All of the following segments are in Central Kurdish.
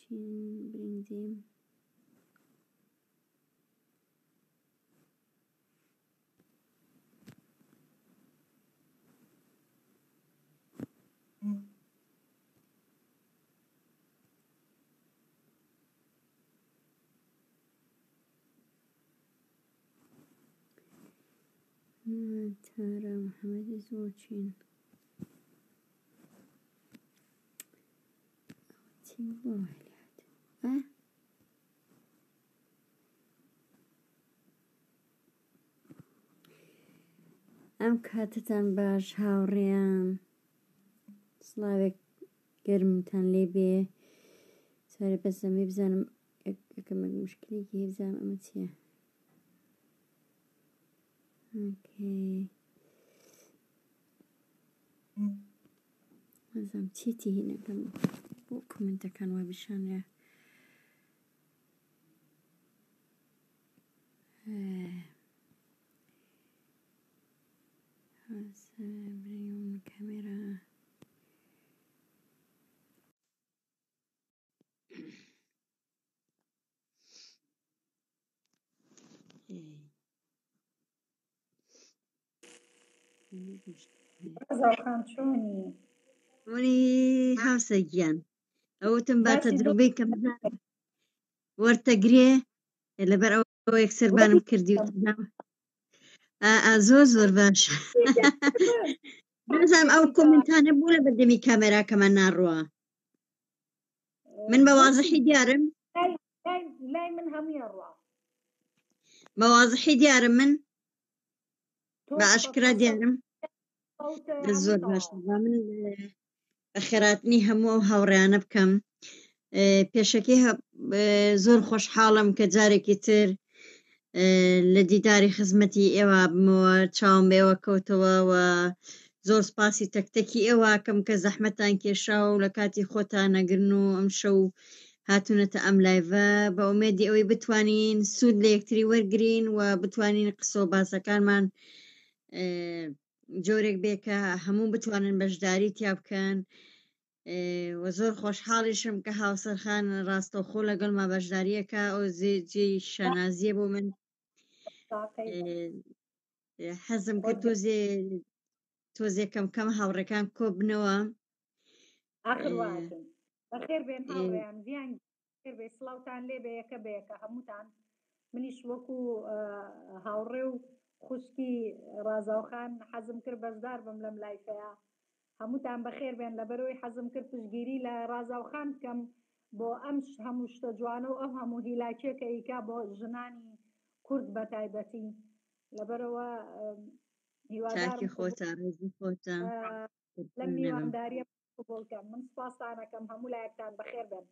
چین برنجیم تارە محەممەدی زۆر چین چین بۆ هەلات ئەم کاتتان باش هاوڕێیان سڵاوێک گەرمتان لێبێ سارە بەسەمێ بزانم یەکەمە مشکلێکی هەیە بزانم ئەمە چییە ئەزانم چیتی هینەکەم بۆ کۆمنتەکان وا بشانرا بريون كاميرا رازاوخان چۆنی وەری هاوسەگیان ئەوتم با تەجروبەی کەم وەرتەگرێ لەبەر ئەوە یەکسەربانم کردی زۆر باشە نازانم ئەو کۆمنتانە بوو لە بەردەمی کامێراکەمان ناڕوە من بە وازحی دیارم لای من هەموویە ڕوا بە وازحی دیارم من بە ئاشکرا دیارم زۆر باش من بە خێراتنی هەموو ئەو هاوڕێیانە بکەم پێشەکەی زۆر خۆشحاڵم کە جارێکی تر لە دیداری خزمەتی ئێوە بمەوە چاوم بێوە کەوتەوە و زۆر سپاسی تەکتەکی ئێوەکەم کە زەحمەتان کێشا و لە کاتی خۆتان نەگرن و ئەم شەو هاتوونەتە ئەم لایڤە بە ئومێدی ئەوەی بتوانین سوود لە یەکتری وەرگرین و بتوانین قسە و باسەکانمان جۆرێک بێ کە هەموو بتوانن بەشداری تیا بکەن و زۆر خۆشحاڵیشم کە هاوسەرخان ڕاستەوخۆ لەگەڵما بەشداریەکە ئەو زێجی شانازیە بۆ من حەزم کە تۆزێ کەم هاوڕێکان کۆ بنەوە بەخێر بێن هاوڕێیان ڤیان خێر بێ سڵاوتان لێ بێ یەکە بەیەکە هەمووتان منیش وەکو هاوڕێ و خوشکی رازاوخان حەزم کرد بەشدار بم لەم لایفەیە هەمووتان بەخێر بێن لەبەرەوەی حەزم کرد پشتگیری لە رازاوخان بکەم بۆ ئەم هەموو شتە جوانە و ئەم هەموو هیلاکێکە ئیکا بۆ ژنانی کورد بە تایبەتی لەبەرەوە هیوادارم خۆتان ڕێزی خۆتان لەم میوانداریە بۆکەم من سپاسانەکەم هەموو لایەکتان بەخێر بن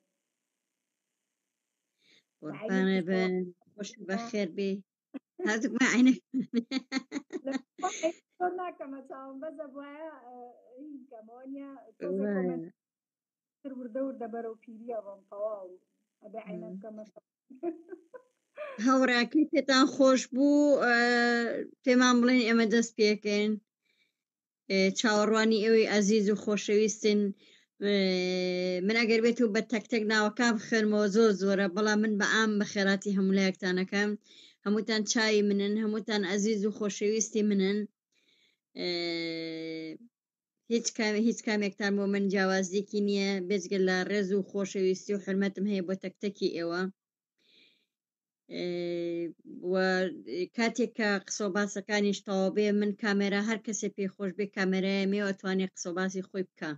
قوربانە بن خۆش بەخێر بێ هاتوکمە عینە ناکەمە چاوم بەزە وایە کەمەوە نیە وردەور دەبەرەو پیریە ڕۆم تەواو ئەبێ عینەکەمە هاوڕاکەی پێتان خۆش بوو پێمان بڵێن ئێمە دەست پێکەین چاوەڕوانی ئێوەی ئەزیز و خۆشەویستن من ئەگەر بێت و بە تەکتەک ناوەکە بخێنمەوە زۆر زۆرە بەڵام من بە ئام بە خێراتی هەمولایەکتانەکەم هەمووتان چاوی منن هەمووتان ئەزیز و خۆشەویستی منن هیچ کامێکتان بۆ من جیاوازیەکی نییە بێجگە لە ڕێز و خۆشەویستی و حرمەتم هەیە بۆ تەکتەکی ئێوە و کاتێک کە قسە و باسەکانیش تەواو بێ من کامێرا هەر کەسێ پێی خۆش بێ کامێرایە مێ ئەتوانێ قسە و باسی خۆی بکە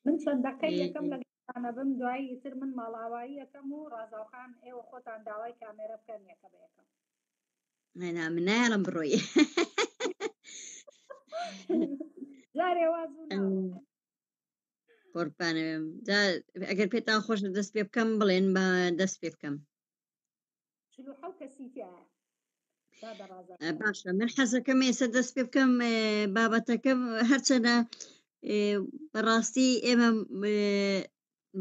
من چەند دەقەی یەکەم لەگەڵتانە بم دوایی تر من ماڵاوایی یەکەم و رازاوخان ئێوە خۆتان داوای کامێرە بکەن یەکە بە یەکەم من نایڵم بڕۆی جارێ وازوو قوربانەوێم ئەگەر پێتان خۆش دەست پێ بکەم بڵێن بە دەست پێ بکەم باشە من حەزەکەم ئێستا دەست پێ بکەم بابەتەکە هەرچەنە بەڕاستی ئێمە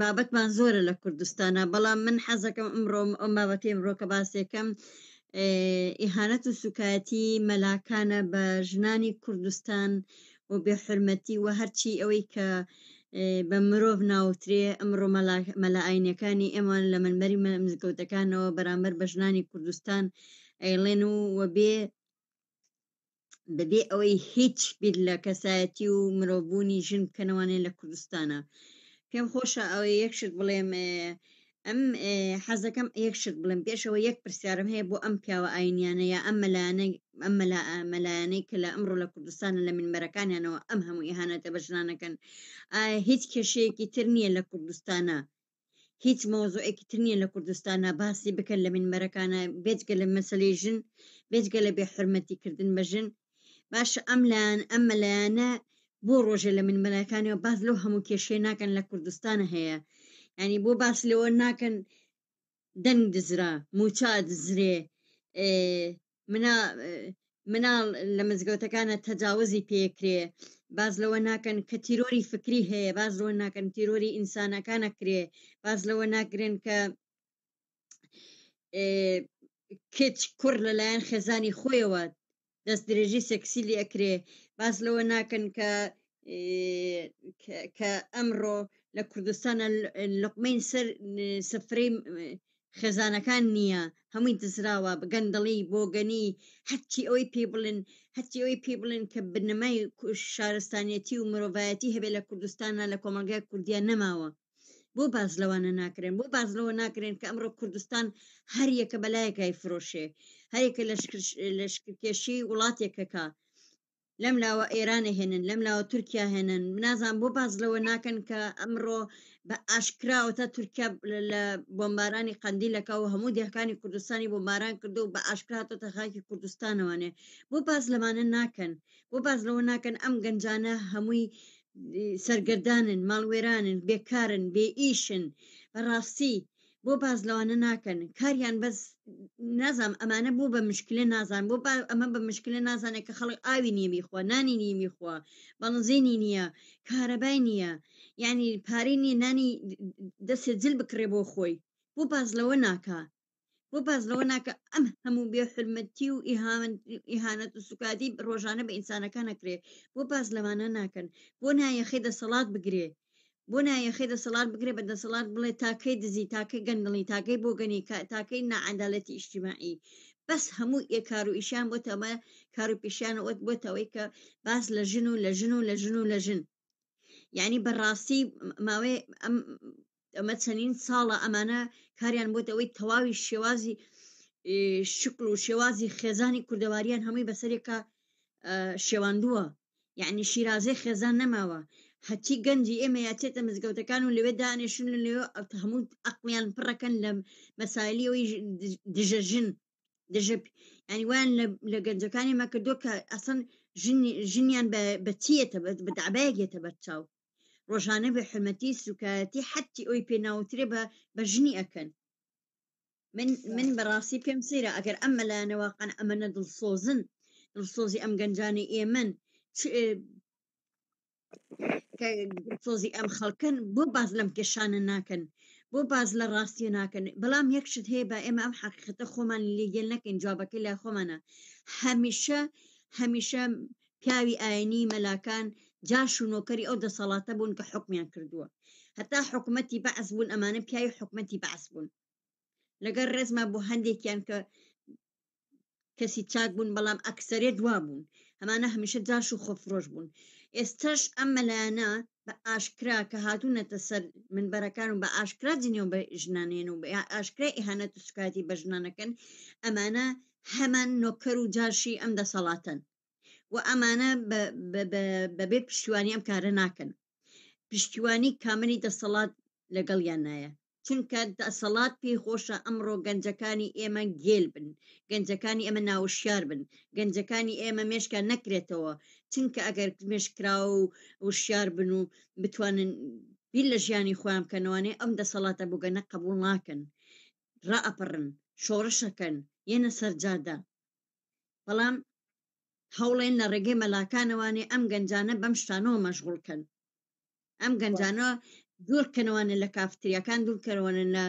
بابەتمان زۆرە لە کوردستانە بەڵام من حەزەکەم ئەمڕۆ ئەم بابەتی ئەمڕۆ کە باسێکەم ئیهانەت و سوکایەتی مەلاکانە بە ژنانی کوردستان و بێحرمەتی و هەرچی ئەوەی کە بە مرۆڤ ناوترێ ئەمڕۆ مەلائینەکانی ئێمە لە منبەری مزگەوتەکانەوە بەرامبەر بە ژنانی کوردستان ئەیڵێن و بەبێ ئەوەی هیچ بیر لە کەسایەتی و مرۆڤبوونی ژن بکەنەوانێ لە کوردستانە. پێم خۆشە ئەوەی یەکشت بڵێم ئەم حەزەکەم یەکشت بڵێم پێشەوە یەک پرسیارم هەیە بۆ ئەم پیاوە ئاینیانە یا ئەم مەلایانەی کە لە ئەمڕۆ لە کوردستانە لە منبەرەکانیانەوە ئەم هەموو ئیهانەتە بە ژنانەکەن ئایا هیچ کێشەیەکی تر نییە لە کوردستانە هیچ مۆزوعێکی تر نییە لە کوردستانە باسی بکەن لە منبەرەکانە بێجگە لە مەسەلەی ژن بێجگە لە بێحورمەتیکردن بە ژن باشە ئەم مەلایانە بۆ ڕۆژێ لە منبەرەکانیەوە باز لەو هەموو کێشەی ناکەن لە کوردستانە هەیە ینی بۆ باس لەوە ناکەن دەنگ دزرا موچا دزرێ مناڵ لە مزگەوتەکانە تەجاوزی پێکرێ باز لەوە ناکەن کە تیرۆری فکری هەیە باز لەوە ناکەن تیرۆری ئینسانەکانە کرێ باز لەوە ناکرێن کە کچ کوڕ لەلایەن خێزانی خۆیەوە دەست درێژی سەکسی لێ ئەکرێ باز لەوە ناکەن کە ئەمڕۆ لە کوردستانە لقمەی سەر سفرەی خێزانەکان نییە هەمووی دزراوە بگەندەڵی بۆگەنی هەرچی ئەوەی پێ بڵێن کە بنەمای شارستانیەتی و مرۆڤایەتی هەبێت لە کوردستانە لە کۆمەلگای کوردیان نەماوە بۆ باز لەوانە ناکرێن بۆ باز لەوە ناکرێن کە ئەمڕۆ کوردستان هەر یەکە بەلایەکای فرۆشێ هەرێکە لە شکێشی وڵاتێکەکە لەم لاوە ئێرانە هێنن لەم لاوە تورکیا هێنن نازان بۆ باز لەوە ناکەن کە ئەمڕۆ بە ئاشکراوەتە تورکیا لە بۆمبارانی قەندیلەکە و هەموو دەکانی کوردستانی بۆمباران کردو و بە ئاشکراتۆتە خاکی کوردستانەوەنێ بۆ باز لەمانە ناکەن بۆ باز لەوە ناکەن ئەم گەنجانە هەمووی سەرگەردانن ماڵوێرانن بێکارن بێ ئیشن بەڕاستی بۆ باز لەوانە ناکەن کاریان بەس نازام ئەمانە بوو بە مشکلە نازان بۆ ئەمە بە مشکلە نازانێت کە خەڵک ئاوی نییە میخوا نانی نییە میخوا بەڵزیینی نییە کارەبای نییە یعنی پارەی نییە نانی دەستێ جل بکڕێ بۆ خۆی بۆ باز لەوە ناکە بۆ باز لەوە ناکە ئەم هەموو بێ حرمەتی و ئیهانەت و سوکاتی ڕۆژانە بە ئینسانەکان نەکرێ بۆ باز لەوانە ناکەن بۆ نایەخی دەسەڵات بگرێ بۆ نایەخی دەسەڵات بگرێ بە دەسەڵات بڵێ تاکەی دزی تاکەی گەندڵی تاکەی بۆگەنی تاکەی نەعەدالەتی ئیجتیماعی بەس هەموو کار و ئیشیان بۆ تەمە کار و پیشیانەوەت بۆتەوەی کە باس لە ژن و لە ژن و لە ژن و لە ژن یعنی بەڕاستی ماوەی ئەمە چەندین ساڵە ئەمانە کاریان بۆتەوەی تەواوی شێوازی شکل و شێوازی خێزانی کوردەواریان هەمووی بەسەرێکە شێواندووە یعنی شیرازەی خێزان نەماوە هەچی گەنجی ئێمە یاچێتە مزگەوتەکان و لەوێ دانێشن لەوێ هەموو ئەقلیان پڕەکەن لە مەسایلیەوەی دژەژن ینی وان لە گەنجەکانی مەکردۆ کە ئەسەن ژنیان بەچیەتە بەدابایەکێتە بەرچاو ڕۆژانە بە حرمەتی سوکایەتی حتی ئەوی پێناوترێ بە ژنی ئەکەن من بەڕاستی پێم سەیرە ئەگەر ئەم مەلایەنەوە قەن ئەمەنە دڵسۆزی ئەم گەنجانی ئێمن سۆزی ئەم خەڵکن بۆ باز لەم کێشانە ناکەن بۆ باز لە ڕاستیە ناکەن بەڵام یەکشت هەیە بە ئێمە ئەم حەقیقەتە خۆمان لێگەل نەکەین جوابەکەی لای خۆمانە هەمیشە پیاوی ئاینی مەلاکان جاش و نۆکەری ئەو دەسەڵاتە بوون کە حکمیان کردووە هەتا حکومەتی بەعس بوون ئەمانە پیاوی حکومەتی بەعس بوون لەگەر ڕێزما بۆ هەندێکیان کە کەسی چاک بوون بەڵام ئەکسەرێت دوا بوون ئەمانە هەمیشە جاش و خۆفرۆش بوون ئێستش ئەم مەلایانە بە ئاشکرا کە هاتوونەتە سەر منبەرەکان و بە ئاشکرا جنێو بە ژنانێن و بە ئاشکرای ئیهانەت و سوکاتی بە ژنانەکەن ئەمانە هەمان نۆکەر و جاشی ئەم دەسەڵاتن و ئەمانە بەبێ پشتیوانی ئەم کارە ناکەن پشتیوانی کاملی دەسەڵات لەگەڵیان نایە چونکە دەسەڵات پێی خۆشە ئەمڕۆ گەنجەکانی ئێمە گێل بن گەنجەکانی ئێمە ناوشیار بن گەنجەکانی ئێمە مێشکە نەکرێتەوە چونکە ئەگەر مێشکراوە و وشیار بن و بتوانن بیر لە ژیانی خۆیان بکەنەوەنێ ئەم دەسەڵاتە بووگەنە قبول ناکەن ڕائەپەڕن شۆڕشەکەن یەنە سەرجادا بەڵام هەوڵێن لە ڕێگەی مەلاکانەوانێ ئەم گەنجانە بەم شتانەوە مەشغوڵکەن ئەم گەنجانە دوورکەنەوەنە لە کافتریەکان دوورکەنەوەنە لە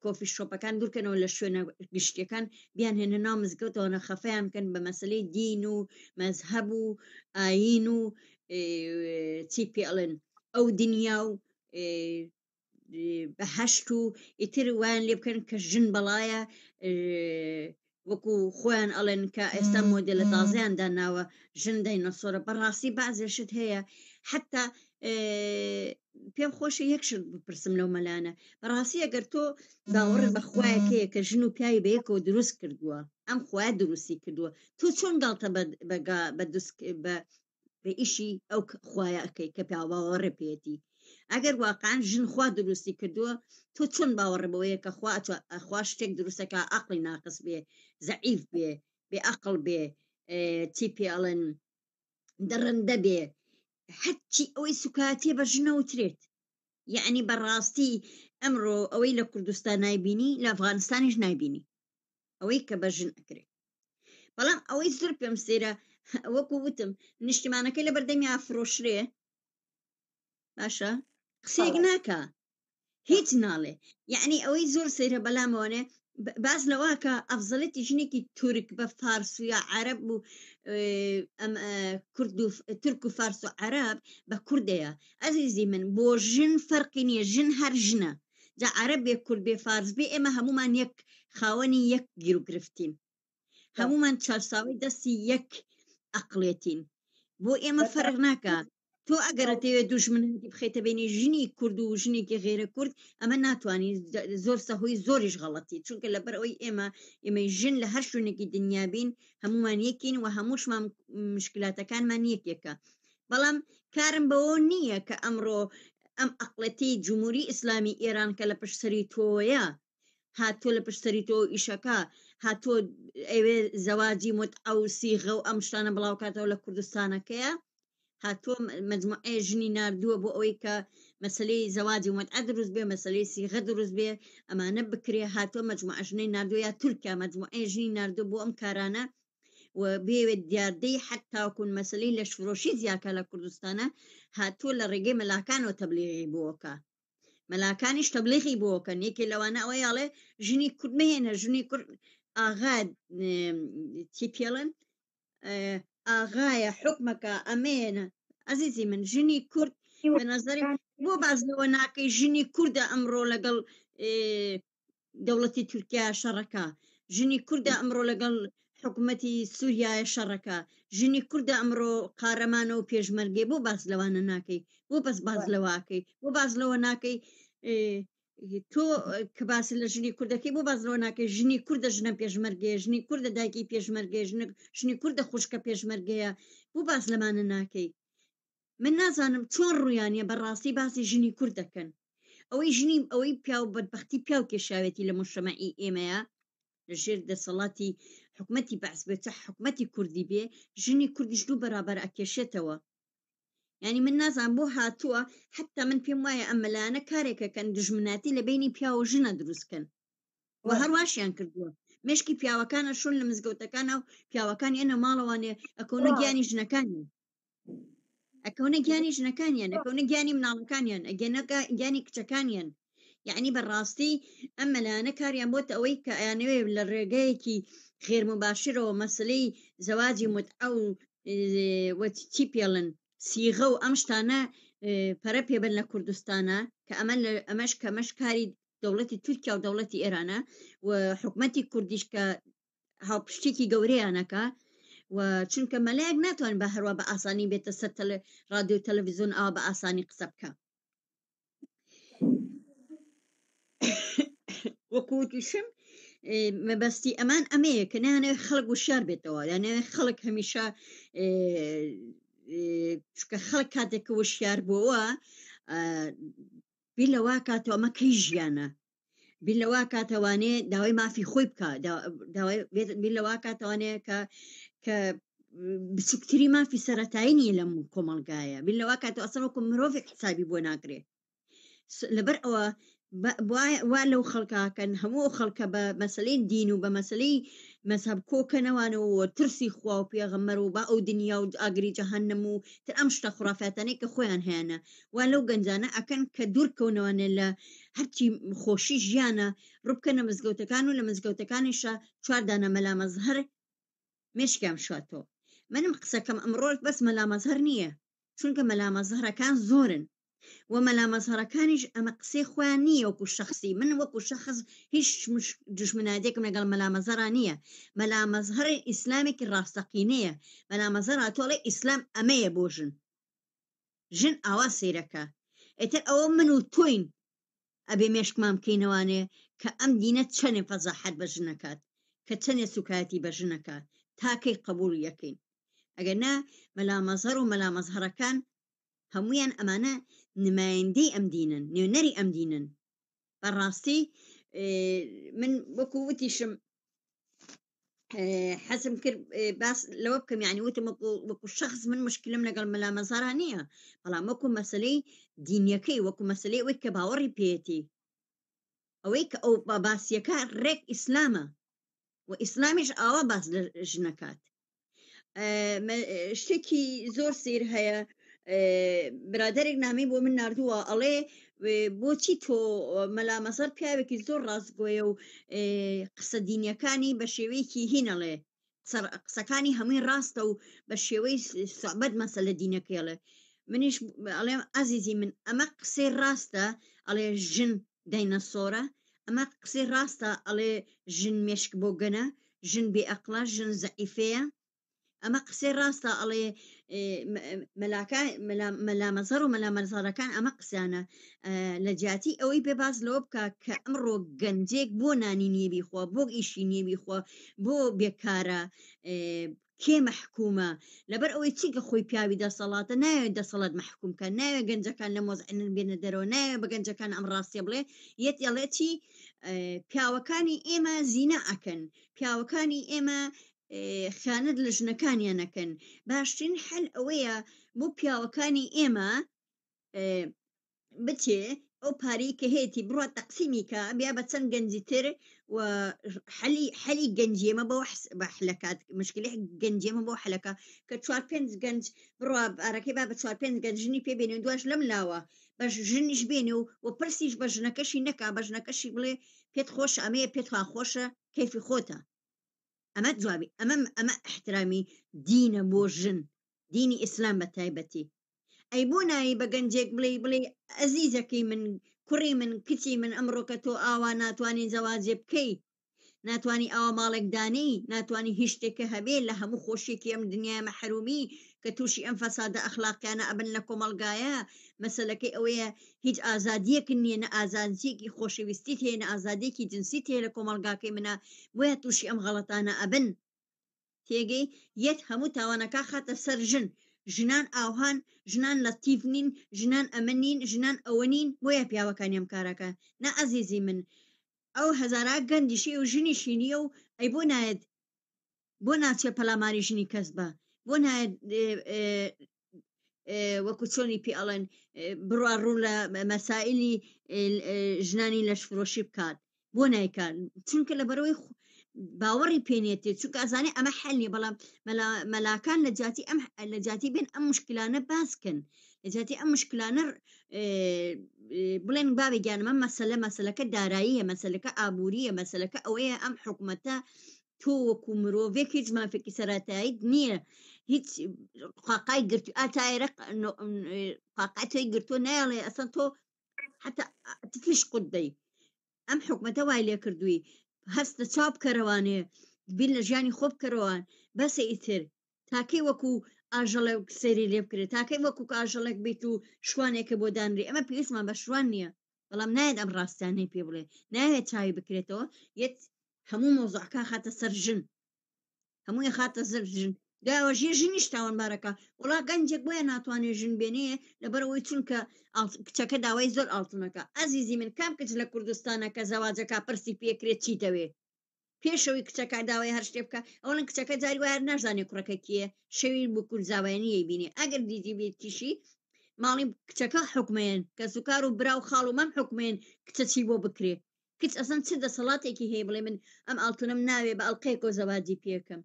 کۆفی شۆپەکان دوورکەنەوە لە شوێنە گشتیەکان بیان هێنە ناو مزگەوتەوە خەفەیان بکەن بە مەسلەی دین و مەزهەب و ئاین و چی پێڵێن ئەو دنیا و بەهەشت و ئیتر وایان لێ بکەن کە ژن بەڵایە وەکو خۆیان ئەڵێن کە ئێستا مۆدێلە تازیان داناوە ژن داینەسۆرە بەڕاستی بازێشت هەیە حتا پێم خۆشە یەکشت بپرسم لەو مەلانە بەڕاستی ئەگەر تۆ باوەڕ بەخوایەکەیە کە ژن و پیاوی بەیەکەوە دروست کردووە ئەم خوای دروستی کردووە تۆ چۆن گاڵتە بە ئیشی ئەو خوایە ئەەکەی کە پیا باوەڕێ پێێتی ئەگەر واقعان ژن خوا دروستی کردووە تۆ چۆن باوەڕ بەوەیە کە خوا شتێک دروستەکە عەقڵی ناقص بێ زەعیف بێ بێ عەقڵ بێ چی پێڵێن دەڕەندە بێ هەرچی ئەوەی سوکاتێ بە ژنە وترێت یعنی بەڕاستی ئەمڕۆ ئەوەی لە کوردستان نایبینی لە ئەفغانستانیش نایبینی ئەوەی کە بە ژن ئەکرێت بەڵام ئەوەی زۆر پێم سێرە وەکو وتم نیشتیمانەکەی لە بەردەمی ئافرۆشرێ باشە قسێک ناکە هیچ ناڵێ یعنی ئەوەی زۆر سێرە بەلامەوەنێ باز لەواکە ئەفزەڵەتی ژنێکی تورک بە فارس و یا عەرەب و کورد و تورک و فارس و عەرەب بە کوردەیە ئەزیزی من بۆ ژن فەرقی نییە ژن هەر ژنە جا عەرەب بێ کورد بێ فارس بێ ئێمە هەمومان یەک خاوەنی یەک گیر و گرفتین هەمومان چارساوی دەستی یەک ئەقلێتین بۆ ئێمە فەرق ناکە تۆ ئەگەرەتەوێت دوژمنەتی بخێتە بینی ژنی کورد و ژنێکی غێرە کورد ئەمە ناتوانانی زۆر سەهۆی زۆریش غەڵەتی چونکە لەبەر ئەوەی ئێمە ژن لە هەر شوێنێکی دنیابین هەمومان یەکین و هەمووشمان مشکلاتەکانمان یەکێکە بەڵام کارم بەوە نییە کە ئەمڕۆ ئەم ئەقلەتی جمهوری ئیسلامی ئێران کە لە پشتسەری تۆیە هاتۆ لە پشتسەری تۆ ئیشەکە هاتۆ ئەوێ زەواجی متعە و سیغە و ئەم شتانە بڵاوکاتەوە لە کوردستانەکەیە هاتۆ مجموعەیە ژنی ناردووە بۆ ئەوەی کە مەسلەی زەواجی متعە دروست بێ مەسلەی سیغە دروست بێ ئەمانە بکرێ هاتۆ مجموعە ژنەی ناردووە یا تورکیا مجموعەیە ژنی ناردووە بۆ ئەم کارانە و بێوێت دیاردەی حتاکون مەسلەی لە شفرۆشی زیاکە لە کوردستانە هاتۆ لە ڕێگەی مەلاکانەوە تەبلیغی بۆکە مەلاکانیش تەبلیغی بۆکەن یەکێ لەوانە ئەوەی ئاڵێ ژنی کورد مهێنە ژنی کورد ئاغا چی پێڵن ئاغایە حکمەکە ئەمێنە ئەزیزی من ژنی کورد بە نەزەری بۆ باز لەوە ناکەی ژنی کووردە ئەمڕۆ لەگەڵ دەوڵەتی تورکیا شەڕەکە ژنی کووردە ئەمڕۆ لەگەڵ حکوومەتی سووریایە شەڕەکە ژنی کووردە ئەمڕۆ قارەمانە و پێشمەرگێ بۆ باز لەوانە ناکەی بۆ بەس باز لەواکەی بۆ باز لەوە ناکەی تۆ کە باسی لە ژنی کوردەکەی بۆ بازەوە ناکەی ژنی کووردە ژنە پێشمەرگەیە ژنی کووردە دایکی پێشمەرگەیە ژنی کووردە خوشکە پێشمەرگەیە بۆ باز لەمانە ناکەی من نازانم چۆن ڕویانە بەڕاستی باسی ژنی کورد دەکەن ئەوەی ژنی ئەوەی پیاو بەدبەختی پیاو کێشاوێتی لە مجتەمەعی ئێمەیە لەژێر دەسەڵاتی حکومەتی بەعس بێتە حکومەتی کوردی بێ ژنی کوردیش دوو بەرابەر ئەکێشێتەوە یعنی من نازان بۆ هاتووە حتا من پێم وایە ئەمەلانە کارێکەکەن دژمناتی لە بینی پیا و ژنە دروستکەن و هەرواشیان کردووە مشکی پیاوەکانە شون لە مزگەوتەکانە و پیاوەکان ئێنە ماڵەوانێ ئەکەونە گیانی ژنەکانی ئەکەونە گیانی ژنەکانیان ئەکەونە گیانی مناڵەکانیان ئەگەنە گیانی کچەکانیان یعنی بەڕاستی ئەم مەلایانە کاریان بۆتە ئەوەی کە ئەیانەوێ لە ڕێگەیەکی غێرمباشرەوە مەسلەی زەواجی متعە و چی پێڵن سیغە و ئەم شتانە پەرە پێبن لە کوردستانە کە ئەمەش کەمەش کاری دەوڵەتی تورکیا و دەوڵەتی ئێرانە و حکومەتی کوردیش کە هاوپشتێکی گەورەیانەکە و چونکە مەلایەک ناتوان بە هەروە بە ئاسانی بێتە سەر رادیۆ و تەلەڤیزیۆن ئەوە بە ئاسانی قسە بکە وەکوتیشم مەبەستی ئەمان ئەمەیە کە نانەوێت خەڵک وشار بێتەوە یانەوێت خەڵک هەمیشە چکە خەڵک کاتێکە وشیار بووە بیر لەوا کاتەوە ئەمە کەی ژیانە بیر لەوا کاتەوانێ داوای مافی خۆی بکە بیر لەوا کاتەوانەیە کە بچووکتری مافی سەرەتایی نیە لەم کۆمەڵگایە بیر لەوا کاتەوە ئەسڵ وەکو مرۆڤێک حسابی بۆ ناکرێ لەبەر ئەوە وا لەو خەڵکاکەن هەموو خەڵکە بە مەسلەی دین و بە مەسلەی مەذهب کۆکەنەوانەوە ترسی خوا و پێغەمبەر و با ئەو دنیا و ئاگری جەهەنەم و تر ئەم شتە خورافاتانەی کە خۆیان هەیەە وا لەو گەنجانە ئەکەن کە دوورکەونەوەنێ لە هەرچی خۆشی ژیانە ڕووبکەنە مزگەوتەکان و لە مزگەوتەکانیشە 4 دانە مەلا مەزهەر مێشکیان شاتۆ منم قسەکەم ئەمڕۆ بەس مەلا مەزهەر نییە چونکە مەلامەزهرەکان زۆرن و مەلامەزهرەکانیش ئەمە قسەی خۆیان نییە وەکو شخصی من وەکو شخص هیچ دژمنادێکم لەگەڵ مەلامەزەرا نییە مەلامەزهری ئیسلامێکی ڕاستەقینەیە مەلامەزەر هاتۆڵێ ئیسلام ئەمەیە بۆ ژن ئاوا سیرەکە ئێتر ئەوە من و تۆین ئەبێ مێشکمان بکەینەوانێ کە ئەم دینە چەنێ فەزاحەت بە ژنەکات کە چەنێ سوکاتی بە ژنەکات تاکەی قبول یەکەین ئەگەر نا مەلامەزهر و مەلامەزهرەکان هەمویان ئەمانە نمایندەی ئەم دینن نوێنەری ئەم دینن بەڕاستی من وەکو وتیشم حەزم کرد باس لەوە بکەم یعنی وتم وەکو شخص من مشکلم لەگەڵ مەلامەزارە نییە بەڵام وەکو مەسلەی دینیەکەی وەکو مەسلەی ئەوەی کە باوەڕی پێێتی ئەوەی کە ئەو باسیەکە ڕێک ئیسلامە و ئیسلامیش ئاوا باس لە ژنەکات شتێکی زۆر سیر هەیە برادێک نامی بۆ من نردووە ئەڵێ بۆچی تۆ مەلامەزەر پیاوێکی زۆر ڕاستگۆیە و قسە دینیەکانی بە شێوەیەکی هینەڵێ قسەکانی هەمووی ڕاستە و بە شێوەی سوعبەت مەسەلە دینەکەڵێ منیش ئەڵێ ئازیزی من ئەمە قسەی ڕاستە ئەڵێ ژن داینەسۆرە ئەمە قسەی ڕاستە ئەڵێ ژن مێشک بۆ گەنە ژن بێ ئەقڵە ژن زەعیفەیە ئەمە قسەی ڕاستە ئەڵێ مەلامەزەر و مەلامەزارەکان ئەمە قسانە لە جیاتی ئەوەی پێ باز لەوە بکە کە ئەمڕۆ گەنجێک بۆ نانی نیێبیخوا بۆ ئیشی نیێبیخوا بۆ بێکارە کێ مەحکومە لەبەر ئەوەی چیکە خۆی پیاوی دەسەڵاتە ناوێت دەسەڵات مەحکومکە ناوێت گەنجەکان لە مۆزعێنن بێنە دەرەوە ناوێت بە گەنجەکان ئەم ڕاستیە بڵێ یەت ئەڵێتی پیاوەکانی ئێمە زینە ئەکەن پیاوەکانی ئێمە خیانەت لە ژنەکانیان نەکەن باشترین حل ئەوەیە بۆ پیاوەکانی ئێمە بچێ ئەو پارەی کە هەیەی بڕات تەقسیمی کە بیا بە چەند گەنجی تر و حەلی گەنجێمە بۆ بەحلەکات مشکلی گەنجێمە بۆ حلەکە کە 4-5 گەنج بڕوا ئارەکەی با بە 4-5 گەنجنی پێ بێنێ دوش لەم لاوە بە ژنیش بێنێ و پرسیش بە ژنەکەشی نەکا بە ژنەکەشی بڵێ پێت خۆش ئەمەیە پێت خۆشە کەیفی خۆتە ئەمە جوابی ئەمە احترامی دینە بۆ ژن دینی ئیسلام بە تایبەتی ئەی بۆ ناوی بە گەنجێک بڵێ ئەزیزەکەی من کوڕی من کچی من ئەمڕۆکە تۆ ئاوا ناتوانین زەواجێ بکەی ناتوانانی ئاوا ماڵێکدانی ناتوانانی هیچ شتێکە هەبێ لە هەموو خۆشیێکی ئەم دنیای مەحرومی کە تووشی ئەم فەسادە ئەخلاقیانە ئەبن لە کۆمەلگایە مەسەلەکەی ئەوەیە هیچ ئازادیەکن نییە نە ئازادیەکی خۆشەویستیت هەیە نە ئازادێکی جنسیت هەیە لە کۆمەلگاکەی منە بۆیە تووشی ئەم غەڵەتانە ئەبن تێگەی یەک هەموو تاوانەکە خاتە سەر ژنان ئاوهان ژنان لەتیف نین ژنان ئەمە نین ژنان ئەوە نین بۆیە پیاوەکانی ئەم کارەکە نە ئەزیزی من ئەو هەزارا گەندیشی و ژنیشی نییە و ئەی بۆ نایەت بۆ ناچێ پەلاماری ژنی کەس بە بۆ نایەت وەکو چۆنی پێ ئەڵێن بڕوا ڕوو لە مەسائلی ژنانی لەشفرۆشی بکات بۆ نایکات چونکە لە بەرەوەی باوەڕی پێنێتێت چونکە ئەزانێ ئەمە حەلنی بەڵام مەلاکان لە جاتی بێن ئەم مشکلانە باسکن لە جاتی ئەم مشکلانە بڵێن بابێگیانمە مەسەلەکە داراییە مەسەلەکە ئابوووریە مەسەلەکە ئەوەیە ئەم حکوومەتە تۆ وەکو مرۆڤێک هیچ مافێکی سەراتایی نییە هیچ قاقای گرت ئاتایرە قاقای تۆی گرتۆ نایڵێ ئەسەن تۆ حتا تفیش قودەی ئەم حکوومەتە وای لێ کردووی هەستە چاپ کەرەوانێ بین لە ژیانی خۆ بکەرەوەن بەسە ئیتر تاکەی وەکو ئاژەڵە سەیری لێ بکرێت تاکەی وەکو ئاژەڵێک بیت و شوانێکە بۆ دانری ئەمە پێویستمان بە شوان نییە بەڵام نایەت ئەم ڕاستیانەی پێ بڵێ ناوێت چاوی بکرێتەوە یەت هەموو مۆزعکە خاتە سەر ژن هەمووی خاتە سەر ژن داوەژێ ژنیش تاوانبارەکە وڵا گەنجێک بۆیە ناتوانێت ژن بێنەیە لەبەرەوەی چونکە کچەکە داوای زۆر ئاڵتونەکە ئازیزی من کام کچ لە کوردستانە کە زەواجەکە پرسی پێکرێت چیتەوێ پێشەوەی کچەکە داوای هەر شتێ بکە ئەوڵەن کچەکە جاری وایە نازانێت کوڕەکە کیە شەوی بۆ کورزاوایانیە بینێ ئەگەر دیدی بێتیشی ماڵی کچەکە حکومێن کە سوکار و برا و خاڵ و مەم حکومێن کچە چی بۆ بکرێ کچ ئەسەن چ دەسەڵاتێکی هەیە بڵێ من ئەم ئاڵتونم ناوێ بە ئەڵلقەیەکۆ زەواجی پێکەم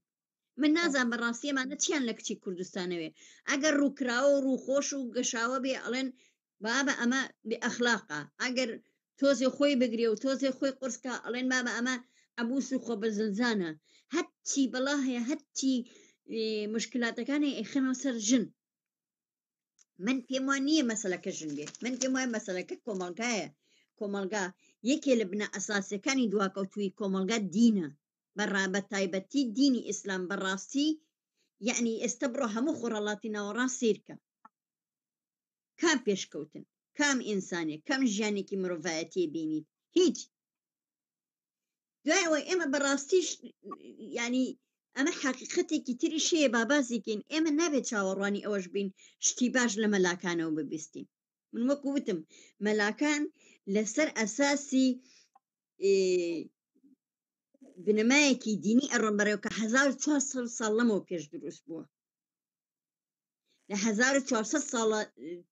من نازان بەڕاستیەمانە چیان لە کچی کوردستانەوێ ئەگەر ڕووکراوە و ڕووخۆش و گەشاوە بێ ئەڵێن بابە ئەمە بێ ئەخلاقا ئەگەر تۆزێ خۆی بگرێ و تۆزێ خۆی قرسکە ئەڵێن بابە ئەمە ئەبووس و خۆ بەزلزانە هەچی بەڵا هەیە هەچی مشکلاتەکانی ئەخەنەوە سەر ژن من پێم وان نییە مەسەلەکە ژن بێ، من پێم وایە مەسەلەکە کۆمەڵگایە. کۆمەلگا یەکێ لە بنە ئەساسەکانی دواکەوتووی کۆمەلگا دینە، بە تایبەتی دینی ئیسلام بەڕاستی. یعنی ئێستا بڕۆ هەموو خۆڕەڵاتی ناوەڕاست سیرکە، کام پێشکەوتن، کام ئینسانێک، کەم ژیانێکی مرۆڤایەتی بینیت، هیچ. دوایەوەی ئێمە بەڕاستیش ینی ئەمە حقیقەتێکی تری شەیە بابازیکەین، ئێمە نابێت چاوەڕوانی ئەوەش بین شتی باش لە مەلاکانەوە ببیستین. من وەکو وتم مەلاکان لەسەر ئەساسی بنەمایەکی دینی ئەڕۆن بەڕێوە کە 1400 ساڵ لەمەوە پێش دروست بووە. لە 1400 ساڵە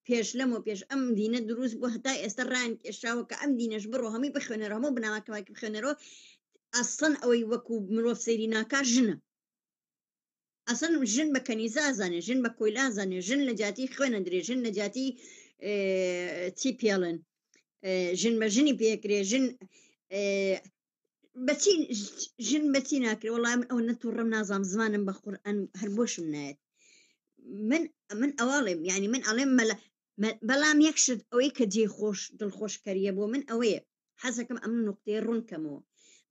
پێش لەمەوە پێش ئەم دینە دروست بوو، هەتا ئێستا ڕان کێشاوە کە ئەم دینەش بڕۆ هەمووی بخوێنەرە، هەموو بناواکەواکی بخوێنەرەوە. ئەسڵەن ئەوەی وەکو مرۆڤ سەیری ناکا ژنە، ئەسڵ ژن بە کەنیزە ئازانێ، ژن بە کۆیلا ئازانێ، ژن لە جاتی خوێنە درێ، ژن لە جاتی چی پێڵن، ژن بە ژنی پێکرێ، ژن بەچی ژن بەچی ناکرێ. وەڵام ئەو نەتوڕەم نازام زمانم بە قورئان هەر بۆشم نایەت. من ئەواڵێم یعنی من ئەڵێم بەڵام یەک شت ئەوەی کە جێ خۆش دڵخۆشکەریە بۆ من ئەوەیە، حەزەکەم ئەم نوقتەیە ڕوونکەمەوە.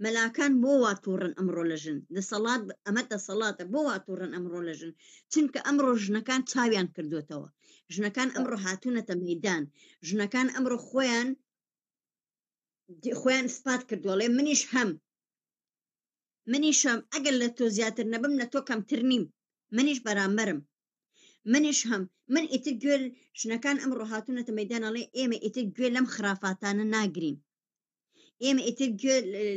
مەلاکان بۆ واتوڕن ئەمڕۆ لە ژن دەسەڵات، ئەمە دەسەڵاتە بۆ واتوڕن ئەمڕۆ لە ژن، چونکە ئەمڕۆ ژنەکان چاویان کردوێتەوە، ژنەکان ئەمڕۆ هاتوونەتە مەیدان، ژنەکان ئەمڕۆ خۆیان سپات کردوڵێ منیشم ئەگەر لە تۆ زیاتر نەبم لە تۆ کەمتر نیم، منیش بەرامبەرم، منیش هەم من ئیتر گوێ ژنەکان ئەمڕۆ هاتوونەتە مەیدانەڵێ ئێمە ئیتر گوێ لەم خرافاتانە ناگرین، ئێمە ئیتر گوێ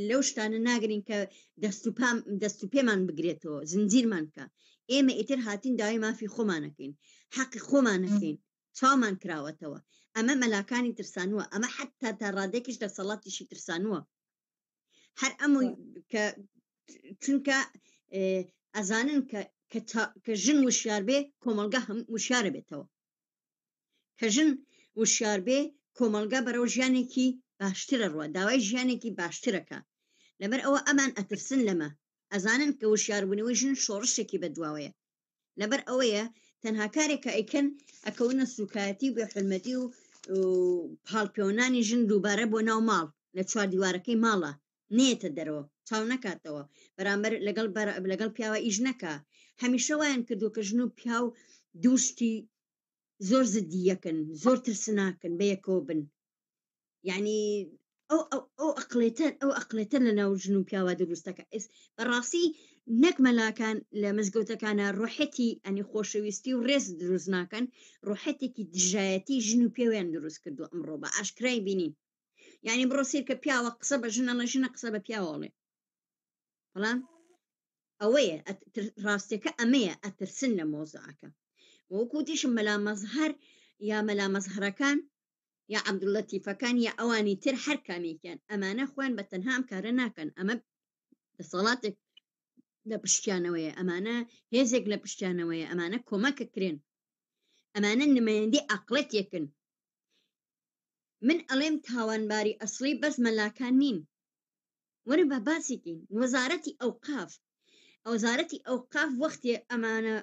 لەو شتانە ناگرین کە دەست و پێمان بگرێتەوە، زنجیرمان کە ئێمە ئیتر هاتین داوای مافی خۆمانەکەین، حەقی خۆمانەکەین، چاومان کراوەتەوە. ئەمە مەلاکانی ترسانووە، ئەمە حتا تا ڕادێکیش دەسەڵاتیشی ترسانووە. هەر ئەمووی کە چونکە ئەزانن کە ژن وشیار بێ کۆمەلگا هەم وشیارە بێتەوە، کە ژن وشیار بێ کۆمەلگا بەرەو ژیانێکی باشترە ڕوە، داوای ژیانێکی باشترەکە. لەبەر ئەوە ئەمان ئەترسن لەمە، ئەزانن کە وشیاربوونەوەی ژن شۆڕشێکی بەدواوەیە. لەبەر ئەوەیە تەنها کارێکە ئەیکەن ئەکەونە سوکایەتی بێ حرمەتی و پاڵپێوەنانی ژن دووبارە بۆ ناو ماڵ لە چوار دیوارەکەی ماڵە، نێتە دەرەوە، چاو نەکاتەوە، بەرامبەر لەگەڵ پیاوە ئیش نەکا. هەمیشە وایان کردو کە ژن و پیاو دووشتی زۆر زدیەکن، زۆر ترسناکن، بەیەکەوە بن. یعنی ئەو ئەقلێتە لە ناو ژن و پیاوە دروستەکە. بەڕاستی نەک مەلاکان لە مزگەوتەکانە ڕۆحەتی ئەنی خۆشەویستی و ڕێز دروست ناکەن، ڕۆحەتێکی دژایەتی ژن و پیاویان دروست کردو ئەمڕۆ بە ئاشکرای بینین. یعنی بڕۆ سیر کە پیاوە قسە بە ژنەڵە، ژنە قسە بە پیاوەڵێ، بەڵام ئەوەیە ڕاستیەکە ئەمەیە ئەترسن لە مۆزعەکە. وەکوتیشم مەلا مەزهەر یا مەلا مەزهەرەکان یا عەبدوڵەتیفەکان یا ئەوانی تر هەر کامێکیان ئەمانە خۆیان بە تەنها ئەم کارە ناکەن، ئەمە دەسەڵاتێک لە پشتیانەوەیە، ئەمانە هێزێک لە پشتیانەوەیە، ئەمانە کۆمەکەکرێن، ئەمانە نمایەندەی عەقڵەتێکن. من ئەڵێم تاوانباری ئەسڵی بەس مەلاکان نین. وەرە بە باسیکەین وەزارەتی ئەوقاف وەختێ ئەمانە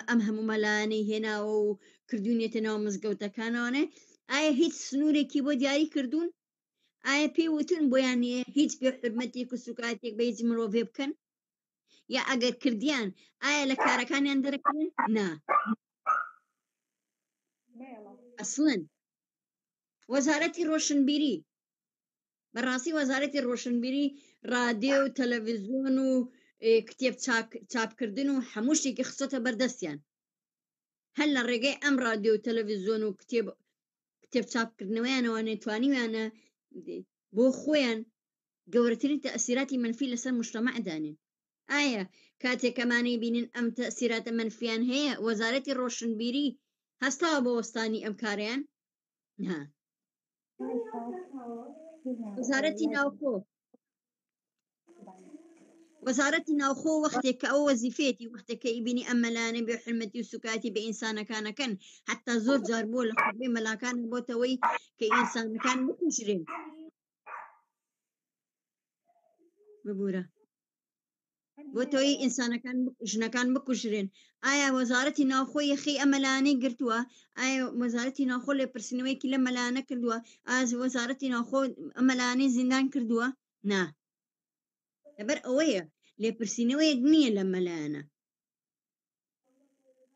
ئەم هەموو مەلایانەی هێناوە و کردوونێتە ناو مزگەوتەکانەوەنێ، ئایا هیچ سنوورێکی بۆ دیاری کردوون؟ ئایا پێی وتون بۆیان نیە هیچ بێ حرمەتێک و سوکاتێک بە هیچ مرۆڤێ بکەن؟ یا ئەگەر کردیان ئایا لە کارەکانیان دەرەکەن؟ نا ئەسڵن. وەزارەتی ڕۆشنبیری، بەڕاستی وەزارەتی ڕۆشنبیری ڕادیۆ و تەلەڤیزیۆن و کتێب چاپکردن و هەموو شتێکی خستۆتە بەردەستیان، هەر لە ڕێگەی ئەم ڕادیۆ و تەلەڤیزیۆن و کتێب چاپکردنەوەیانەوە نێتوانیوانە بۆ خۆیان گەورەترین تەئسیراتی منفی لەسەر مجتەمەع دانێن. ئایا کاتێکەمانەی بینن ئەم تەئسیراتە منفیان هەیە وەزارەتی ڕۆشنبیری هەستاوە بە وەستانی ئەم کارەیان؟ نا. وەزارەتی ناوخۆ وەختێک کە ئەو وەزیفەیەتی وەختێککە ئیبینی ئەم مەلایانە بێ حرمەتی و سوکاتی بە ئینسانەکانەکەن، حتا زۆر جار بۆ لە خودبەی مەلاکان بۆتەوەی کە ئینسانەکان بکوژرێن. ببوورە بۆ تۆی ئینسانەکان ژنەکان بکوژرێن. ئایا وەزارەتی ناوخۆی یەخی ئەمەلانەی گرتووە؟ ئایا وەزارەتی ناوخۆ لێ پرسینەوەیکی لە مەلانە کردووە؟ ئاز وەزارەتی ناوخۆ ئەمەلانەی زیندان کردووە؟ نا، لەبەر ئەوەیە لێپرسینەوەیەک نییە لە مەلایەنە،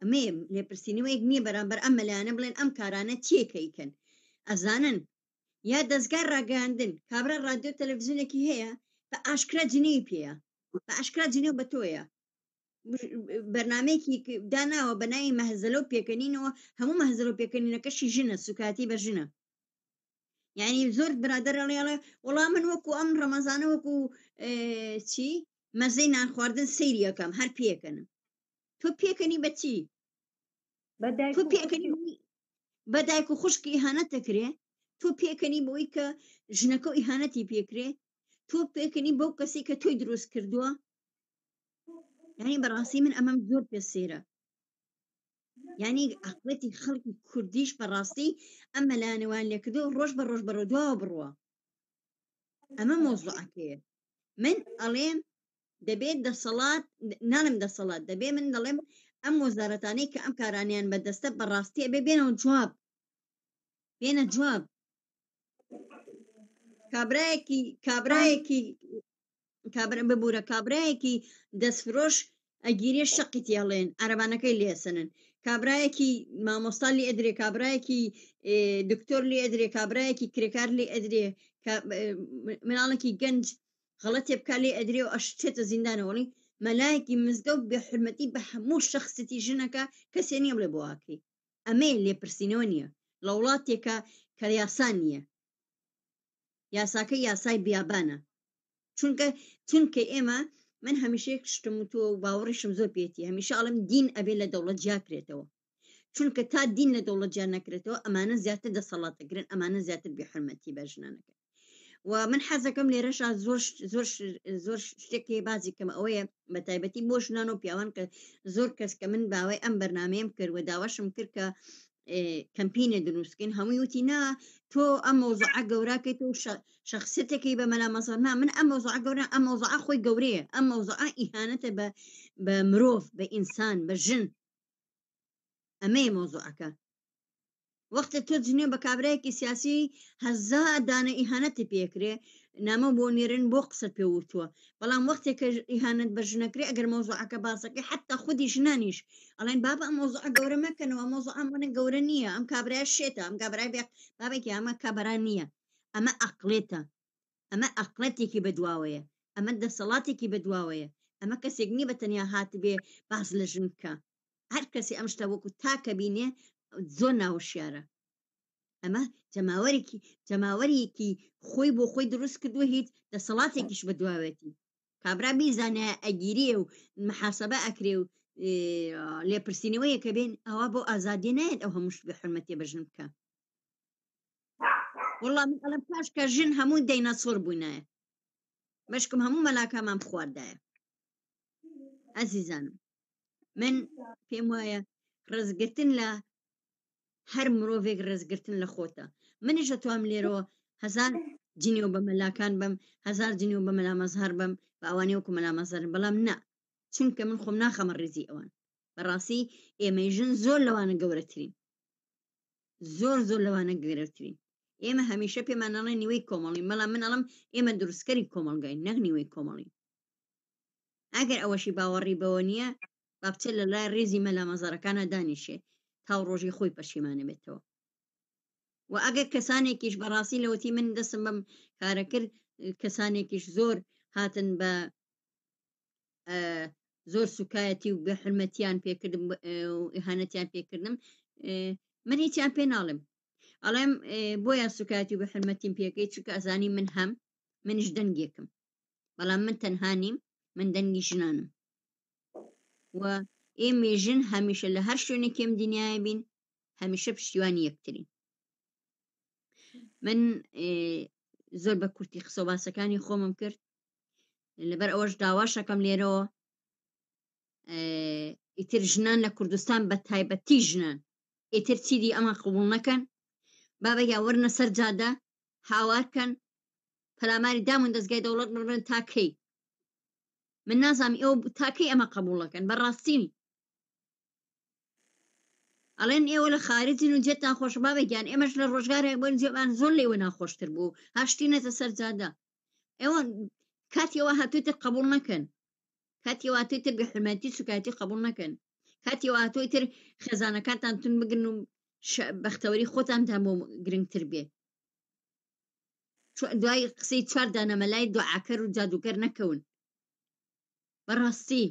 ئەمێ لێپرسینەوەیەک نییە بەرامبەر ئەم مەلایەنە بڵێن ئەم کارانە چێکەیکەن ئەزانن یا دەستگار ڕاگەاندن کابرا ڕادیۆ تەلەڤیزیۆنێکی هەیە بە ئاشکرا جنێی پێەیە، بە ئاشکرا جنێو بە تۆیە، بەرنامەیەکی داناوە بە ناوی مەهزەلە و پێکەنینەوە، هەموو مەهزەلە و پێکەنینەکەشی ژنە، سوکاتی بە ژنە. یعنی زۆر برادەرەڵێڵێ وەڵام من وەکو ئەم ڕەمەزانە وەکو چی مەزەی نان خواردن سەیری یەکەم هەر پێکەنم. تۆ پێکەنی بە چی؟ تۆ پێکەنی بە دایک و خوشکی ئیهانەت دەکرێ، تۆ پێکەنی بۆی کە ژنەکە و ئیهانەتی پێکرێ، تۆ پێکەنی بەو کەسی کە تۆی دروست کردووە. یعنی بەڕاستی من ئەمەم زۆر پێ سێرە. یعنی عەقڵەتی خەڵکی کوردیش بەڕاستی ئەم مەلایەنەوان لێ کردووە ڕۆژ بە ڕۆژ بەڕۆ دواوە بڕوە. ئەمە مۆزوعەکەیە. من ئەڵێم دەبێت دەسەڵات ناڵم دەسەڵات دەبێ من دەڵێم ئەم وەزارەتانەی کە ئەم کارانیان بەدەستە بەڕاستی ئەبێ بێنەوە جواب، بێنە جواب. ببوورە کابرایەکی دەستفرۆش ئەگیرێ شەقی تێڵێن عەرەبانەکەی لێسنن، کابرایەکی مامۆستا لێ ئەدرێ، کابرایەکی دکتۆر لێ ئەدرێ، کابرایەکی کرێکار لێ ئەدرێ، مناڵێکی گەنج غەڵەتێ بکا لێ ئەدرێ و ئەشتێتە زیندانەوەڵی مەلایەکی مزگەوت بێ حورمەتی بە هەموو شەخصەتی ژنەکە کەسێ نییە بڵێ بۆ واکەی. ئەمەیە لێپرسینەوە نییە لە وڵاتێکە کە یاسا نییە، یاساکە یاسای بیابانە. چونکە ئێمە من هەمیشەیەک شتم و تۆ باوەڕیشم زۆر پێێتی هەمیشە ئەڵم دین ئەبێ لە دەوڵەت جاکرێتەوە، چونکە تا دین لە دەوڵەت جا نەکرێتەوە ئەمانە زیاتر دەسەڵاتەگرن، ئەمانە زیاتر بێحورمەتی بە ژنانەکە. و من حەزەکەم لێرەشا زۆر شتێکی بازی کەم ئەوەیە بە تایبەتی بۆ ژنان و پیاوان کە زۆر کەس کە من باوەی ئەم بەرنامەیەم کرد و داواشم کرد کە کەمپینە دروستکەین، هەمووی وتی نا تۆ ئەم مۆزوعە گەوراکەیت و شخصیتێکی بە مەلا مەزەر نا، من ئەم مۆزوعە گەورە، ئەم مۆزوعە خۆی گەورەیە، ئەم مۆزوعە ئیهانەتە بە مرۆڤ، بە ئینسان، بە ژن. ئەمەیە مۆزوعەکە. وەختە تۆ جنێ بە کابرایەکی سیاسی هەزار دانە ئیهانەتی پێکرێ، نامە بۆ نێرن بۆ قسەت پێ وتووە، بەڵام وەختێک کە ئیهانەت بە ژنەکرێ ئەگەر مۆزوعەکە باسەکەی حتا خودی ژنانیش ئەڵێن بابا ئەم مۆزوعە گەورە مەکەنەوە، مۆزوعە ئەمە گەورە نییە، ئەم کابرایە شێتە، ئەم کابرای بابێکی ئەمە کابرا نییە. ئەمە عەقڵێتە، ئەمە عەقڵەتێکی بەدواوەیە، ئەمە دەسەڵاتێکی بەدواوەیە، ئەمە کەسێک نییە بەتەنیا هاتبێ باز لە ژن بکە. هەر کەسی ئەم شتە وەکو تاکە بینێ زۆر ناوەشیارە. ئەمە جەماوەریەکی خۆی بۆ خۆی دروست کردووە، هیچ دەسەڵاتێکیش بەدواوێتی. کابرا بیزانە ئەگیرێ و محاسەبە ئەکرێ و لێپرسینەوەیە کە بێن ئەوە بۆ ئازادی نایێت ئەو هەمووش بە حورمەتێ بە ژن بکە. وەڵام من ئەڵەم پاش کە ژن هەموو دەیناسۆر بووینایە، بەشکم هەموو مەلاکەمان بخواردایە. ئەزیزانم، من پێم وایە ڕێزگرتن لە هەر مرۆڤێک ڕێزگرتن لە خۆتە. منیش دەتوانم لێرەوە هەزار جنێو بە مەلاکان بم، هەزار جنێو بە مەلا مەزهەر بم، بە ئەوانەی وەکو مەلا مەزهەر، بەڵام نا، چونکە من خۆم ناخەمە ڕێزی ئەوان. بەڕاستی ئێمەی ژن زۆر لەوانە گەورەترین، زۆر لەوانە گەورەترین. ئێمە هەمیشە پێمان ئەڵێن نیوەی کۆمەڵین، بەڵام من ئەڵم ئێمە دروستکەری کۆمەڵگەین، نەک نیوەی کۆمەڵین. ئەگەر ئەوەشی باوەڕی بەوە نییە با بچێت لە لای ڕێزی مەلا مەزەرەکانە دانیشێ تاو ڕۆژی خۆی پەشیمانە بێتەوە. و ئەگەر کەسانێکیش بەڕاستی لەوەتی من دەستم بەم کارە کرد، کەسانێکیش زۆر هاتن بە زۆر سوکایەتی و بە حرمەتیان پێکردم و ئیهانەتیان پێکردم، من هیچیان پێ ناڵێم، ئەڵێم بۆیە سوکایەتی و بە حرمەتیم پێکەی چونکە ئەزانی من هەم منیش دەنگێکم، بەڵام من تەنها نیم، من دەنگی ژنانم. و ئێمە ژن هەمیشە لە هەر شوێنێکێم دنیای بین هەمیشە پشتیوانی یەکترین. من زۆر بە کورتی قسە و باسەکانی خۆمم کرد، لەبەر ئەوەش داواشەکەم لێرەوە ئیتر ژنان لە کوردستان بە تایبەتی ژنان ئیتر چیدی ئەمە قبوڵ نەکەن، بابە یا وەرنە سەر جادە هاوارکەن، پەلاماری دامون دەستگای دەوڵەت بڕبن تا کەی من نازانم ئێوە تاکەی ئەمە قبوڵەکەن بەڕاستی ئەڵێن ئێوە لە خارجین و جێتان خۆش بابێکیان ئێمەش لە ڕۆژگارێک بۆن جێبان زۆر لێوە ناخۆشتر بوو هاشتینەتە سەرجادا ئێوە کاتیەوە هاتوویتر قبول نەکەن کاتیەوە هاتوویتر بێحرمەتی سوکایەتی قبول نەکەن کاتیەوە هاتوویتر خێزانەکانتان تون بگرن و بەختەوەری خۆتانتان بۆ گرنگتر بێ دوای قسەی 4 دانەمەلای دوعاکەر و جادوگەر نەکەون بەڕاستی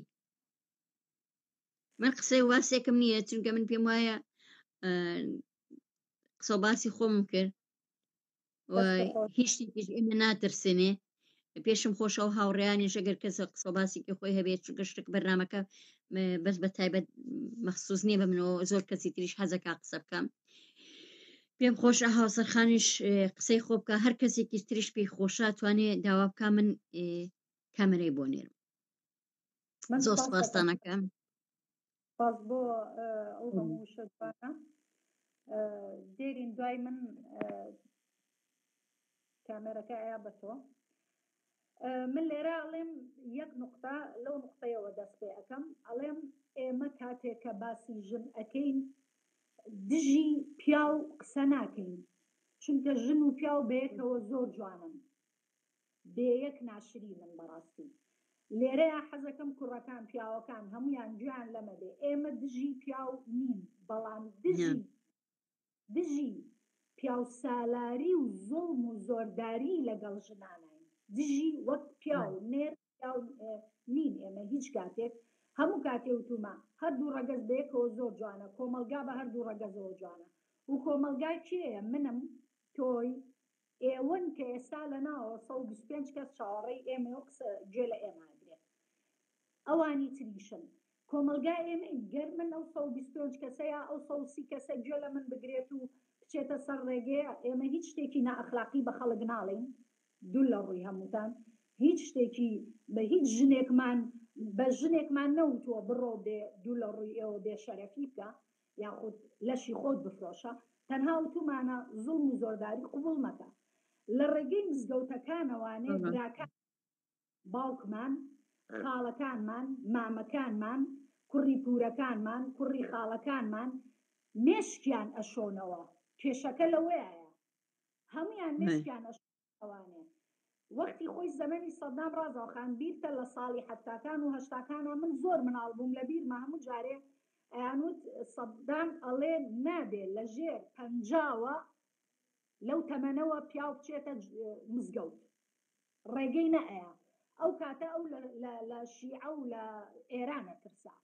من قسەی واسێکم نییە چونکە من پێم وایە قسە باسی خۆم کرد هیچ شتێکیش ئێمە ناترسێنێ پێشم خۆشە و هاوڕێیانیش ئەگەر کەسە قسە باسێکی خۆی هەبێت چونکە شتێک بەرنامەکە بەس بە تایبەت مەخسووس نییە بە منەوە زۆر کەسی تریش حەزەکە قسە بکەم پێم خۆشە هاوسەرخانیش قسەی خۆ بکە هەر کەسێکی تریش پێی خۆشە توانێ داوا بکە من کامەرەی بۆ نێرم زۆر سپاستانەکەم باز بۆ ئەو هەموو شتانە دێرین دوای من کامێرەکە ئایا بە تۆ من لێرە ئەڵێم یەک نقطە لەو نقطەیەوە دەست پێ ئەەکەم ئەڵێم ئێمە کاتێک کە باسی ژن ئەەکەین دژی پیا و قسە ناکەین چونکە ژن و پیا و بەیەکەوە زۆر جوانن بێیەک ناشرینن بەڕاستی لێرەیە حەزەکەم کوڕەکان پیاوەکان هەمویان گویان لەمە بێ ئێمە دژی پیا و نین بەڵام دژی پیا و سالاری و زۆڵم و زۆرداری لەگەڵ ژنانین دژی وەک پیا و نێر نین ئێمە هیچ کاتێک هەموو کاتێ وتومە هەردوو ڕەگەز بەیەکەوە زۆر جوانە کۆمەلگا بە هەردوو ڕەگەزەوە جوانە و کۆمەلگای کێیە منم تۆی ئێوەن کە ئێستا لەناوە 125 کەس چاوەڕێی ئێمە و قسە گوێ لە ئێمە ئەگرێت ئەوانی تریشن کۆمەلگای ئێمە گەر من ئەو 125 کەسەیە ئەو 130 کەسە گوێ لە من بگرێت و بچێتە سەر ڕێگەیە ئێمە هیچ شتێکی نائەخلاقی بە خەڵک ناڵێن دوو لە ڕووی هەمووتان هیچ شتێکی بە هیچ ژنێکمان بە ژنێکمان نەوتووە بڕۆ بێ دوو لە ڕووی ئێوە بێ شەرەفی بکە یاخود لەشی خۆت بفرۆشە تەنها وتومانە زوڵم و زۆرداری قبوڵ مەکە لە ڕێگەی مزگەوتەکانەوانێ براکان باوکمان خاڵەکانمان مامەکانمان کوڕی پورەکانمان کوڕی خاڵەکانمان مێشکیان ئەشۆنەوە کێشەکە لەوەیە هەمویان مێشکیان ئەشۆنەوانێ وەختی خۆی زەمەنی سەدام ڕازاوخان بیرتە لە ساڵی حەفتاکان و هەشتاکانە من زۆر مناڵ بووم لە بیرمە هەموو جارێ ئەیانوت سەدام ئەڵێ نابێ لە ژێر پەنجاوە لەو تەمەنەوە پیاو بچێتە مزگەوت ڕێگەی نەئەیە ئەو کاتە ئەو لە شیعە و لە ئێرانە ترسا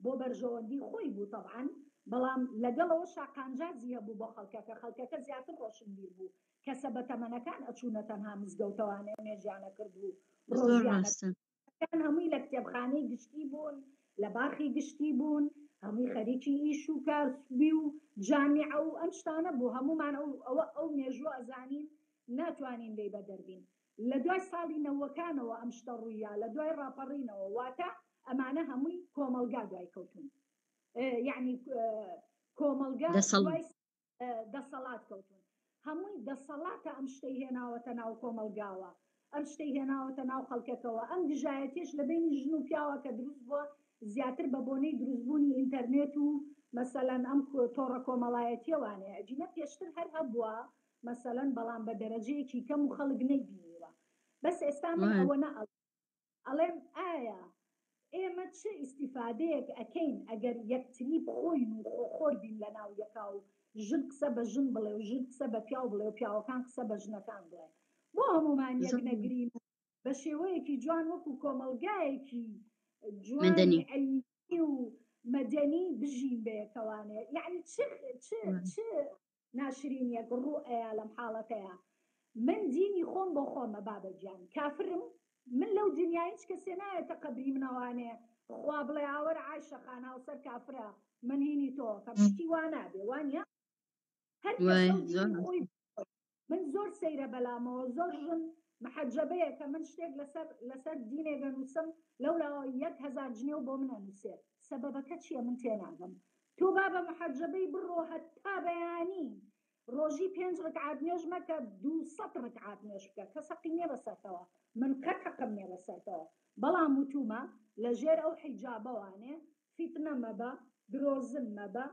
بۆ بەرژەوەندی خۆی بوو طبعاً بەڵام لەگەڵەوە شاقانجازی هەبوو بۆ خەڵکەکە خەڵکەکە زیاتر ڕۆشنبیر بوو کەسە بە تەمەنەکان ئەچوونە تەنها مزگەوتەوانێ مێژیانە کرد و ڕۆژیانەکان هەمووی لە کتێبخانەی گشتی بوون لە باخی گشتی بوون هەمووی خەریکی ئیش و کاربی و جامیعە و ئەم شتانە بوو هەمومان ئەو مێژوە ئەزانین ناتوانین لێی بە دەربین لە دوای ساڵی نەوەکانەوە ئەم شتە ڕوویە لە دوای ڕاپەڕینەوە واتە ئەمانە هەمووی کۆمەلگا دوای کەوتون یعنی کۆمەلگا دەسەڵات کەوتون هەمووی دەسەڵاتە ئەم شتەی هێناوەتە ناو کۆمەلگاوە ئەم شتەی هێناوەتە ناو خەڵکەکەوە ئەم دژایەتیش لە بینی ژن و پیاوە کە دروست بووە زیاتر بە بۆنەی دروستبوونی ئینتەرنێت و مەسەلەن ئەم تۆڕە کۆمەڵایەتیەوانەیە ئەجینە پێشتر هەر هەبووە مەسەلەن بەڵام بە دەرەجەیەکی کەم و خەڵک نەیبینیوە بەس ئێستا من ئەوە ئەڵێم ئایا ئێمە چه ئیسیفادەیەک ئەەکەین ئەگەر یەکتری بخۆین و خۆخۆر بین لە ناو یەکا و ژن قسە بە ژن بڵێ و ژن قسە بە پیاو بڵێ و پیاوەکان قسە بە ژنەکان بڵێ بۆ هەمومان یەک نەگرین بە شێوەیەکی جوان وەکو کۆمەلگایەکی جوانی عەلمی و مەدەنی بژین بەیەکەوانێ یعنی چ ناشرینیەک ڕوو ئەیە لەم حاڵەتەیە من دینی خۆم بۆ خۆمە بابەجیان کافرم من لەو دنیای هیچ کەسێ نایەتە قەبری منەوانێ خوا بڵێ ئاوەرە عایشە خان هاوسەر کافرە من هینی تۆ کە پشتی وا نابێ وانە هەر خۆی من زۆر سەیرە بەلامەوە زۆر ژن محەجەبەیە کە من شتێک لەسەر دینێگە نووسم لەولاوە 1000 جنێو بۆ منە نووسێت سەبەبەکە چییە من تێناگەم تۆ بابە محەجەبەی بڕۆ هەتا بەیانی ڕۆژی 5 ڕکعات نوێژ مەکە 200 ڕکعات نوێژ بکە کەس حەقی نییە بەسەرتەوە من قەت حەقم نییە بەسەرتەوە بەڵام وتومە لەژێر ئەو حیجابەوانێ فیتنە مەبە درۆزن مەبە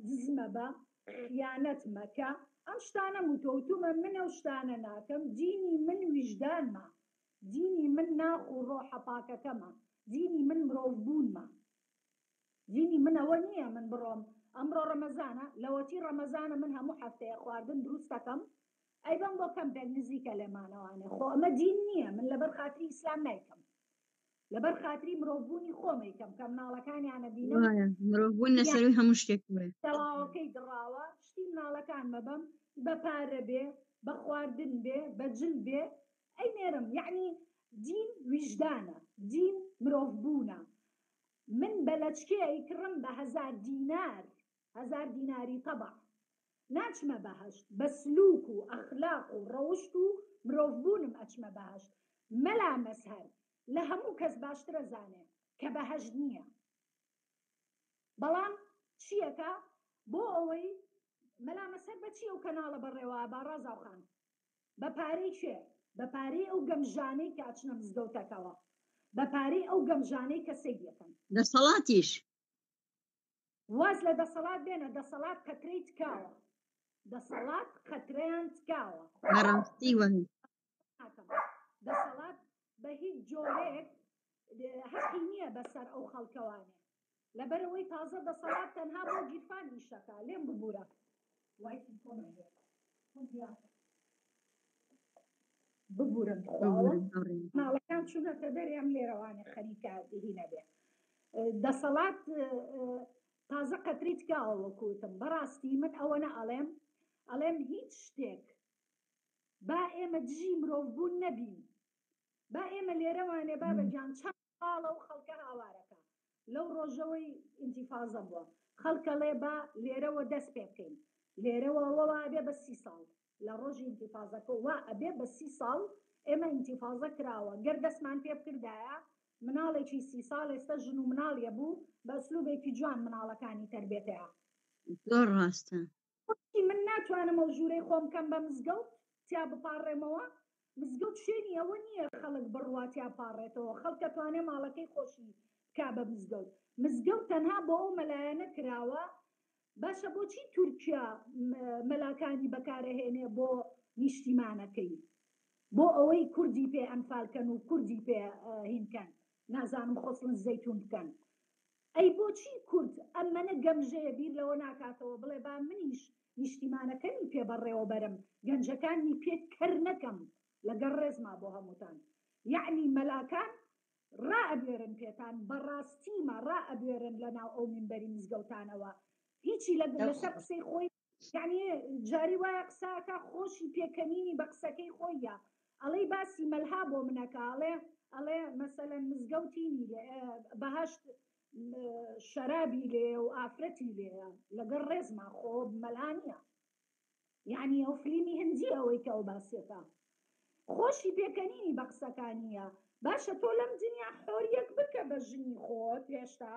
دز مەبە خیانەت مەکە ئەم شتانە وتومە من ئەو شتانە ناکەم دینی من ویژدانمە دینی من ناخ و ڕۆحە پاکەکەمە دینی من مرۆڤبوونمە دینی من ئەوە نییە من بڕۆم ئەمڕۆ ڕەمەزانە لەوەتی ڕەمەزانە من هەموو هەفتەیە خواردن دروست دەکەم ئەی بەم بۆ کەم پێک نزیکە لێمانەوانێ خۆ ئەمە دین نییە من لەبەر خاتری ئیسلام نایکەم لەبەر خاتری مرۆڤبوونی خۆمەیکەم کە مناڵەکانیانە بینم مرۆڤبوون لەسەروی هەموو شتێک تەواوەکەی دڕاوە شتی مناڵەکان مەبەم بە پارە بێ بە خواردن بێ بە جل بێ ئەی نێرم یعنی دین ویژدانە دین مرۆڤبوونە من بەلەچکەی کڕم بە 1000 دینار 1000 دیناری تەبع ناچمە بەهەشت بە سلوک و ئەخلاق و ڕەوشت و مرۆڤبوونم ئەچمە بەهەشت مەلا مەسهەر لە هەموو کەس باشترە زانێ کە بەهەشت نییە بەڵام چیەکە بۆ ئەوەی مەلا مەسەر بە چی ئەو کەناڵە بەڕێوە با ڕازاوخان بە پارەی چێ بە پارەی ئەو گەمژانەی کە ئاچنە مزگەوتەکەوە بە پارەی ئەو گەمژانەی کە سەیدەکەن دەسەڵاتیش واز لە دەسەڵات بێنە دەسەڵات قەترەی تکاوە دەسەڵات قەترەیان تکاوە بەڕاستی وەهی دەسەڵات بە هیچ جۆرێک حەقی نییە بەسەر ئەو خەڵکەوانێ لەبەرەوەی تازە دەسەڵات تەنها بۆ گیرفانی شەکە لێم ببوورە ببورن ماڵەکان چونەتە دەرێم لێرەوانێ خەریکاتی نەبێ دەسەڵات تازە قەتری تکاوە کوتم بەڕاستی من ئەوەنە ئەڵێم هیچ شتێک با ئێمە دژی مرۆڤبوون نەبین با ئێمە لێرەوانێ بابەجان چەند ساڵە و خەڵکە هاوارەکە لەو ڕۆژەوەی ئینتیفازە بووە خەڵکەڵێ با لێرەوە دەست پێ بکەین لێرەوە وەڵا ئەبێ بە 30 ساڵ لە ڕۆژی ئینتیفازەکە وا ئەبێ بە 30 ساڵ ئێمە ئینتیفازە کراوە گەر دەستمان پێ بکردایە مناڵێکی 30 ساڵ ئێستا ژن و مناڵیە بوو بە ئەسلوبێکی جوان مناڵەکانی تربێتەیە زۆر ڕاستە من ناتوانم ئەو ژوورەی خۆم کەم بە مزگەوت تیا بپاڕێمەوە مزگەوت شوێنی ئەوە نییە خەڵک بڕوا تیا پاڕێتەوە خەڵک دەتوانێت ماڵەکەی خۆشی بکا بە مزگەوت تەنها بۆ ئەو مەلایەنە کراوە باشە بۆچی تورکیا مەلاکانی بەکارەهێنێ بۆ نیشتیمانەکەی بۆ ئەوەی کوردی پێ ئەنفالکەن و کوردی پێ هینکەن نازانم خۆسڵن زەیتون بکەن ئەی بۆچی کورد ئەمەنە گەمژەیە بیر لەوە ناکاتەوە بڵێ با منیش نیشتیمانەکەنی پێ بەڕێوە بەرم گەنجەکانی پێ کەر نەکەم لەگەڕ ڕێزما بۆ هەمووتان یعنی مەلاکان ڕائەبێرن پێتان بەڕاستیمە ڕائەبێرن لە ناو ئەو منبەری مزگەوتانەوە هیچی لەسەر قسەی خۆی یعنی جاری وایە قساکە خۆشی پێکەنینی بە قسەکەی خۆیە ئەڵەی باسی مەلها بۆ منەکە ئەڵێ مەسەلەن مزگەوتینی بەهەشت شەرابی لێ و ئافرەتی لێە لەگەڕ ڕێزما خۆ مەلانیە یعنی ئەو فلیمی هەندی ئەوەی کە ئەو باسێتە خۆشی پێکەنینی بە قسەکانیە باشە تۆ لەم دنیا حۆریەک بکە بە ژنی خۆت هێشتا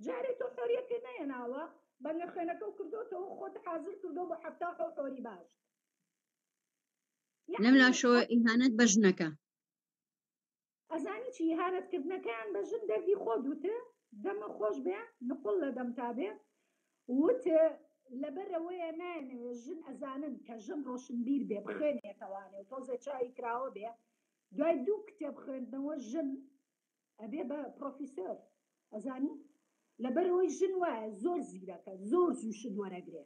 جارێ تۆ حۆریەکە نەیەناوە بەنگە خوێنەکە و کردوتەوە خۆت حازر کردو بۆ 70 حۆری باش لەم لاشەوە ئیهانەت بە ژنەکە ئەزانی چی ئیهانەتکردنەکەیان بە ژن دەردی خۆ دوتە دەمە خۆش بێ نقڵ لە دەمتا بێ وتە لەبەرەوەیە نانەوێ ژن ئەزانن کە ژن ڕۆشنبیر بێ بخوێنێتەوانێ و تۆزێ چاوی کراوە بێ دوای 2 کتێب خوێندنەوە ژن ئەبێ بە پرۆفیسۆر ئەزانی لەبەرەوەی ژن وایە زۆر زیرەکە زۆر زوو شت وەرەگرێ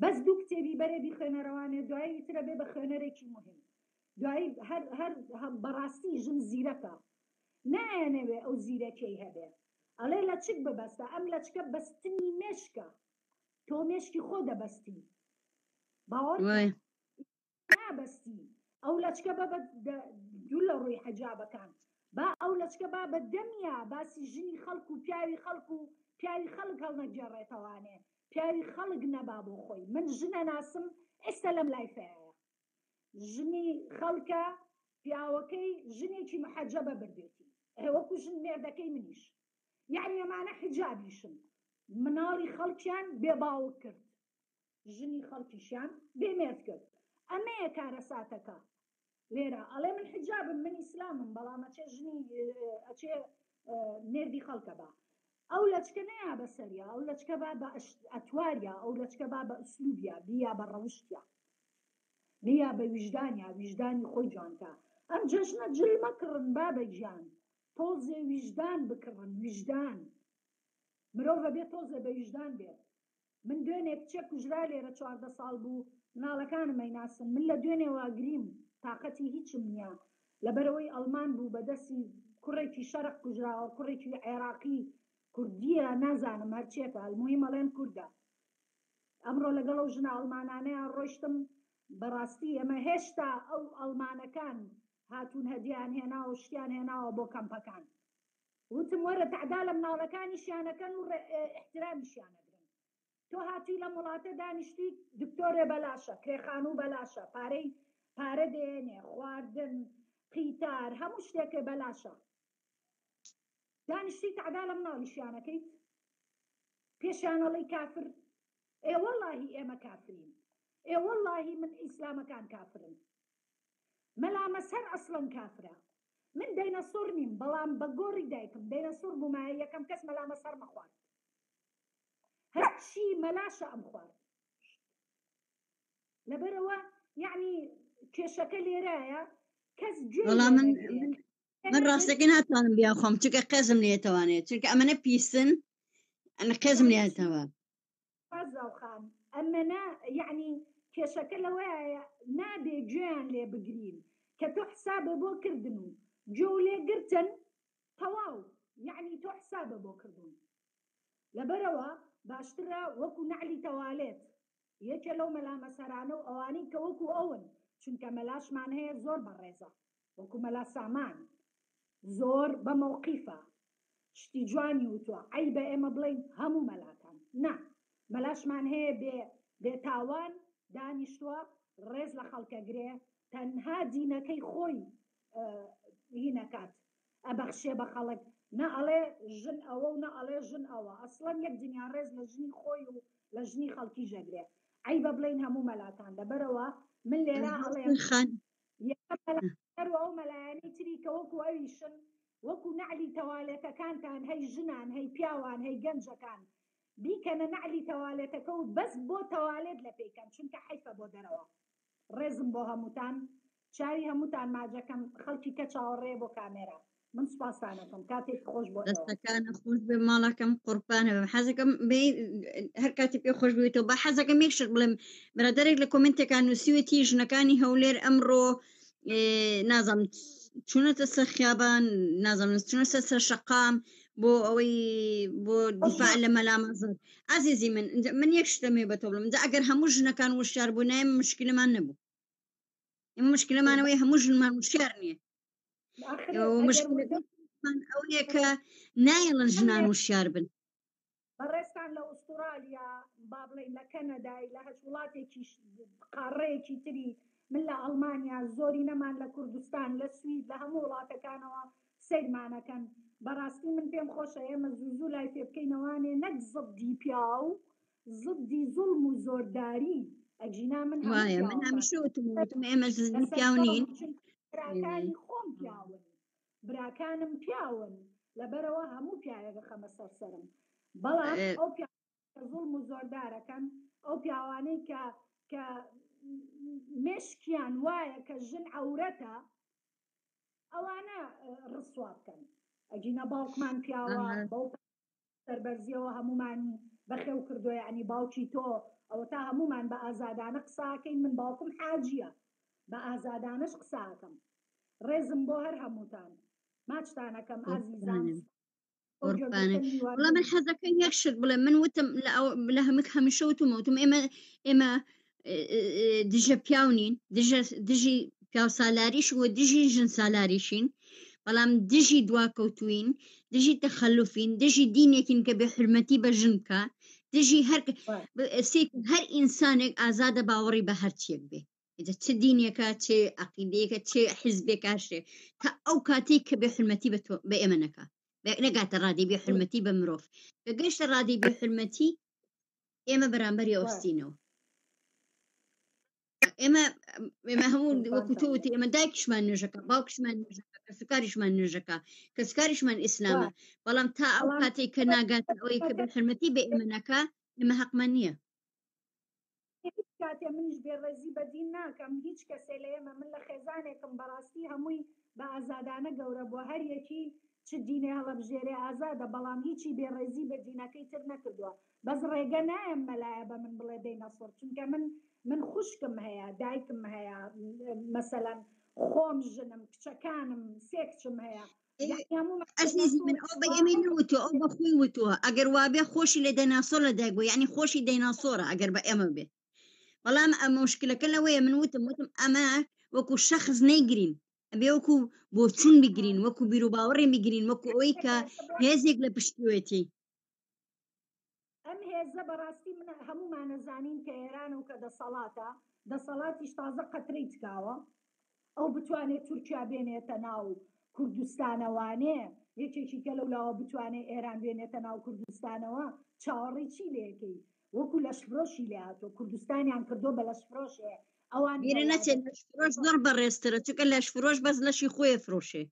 بەس 2 کتێبی بەرێ بخوێنەرەوانێ دوایی ترە بێ بە خوێنەرێکی مهم دوایی هەر بەڕاستی ژن زیرەکە نایەنەوێ ئەو زیرەکەی هەبێ ئەڵێ لە چک ببەستە ئەم لەچکە بەستنی مێشکە تۆ مێشکی خۆ دەبەستی باوەڕ نابەستی ئەو لەچکە بە دوو لە ڕووی حەجابەکان با ئەو لەچکە با بە دەمیا باسی ژنی خەڵک و پیاوی خەڵک و پیاوی خەڵک هەڵنەگێڕێتەوانێ پیاوی خەڵک نەبا بۆ خۆی من ژنە ناسم ئێستا لەم لایفەیە ژنی خەڵکە پیاوەکەی ژنێکی محەجەبە بردێتی وەکو ژن مێردەکەی منیش یعنی ئەمانە حجابیشن مناڵی خەڵکیان بێباوە کرد ژنی خەڵکیشیان بێمێت کرد ئەمەیە کارە ساتەکە لێرە ئەڵێ من حجابم من ئیسلامم بەڵام ئەچێ ژنی ئەچێ مێردی خەڵکە بە ئەو لەچکە نەیا بەسەریە ئەو لەچکە با بە ئەتواریا ئەو لەچکە با بە ئوسلوبیا بیا بە ڕەوشتیا بیا بە ویژدانیا ویژدانی خۆی جوانکە ئەم جەژنە جل مەکڕن بابە گیان تۆزێ ویژدان بکڕن ویژدان مرۆڤە بێت تۆزێ بە ویژدان بێت من دوێنێ کچێک کوژرا لێرە 14 ساڵ بوو مناڵەکانم مەیناسن من لە دوێنێ واگریم تااقەتی هیچم نییە لەبەرەوەی ئەڵمان بوو بەدەستی کوڕێکی شەرق کوژراوە کوڕێکی عێراقی کوردیە نازانم هەرچێکە المهم ئەڵێن کووردە ئەمڕۆ لەگەڵ ئەو ژنە ئەڵمانانەیە ڕۆیشتم بەڕاستی ئەمە هێشتا ئەو ئەڵمانەکان هاتوون هەدیان هێناوە شتیان هێناوە بۆ کەمپەکان وتم وەرە تەعدا لە مناڵەکانی شیانەکەن و احترامی شیانەگرن تۆ هاتووی لە وڵاتە دانیشتی دکتۆرێ بەلاشە کرێخانوو بەلاشە پارە دێنێ خواردن قیتار هەموو شتێکێ بەلاشە دانیشتی تەعدا لە مناڵی شیانەکەیت پێشانەڵی کافر ئێ وەڵڵاهی ئێمە کافرین ئێ وەڵڵاهی من ئیسلامەکان کافرن مەلامەس هەر ئەسڵەن کافرە من دەینەسۆر نیم بەڵام بە گۆڕی دایکم دەینەسۆر بوومایە یەکەم کەس مەلامەس هەر مەخوارد هەرچی مەلاشە ئەم خوارد لەبەرەوە یعنی کێشەکە لێرایە کەس وەڵام من ڕاستەکە ناتوانم بیاخۆم چونکە قێزم لێتوانێت چونکە ئەمەنە پیسن ئەمە قێزم لێتەوە فازاوخان ئەمەنا یعنی کێشەکە لەوەیە نابێ گوێیان لێ بگرین کە تۆ حسابە بۆ کردن و جۆ لێگرتن تەواو یعنی تۆ حسابە بۆ کردون لەبەرەوە باشترە وەکو نعلی تەوالێت یەکێ لەو مەلامە سەرانە و ئەوانەی کە وەکو ئەون چونکە مەلاشمان هەیە زۆر بەڕێزە وەکو مەلا سامان زۆر بە مەوقیفە شتی جوانی وتووە عەیبە ئێمە بڵێین هەموو مەلاکان نا مەلاشمان هەیە بێتاوان دانیشتووە ڕێز لە خەڵکەگرێ تەنها دینەکەی خۆی هینەکات ئەبەخشێ بە خەڵک نە ئەڵێ ژن ئەوە و نە ئەڵێ ژن ئەوە ئەسڵەن یەک دنیا ڕێز لە ژنی خۆی و لە ژنی خەڵکی ژەگرێ عەیبە بڵێین هەموو مەلاکان لەبەرەوە من لێرە ئەڵێم ئەو مەلایانی تری کە وەکو ئەویشن وەکو نعلی تەوالێتەکانتان هەی ژنان هەی پیاوان هەی گەنجەکان بیکەنە نعلی تەوالێتەکە و بەس بۆ تەوالێت لە پێیکەن چونکە حیفە بۆ دەرەوە ڕێزم بۆ هەمووتان چاوی هەمووتان ماجەکەم خەڵکی کە چاوەڕێ بۆ کامێرە من سوپاسانەکەم کاتێک خۆش بۆ دەستەکانە خۆش بێ ماڵەکەم قوربانە بم حەزەکەم هەر کاتی پێ خۆش بێتەوە بە حەزەکەم یەکشت بڵێم برادەرێک لە کۆمنتێکان نووسیوەتی ژنەکانی هەولێر ئەمڕۆ نازانم چونەتە سەر خیابان نازانم چونەتە سەر شەقام بۆ ئەوەی بۆ دیفاع لە مەلامەزار عزیزی من یەک شتەمێ بە تۆ بڵم ئەگەر هەموو ژنەکان وشیار بوونایە مشکلمان نەبوو ئێمە مشکلەمانەوەی هەموو ژنمان وشیار نییە مشکلەکان ئەوەیە کە نایەڵن ژنان وشیار بن بەڕێستان لە ئوسترالیا با بڵێن لە کەنەدای لە هەش وڵاتێکی قاڕەیەکی تری من لە ئەڵمانیا زۆری نەمان لە کوردستان لە سوید لە هەموو وڵاتەکانەوە سیرمانەکەن بەڕاستی من پێم خۆشە ئێمە زوو لای پێ بکەینەوانێ نەک زڵدی پیا و زڵدی زوڵم و زۆرداری ئەجینا من وایە من هەمیشە وتم ئێمە زڵدی پیاو نین براکانی خۆم پیاون براکانم پیاون لەبەرەوە هەموو پیاوێکە خەمە سەرسەرم بەڵام ئەو زوڵم و زۆردارەکەن ئەو پیاوانەی کە مشکیان وایە کە ژن عەورەتە ئەوانە ڕسوا بکەن ئەجینە باوکمان پیاوە بەو سەربەرزیەوە هەمومانی بەخێو کردووە ینی باوکی تۆ ئەوە تا هەمومان بە ئازادانە قساکەین من باوکم حاجیە بە ئازادانەش قساکەم ڕێزم بۆ هەر هەمووتان ماچتانەکەم ئازیزان وڵام من حەزەکە یەکشت بڵێ من وتم لە هەمیشە وتم ئێمە دژە پیاو نین دژی پیاو سالاریش و دژی ژن سالاریشین بەڵام دژی دواکەوتوین دژی تەخەلوفین دژی دینێکین کە بێ حرمەتی بە ژن بکە دژی هەر ئینسانێک ئازادە باوەڕی بە هەرچیەک بێ چه دینێکە چه عەقیدەیەکە چه حیزبێکاشێ تا ئەو کاتێک کە بێ حرمەتی بە ئێمە نەکات نەگاتە ڕادی بێ حرمەتی بە مرۆڤ بە گەشتە ڕادی بێ حرمەتی ئێمە بەرامبەری ئەوستینەوە ئێمە هەموو وەکو تۆوتی ئێمە دایکشمان نوێژەکە باوکشمان نوێژەکە کەسوکاریشمان نوێژەکە کەسکاریشمان ئیسلامە بەڵام تا ئەو کاتێک کە ناگات ئەوەی کە بە حرمەتی بە ئێمە نەکا ئێمە حەقمان نییە کاتێ منیش بێڕێزی بەدین ناکەم هیچ کەسێ لە ئێمە من لە خێزانێکم بەڕاستی هەمووی بە ئازادانە گەورە بۆ هەر یەکی چ دینێ هەڵەبژێرێ ئازادە بەڵام هیچی بێڕێزی بە دینەکەی تر نەکردووە بەس ڕێگە نایم مەلایە بە من بڵێ دەینەسۆر چونکە من خوشکم هەیە دایکم هەیە مەسەلەن خۆم ژنم کچەکانم سێ کچم هەیە ئەزیزی من ئەو بە ئێمە نوتوە ئەو بە خۆی وتووە ئەگەر وابێ خۆشی لە دەیناسۆر لە دایک بوو یعنی خۆشی دەیناسۆرە ئەگەر بە ئێمە بێ بەڵام ئەمە مشکلەکە لەوەیە من وتم ئەمە وەکو شەخص نەیگرین ئەبێ وەکو بۆچوون بگرین وەکو بیر و باوەڕێ بگرین وەکو ئەوەی کە هێزێک لە پشتوێتی ئەم هێزە بەڕاستی من هەمومانەزانین کە ئێرانە و کە دەسەڵاتیش تازە قەترەی تکاوە ئەو بتوانێت تورکیا بێنێتە ناو کوردستانەوانێ یەکێکی کە لەولاوە بتوانێت ئێران بێنێتە ناو کوردستانەوە چاوەڕێی چی لێکەی وەکو لەشفرۆشی لێ هاتۆ کوردستانیان کردۆ بە لەشفرۆشێ ئەوان بیرە نەچێت لەشفرۆش زۆر بەڕێزترە چونکە لەشفرۆش بەس لەشی خۆی فرۆشێ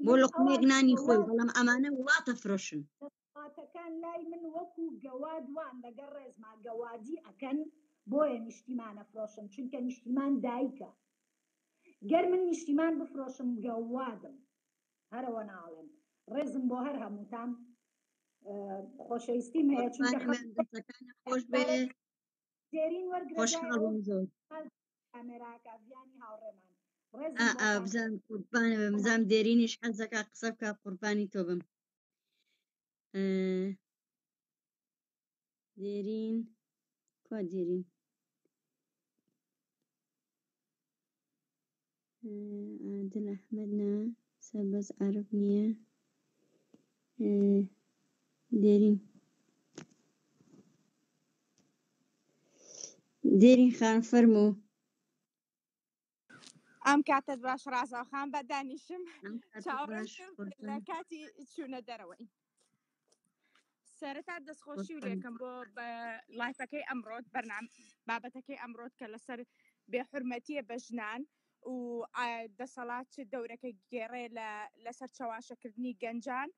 بۆ لقمێک نانی خۆی بەڵام ئەمانە وڵاتە فرۆشن وڵاتەکان لای من وەکو گەوادوان لەگەڵ ڕێزما گەوادی ئەکەن بۆیە نیشتیمانە فرۆشن چونکە نیشتیمان دایکە گەر من نیشتیمان بفرۆشم گەوادم هەرەوە ناڵێن ڕێزم بۆ هەر هەمووتان خۆشەویستیم هەیە چونکە خۆش بێ دێرین وەرگرە کامێراکە ڤیانی هاوڕێمان بزان قوربانە بزانم دێرینیش حەزەکە قسە بکە قوربانی تۆ بم دێرین کوا دێرین عادل ئەحمەد نا سەربەز عەرب نییە دێرین خان فەرموو ئەم کاتت باش ڕازاوخان بە دانیشم چاوەڕێشم لە کاتی چوونە دەرەوەی سەرەتا دەستخۆشی و لێکم بۆ لایفەکەی ئەمڕۆت بابەتەکەی ئەمڕۆت کە لەسەر بێحورمەتیە بە ژنان و دەسەڵات چ دەورەکە گێڕێ لەسەر چاواشەکردنی گەنجان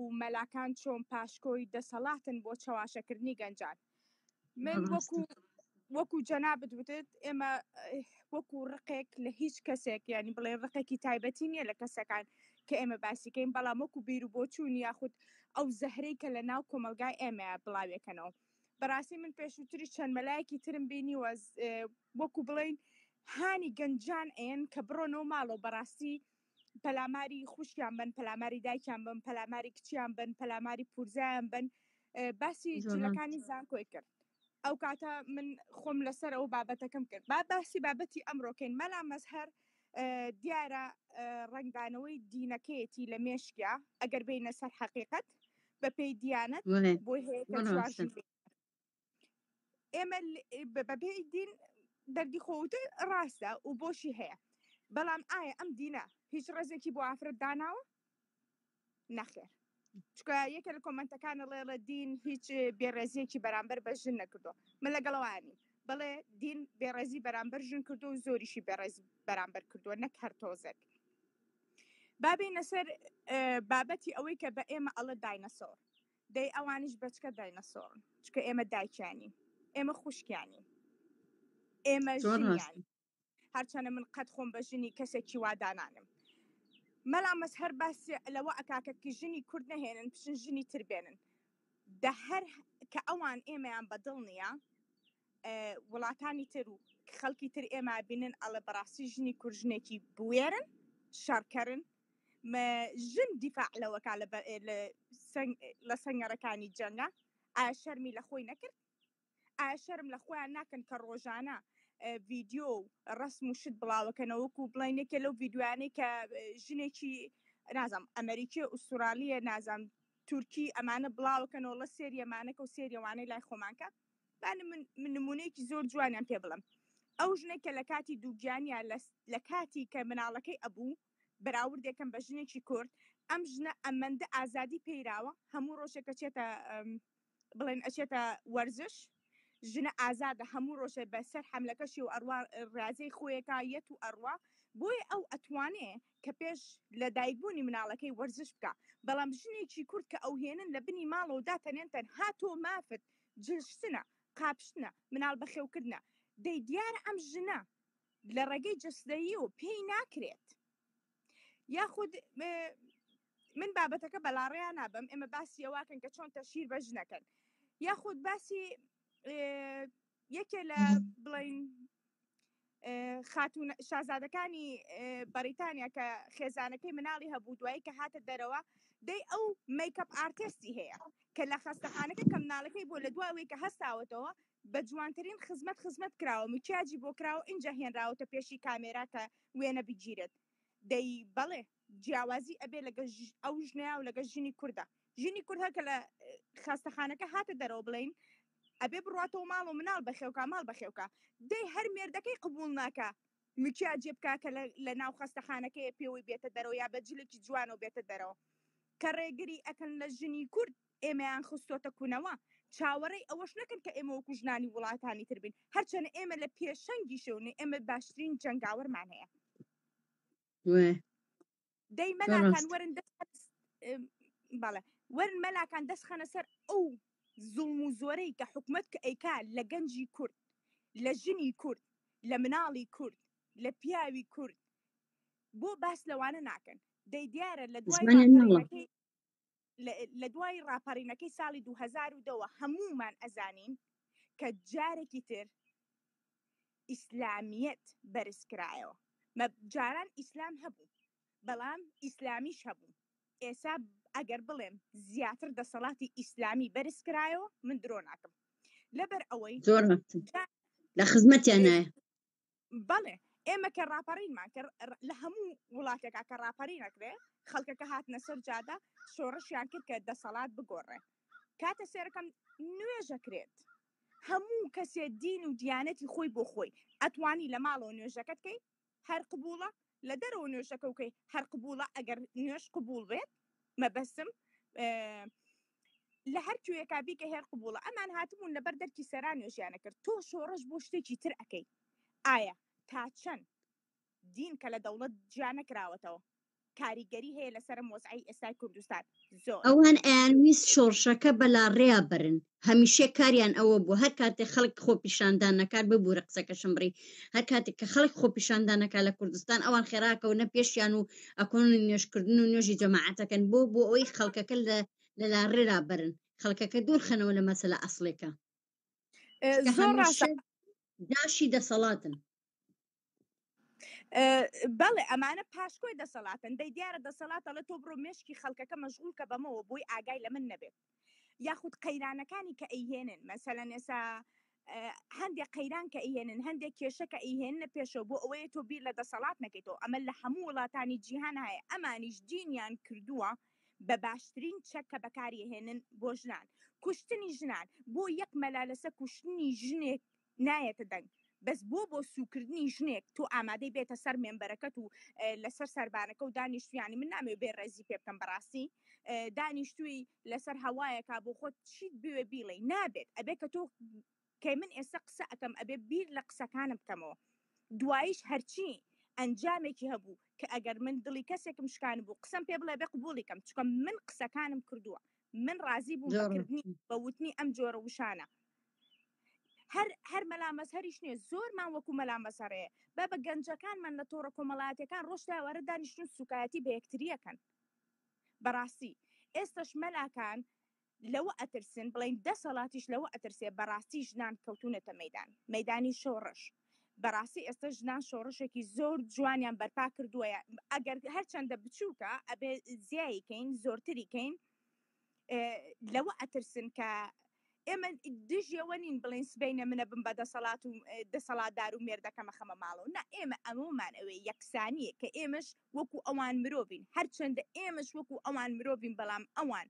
و مەلاکان چۆن پاشکۆی دەسەڵاتن بۆ چاواشەکردنی گەنجان من وەکو جەنابت وتت ئێمە وەکو ڕقێک لە هیچ کەسێک ینی بڵێ ڕقێکی تایبەتی نییە لە کەسەکان کە ئێمە باسیکەین بەڵام وەکو بیر و بۆچوون یاخود ئەو زەهرەی کە لە ناو کۆمەلگای ئێمە بڵاوێکەنەوە بەڕاستی من پێشووتری چەند مەلایەکی ترم بینی وەکو بڵێن هانی گەنجان ئێن کە بڕۆنەوە ماڵەوە بەڕاستی پەلاماری خوشکیان بن پەلاماری دایکیان بن پەلاماری کچیان بن پەلاماری پورزایان بن باسی جلەکانی زانکۆی کرد ئەو کاتە من خۆم لەسەر ئەو بابەتەکەم کرد باسی بابەتی ئەمڕۆکەین مەلا مەزهەر دیارە ڕنگدانەوەی دینەکەیەتی لە مێشکیا ئەگەر بینە سەر حەقیقەت بە پێی دیانەت بۆی هەیە کە چوارژی ئێمە بەبێ دین دەردی خۆوتە ڕاستە و بۆشی هەیە بەڵام ئایا ئەم دینە هیچ ڕێزێکی بۆ ئافرەت داناوە؟ نەخێر چکە یەکە لە کۆمنتەکانە لێڵە دین هیچ بێڕێزیەکی بەرامبەر بە ژن نەکردو من لەگەڵەوانی بڵێ دین بێڕێزی بەرامبەر ژن کردو و زۆریشی بێڕێزی بەرامبەر کردووە نەک هەر تۆزێک بابینە سەر بابەتی ئەوەی کە بە ئێمە ئەڵە داینەسۆر دەی ئەوانیش بەچکە داینەسۆرن چکە ئێمە دایکیانین ئێمە خوشکیانین ئێمە ژنیان هەرچەنە من قەت خۆم بە ژنی کەسێکی وادانانم مەلا مەزهەر باسی لەوە ئەکاکە ژنی کورد نەهێنن پشن ژنی تربێنن دە هەر کە ئەوان ئێمەیان بەدڵ نییە وڵاتانی تر و خەڵکی تر ئێمە بینن ئەڵە بەڕاستی ژنی کورژنێکی بوێرن شەڕکەرن ژن دیفاع لەوەکە لە سەنگەرەکانی جەنگە ئایا شەرمی لە خۆی نەکرد ئایا شەرم لە خۆیان ناکەن کە ڕۆژانە ڤیددیۆ و ڕسم و شت بڵاوەکەنەوەکو بڵێنێکە لەو ڤیددیوانەی کە ژنێکی نازام ئەمریکی ئوسترالیە نازام تورکی ئەمانە بڵاوەکەنەوە لە سێریەمانەکە و سێریەوانەی لای خۆمانکە من نمونەیەکی زۆر جوانیان پێ بڵم ئەو ژنێکە لە کاتی دووگیانیان لە کاتی کە مناڵەکەی ئەبوو بەراوردێکم بە ژنێکی کورد ئەم ژنە ئەمەندە ئازادی پێیراوە هەموو ڕۆژێکە چێتە بڵێن ئەچێتە وەرزش ژنە ئازادە هەموو ڕۆژێ بەسەر حەملەکەشی و ئەڕوا ڕازەی خۆیەکە یەت و ئەڕوا بۆیە ئەو ئەتوانێ کە پێش لە دایکبوونی مناڵەکەی وەرزش بکە بەڵام ژنێکی کورد کە ئەو هێنن لە بنی ماڵەوە داتەنێن تەنها تۆ مافت جلشتنە قاپشتنە مناڵ بەخێوکردنە دەی دیارە ئەم ژنە لە ڕێگەی جەستەیی و پێی ناکرێت یاخود من بابەتەکە بەلاڕێیان نابم ئێمە باسی ئەواکەن کە چۆن تەشیر بە ژنەکەن یاخود باسی یەکێ لە بڵین خاتون شازادەکانی بەریتانیا کە خێزانەکەی مناڵی هەبوو دوایی کە هاتە دەرەوە دەی ئەو میکەپ ئارتستی هەیە کە لە خەستەخانەکە کە مناڵەکەی بۆ لە دوایەوەی کە هەستاوەتەوە بە جوانترین خزمەت کراوە میکیاجی بۆ کراوە اینجا هێنراوەتە پێشی کامێرا کە وێنە بگیرێت دەی بەڵێ جیاوازی ئەبێ لەگە ئەو ژنەیە و لەگە ژنی کووردە ژنی کورد هەکە لە خەستەخانەکە هاتە دەرەوە بڵین ئەبێ بڕاتەوە ماڵ و مناڵ بەخێوکە ماڵ بەخێوکە دەی هەر مێردەکەی قبول ناکە میکیاجێ بکە کە لە ناو خەستەخانەکەی پێوەی بێتە دەرەوە یا بە جلێکی جوانەوە بێتە دەرەوە کە ڕێگری ئەکەن لە ژنی کورد ئێمەیان خستۆتە کوونەوە چاوەڕێی ئەوەش نەکەن کە ئێمە وەکو ژنانی وڵاتانی تر بین هەرچەنە ئێمە لە پێشەنگی شەونێ ئێمە باشترین جەنگاوەرمان هەیە دەی مەلاکان وەرن بەڵێ وەرن مەلاکان دەستخەنە سەر ئەو زوڵم و زۆرەی کە حکومەت کە ئەیکا لە گەنجی کورد لە ژنی کورد لە مناڵی کورد لە پیاوی کورد بۆ باس لەوانە ناکەن دەی دیارە لە دوای ڕاپەڕینەکەی ساڵی 2002 هەمومان ئەزانین کە جارێکی تر ئیسلامیەت بەرزکرایەوە جاران ئیسلام هەبوو بەڵام ئیسلامیش هەبوو ئێستا ئەگەر بڵێم زیاتر دەسەڵاتی ئیسلامی بەرزکرایەوە من درۆ ناکەم لەبەر ئەوەی زۆر لە خزمەتیان نایە بەڵێ ئێمە کە ڕاپەڕینمان کرد لە هەموو وڵاتێکا کە ڕاپەڕی نەکرێ خەڵکەکە هاتنە سەر جادا شۆڕشیان کرد کە دەسەڵات بگۆڕێ کاتە سێرەکەم نوێژەکرێت هەموو کەسێ دین و دیانەتی خۆی بۆ خۆی ئەتوانی لە ماڵەوە نوێژەکەت کەی هەر قبوڵە لە دەرەوە نوێژەکە وکەی هەر قبوڵە ئەگەر نوێژ قبول بێت مەبەسم لە هەر کوێیەکا بیکە هێر قبوڵە ئەمان هاتبوون لەبەر دەرکی سەرا نوێژیانە کرد تۆ شۆڕش بۆ شتێکی تر ئەەکەی ئایا تا چەند دین کە لە دەوڵەت جیا نەکراوەتەوە کاریگەری هەیە لەسەر مۆزعی ئێستای کوردستان زۆر ئەوان ئەیانویست شۆڕشەکە بەلاڕێیا برن هەمیشە کاریان ئەوە بوو هەر کاتێک خەڵک خۆ پیشاندانەکات ببوورە قسەکەشم بڕی هەر کاتێک کە خەڵک خۆ پیشاندانەکە لە کوردستان ئەوان خێراکەونە پێشیان و ئەکۆن نوێژکردن و نوێژی جەماعەتەکەن بۆ ئەوەی خەڵکەکە لە لاڕێرا برن خەڵکەکە دوور خەنەوە لە مەسەلە ئەسڵێکە داشی دەسەڵاتن بەڵێ ئەمانە پاشکۆی دەسەڵاتن دەی دیارە دەسەڵاتە لە تۆ بڕۆ مێشکی خەڵکەکە مەشغول کە بەمەوە بۆی ئاگای لە من نەبێت یاخود قەیرانەکانی کە ئەیهێنن مەسەلەن ئێستا هەندێک قەیران کە ئەیهێنن هەندێک کێشە کە ئەیهێنە پێشەوە بۆ ئەوەیە تۆ بیر لە دەسەڵات نەکەیتەوە ئەمە لە هەموو وڵاتانی جیهان هەیە ئەمانیش دینیان کردووە بە باشترین چەک کە بەکاریهێنن بۆ ژنان کوشتنی ژنان بۆ یەک مەلا لەسەر کوشتنی ژنێک نایەتە دەنگ بەس بۆ سوکردنی ژنێک تۆ ئامادەی بێتە سەر مێمبەرەکەت و لەسەر سەربانەکە و دانیشتویانی من نامێ بێ ڕێزی پێ بکەم بەڕاستی دانیشتووی لەسەر هەوایەکە بۆ خۆت چیت بوێ بیڵێ نابێت ئەبێ کە تۆ کەی من ئێستا قسە ئەەکەم ئەبێ بیر لە قسەکانم بکەمەوە دواییش هەرچی ئەنجامێکی هەبوو کە ئەگەر من دڵی کەسێکم شکان بوو قسەم پێ بڵێ بێ قبوڵیکەم چکە من قسەکانم کردووە من ڕازی بووم بەکردنی بەوتنی ئەم جۆرە وشانە هەر مەلامەس هەریش نییە زۆرمان وەکو مەلامەسەڕەیە بە گەنجەکانمان لە تۆڕە کۆمەڵاتەکان ڕۆژداوارە دانیشتون سوکایەتی بە یەکتریەکەن بەڕاستی ئێستش مەلاکان لەوە ئەترسن بڵین دەسەڵاتیش لەوە ئەترسێ بەڕاستی ژنان کەوتونەتە مەیدانی شۆڕش بەڕاستی ئێستا ژنان شۆڕشێکی زۆر جوانیان بەرپا کردووە ئەگەر هەرچەندە بچووکە ئەبێ زیاییکەین زۆرتریکەین لەوە ئەترسن کە ئێمە دژیەوە نین بڵین سبەینە منە بم بە دەسەڵات و دەسەڵاتدار و مێردەکەمە خەمە ماڵەوە نا ئێمە ئەمەمان ئەوەی یەکسانیە کە ئێمەش وەکو ئەوان مرۆڤین هەرچەندە ئێمەش وەکو ئەوان مرۆڤین بەڵام ئەوان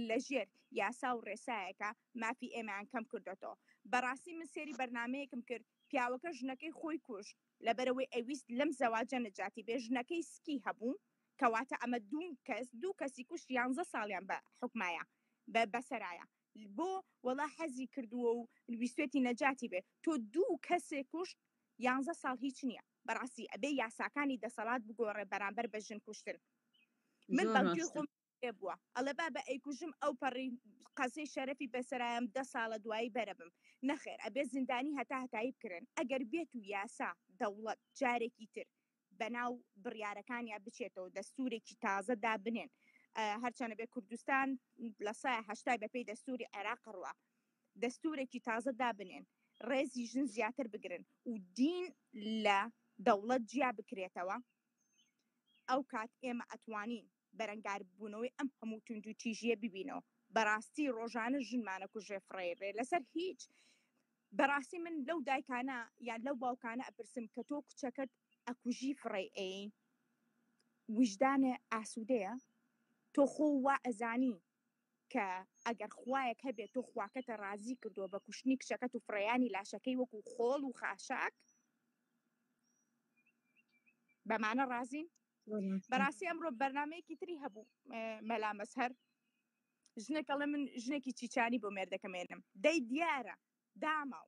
لەژێر یاسا و ڕێسایەکە مافی ئێمەیان کەم کردێتەوە بەڕاستی من سێری بەرنامەیەکم کرد پیاوەکە ژنەکەی خۆی کوشت لەبەرەوەی ئەویست لەم زەواجە نەجاتی بێ ژنەکەی سکی هەبوو کەواتە ئەمە دوو کەسی کوشت 11 ساڵیان بە حکمایە بەسەرایە بۆ وەڵا حەزی کردووە و ویستێتی نەجاتی بێ تۆ دوو کەسێک کوشت 11 ساڵ هیچ نییە بەڕاستی ئەبێ یاساکانی دەسەڵات بگۆڕێ بەرامبەر بە ژن کوشتن من بەگوێ خۆم بووە ئەڵێ با بە ئەیکوژم ئەو پەڕی قەزەی شەرەفی بەسەرایم 10 ساڵە دوایی بەرەبم نەخێر ئەبێ زیندانی هەتایی بکرن ئەگەر بێت و یاسا دەوڵەت جارێکی تر بەناو بڕیارەکانیا بچێتەوە دەستورێکی تازە دابنێن هەرچەنە بێ کوردستان لە سایە هەشتای بەپێی دەستوری عێراق ڕوە دەستورێکی تازە دابنێن ڕێزی ژن زیاتر بگرن و دین لە دەوڵەت جیا بکرێتەوە ئەو کات ئێمە ئەتوانین بەرەنگار بوونەوەی ئەم هەموو تونند و تیژیە ببینەوە بەڕاستی ڕۆژانە ژنمانە کوژێ فڕێڕێ لەسەر هیچ بەڕاستی من لەو دایکانە یان لەو باوکانە ئەپرسم کە تۆ کچەکەت ئەکوژی فڕێ ئەی وجدانە ئاسوودەیە تۆ خۆ وا ئەزانی کە ئەگەر خوایەک هەبێت تۆ خواکەتە ڕازی کردووە بە کوشتنی کچەکەت و فڕێیانی لاشەکەی وەکو خۆڵ و خاشاک بەمانە ڕازین بەڕاستی ئەمڕۆ بەرنامەیەکی تری هەبوو مەلامەس هەر ژنێکەڵە من ژنێکی چیچانی بۆ مێردەکەمێنم دەی دیارە داماو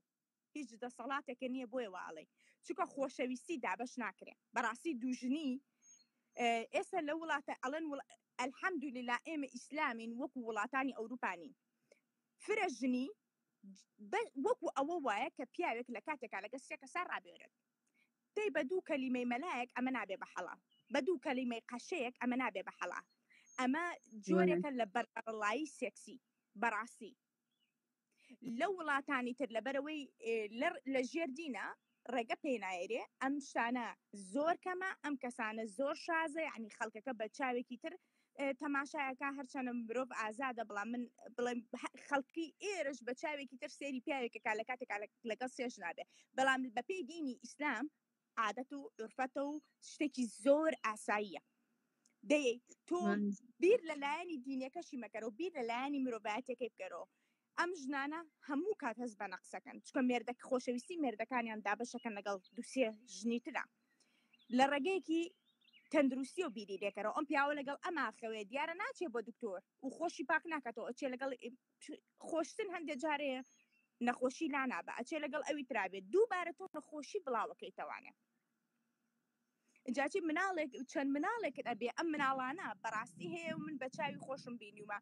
هیچ دەسەڵاتێکە نییە بۆی واڵی چونکە خۆشەویستی دابەش ناکرێ بەڕاستی دووژنی ئێستا لە وڵاتە ئەڵەن ئەلحەمدولillah ئێمە ئیسلامین وەکو وڵاتانی ئەوروپانین فرە ژنی وەکو ئەوە وایە کە پیاوێک لە کاتێکا لەگە سێکە سار ڕابێرێت دەی بە دوو کەلیمەی مەلایەک ئەمە نابێ بە حەڵا بە دوو کەلیمەی قەشەیەک ئەمە نابێ بە حەڵا ئەمە جۆرێکە لە بەرڕەڵایی سێکسی بەڕاستی لە وڵاتانی تر لەبەرەوەی لە ژێردینە ڕێگە پێنایێرێ ئەم شتانە زۆر کەمە ئەم کەسانە زۆر شازە یعنی خەڵکەکە بە چاوێکی تر تەماشایەکە هەرچەنە مرۆڤ ئازادە بەڵام من بڵێم خەڵکی ئێرش بە چاوێکی تر سێری پیاوێکەکە لە کاتێکا لەگەڵ سێژ نابێ بەڵام بەپێی دینی ئیسلام عادەت و عورفەتە و شتێکی زۆر ئاساییە دەیە تۆ بیر لەلایەنی دینیەکەشی مەکەرەوە بیر لەلایەنی مرۆڤایەتەکەی بکەرەوە ئەم ژنانە هەموو کات هەست بە نەقسەکەن چکە مێردەک خۆشەویستی مێردەکانیان دابەشەکەن لەگەڵ دووسێ ژنی ترا لە ڕێگەیەکی تەندروستی و بیری لێکەرەوە ئەم پیاوە لەگەڵ ئەماخەوێ دیارە ناچێ بۆ دکتۆر و خۆشی پاک ناکاتەوە ئەچێ لەگەڵ خۆشتن هەندێک جارەیە نەخۆشی لا نابە ئەچێ لەگەڵ ئەوی ترابێت دووبارە تۆ نەخۆشی بڵاوەکەی تەوانێ جاچی مناڵێک چەند مناڵێکت ئەبێ ئەم مناڵانە بەڕاستی هەیە و من بە چاوی خۆشم بینیومە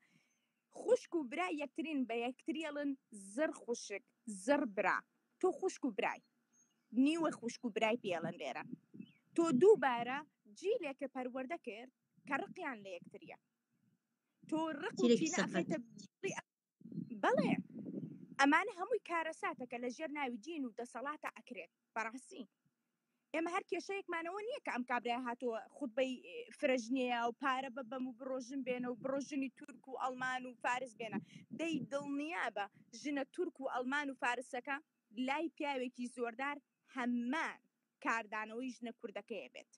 خوشک و برای یەکترین بە یەکتریڵن زر خوشک زر برا تۆ خوشک و برای نیوە خوشک و برای پێڵن لێرە تۆ دووبارە جیلێکە پەروەردە کرد کە ڕقیان لە یەکتریە تۆ ڕق و چینەخێتە بەڵێ ئەمانە هەمووی کارەساتەکە لە ژێر ناوی دین و دەسەڵاتە ئەکرێت بەڕاستی ئێمە هەر کێشەیەکمانەوە نییە کە ئەم کابرای هاتووە خوتبەی فرەژنیە و پارە بەبەم و بڕۆژن بێنە و بڕۆژنی تورک و ئەڵمان و فارس بێنە دەی دڵنیابە ژنە تورک و ئەڵمان و فارسەکە لای پیاوێکی زۆردار هەمان کاردانەوەی ژنە کوردەکەیە بێت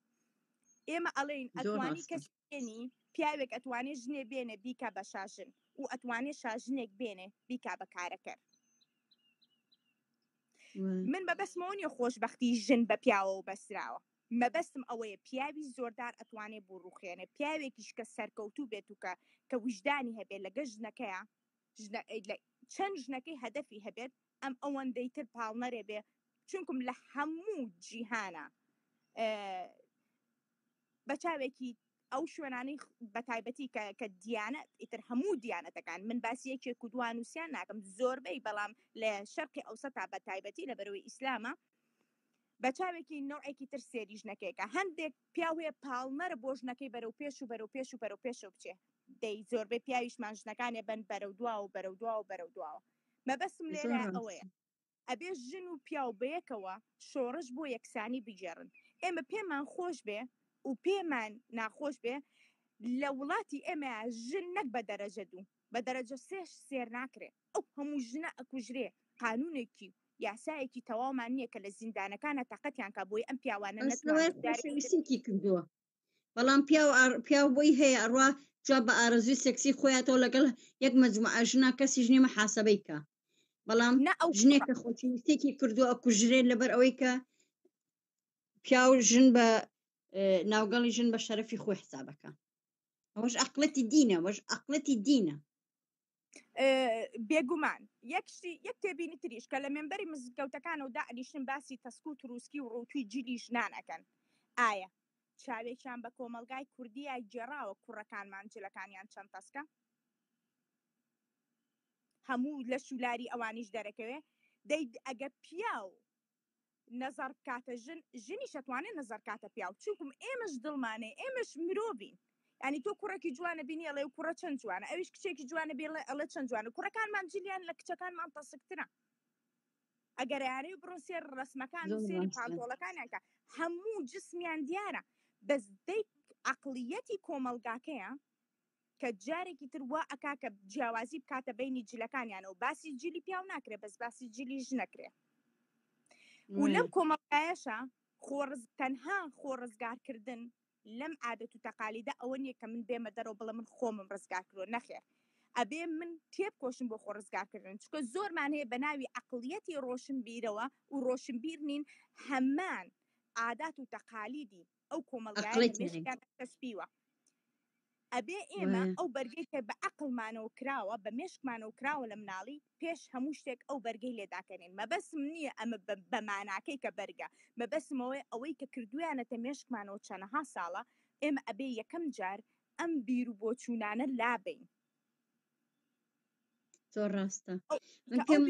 ئێمە ئەڵێن ئەتوانی کەسێنی پیاوێک ئەتوانێت ژنێ بێنێ بیکا بە شاژن و ئەتوانێت شاژنێک بێنێ بیکا بە کارەکەر من بەبەستمەوە نیە خۆشبەختی ژن بە پیاوە و بەسراوە مەبەستم ئەوەیە پیاوی زۆردار ئەتوانێت بۆ ڕوخێنێ پیاوێکیش کە سەرکەوتوو بێت و کە وجدانی هەبێت لەگە ژنەکەیە چەند ژنەکەی هەدەفی هەبێت ئەم ئەوەندەی تر پاڵنەرێ بێ چونکم لە هەموو جیهانە بە چاوێکی ئەو شوێنانەی بەتایبەتی کە دیانەت ئیتر هەموو دیانەتەکان من باسی یەکێک و دوانوسیان ناکەم زۆربەی بەڵام لە شەرقی ئەوسەتا بەتایبەتی لە بەرەوەی ئیسلامە بە چاوێکی نوعێکی تر سێری ژنەکەیکە هەندێک پیاوێ پاڵنەرە بۆ ژنەکەی بەرەو پێش و بەرەو پێش و بەرەو پێشەوە بچێ دەی زۆربەی پیاویشمان ژنەکانێ بن بەرەو دوا و بەرەو دوا و بەرەو دواوە مەبەستم لێرە ئەوەیە ئەبێ ژن و پیاو بەیەکەوە شۆڕش بۆ یەکسانی بگێڕن ئێمە پێمان خۆش بێ و پێمان ناخۆش بێ لە وڵاتی ئێمە ژن نەک بە دەرەجە دوو بە دەرەجە سێش سێر ناکرێ ئەو هەموو ژنە ئەکوژرێ قانونێکی یاسایەکی تەواومان نییە کە لە زیندانەکانە تاقەتیان کا بۆی ئەم پیاوانە نەتوانێتی کردووە بەڵام پیاو بۆی هەیە ئەڕوا جا بە ئارەزوی سێکسی خۆیاتەوە لەگەڵ یەک مەجموعە ژنا کەسی ژنی محاسەبەی کە بەڵام ژنێکە خۆشەویستێکی کردووە ئەکوژرێت لەبەر ئەوەی کە پیاو ژن بە ناوگەڵی ژن بە شەرەفی خۆی حسابەکە ئەوەش عەقڵەتی دینە وەش عەقڵەتی دینە بێگومان یەک تێبینی تریش کە لە مێنبەری مزگەوتەکانە و داعلیشن باسی تەسک و تروسکی و ڕووتوی جلی ژنانەکەن ئایا چاوێکیان بە کۆمەلگای کوردیای جێراوە کوڕەکانمان جلەکانیان چەند تەسکە هەموو لە شولاری ئەوانیش دەرەکەوێ ئەگە پیاو نەزەر بکاتە ژنی شەتوانێت نەزەر کاتە پیاو چونکم ئێمەش دڵمانێ ئێمەش مرۆڤین ینی تۆ کوڕێکی جوانە بینی ئەڵێ کوڕە چەند جوانە ئەویش کچێکی جوانە بێڵێ ئەڵێ چەند جوانە کوڕەکانمان جلیان لە کچەکانمان تەسکترە ئەگەریانەی بڕۆ سێر ڕسمەکان و سێری پانتۆڵەکانیانکە هەموو جسمیان دیارە بەس دەیک عەقڵیەتی کۆمەلگاکەیە کە جارێکی تر وا ئەکا کە جیاوازی بکاتە بینی جلەکانیانە و باسی جلی پیاو ناکرێ بەس باسی جلی ژنەکرێ و لەم کۆمەڵایەشە تەنها خۆڕزگارکردن لەم عادەت و تەقالیدە ئەوە نییە کە من بێمە دەرەوە بڵە من خۆمم ڕزگار کردووە نەخێر ئەبێ من تێبکۆشم بۆ خۆڕزگارکردن چکە زۆرمان هەیە بە ناوی عەقڵیەتی ڕۆشنبیرەوە و ڕۆشنبیر نین هەمان عادات و تەقالیدی ئەو کۆمەڵگایە تەسپیوە ئەبێ ئێمە ئەو بەرگەی کە بە عەقڵمانەوە کراوە بە مێشکمانەوە کراوە لە مناڵی پێش هەموو شتێک ئەو بەرگەی لێداکەنین مەبەسم نییە ئەمە بە ماناکەی کە بەرگە مەبەسمەوەی ئەوەی کە کردویانەتە مێشکمانەوە چەندەها ساڵە ئێمە ئەبێ یەکەم جار ئەم بیر و بۆچوونانە لابین زۆر ڕاستە من پێم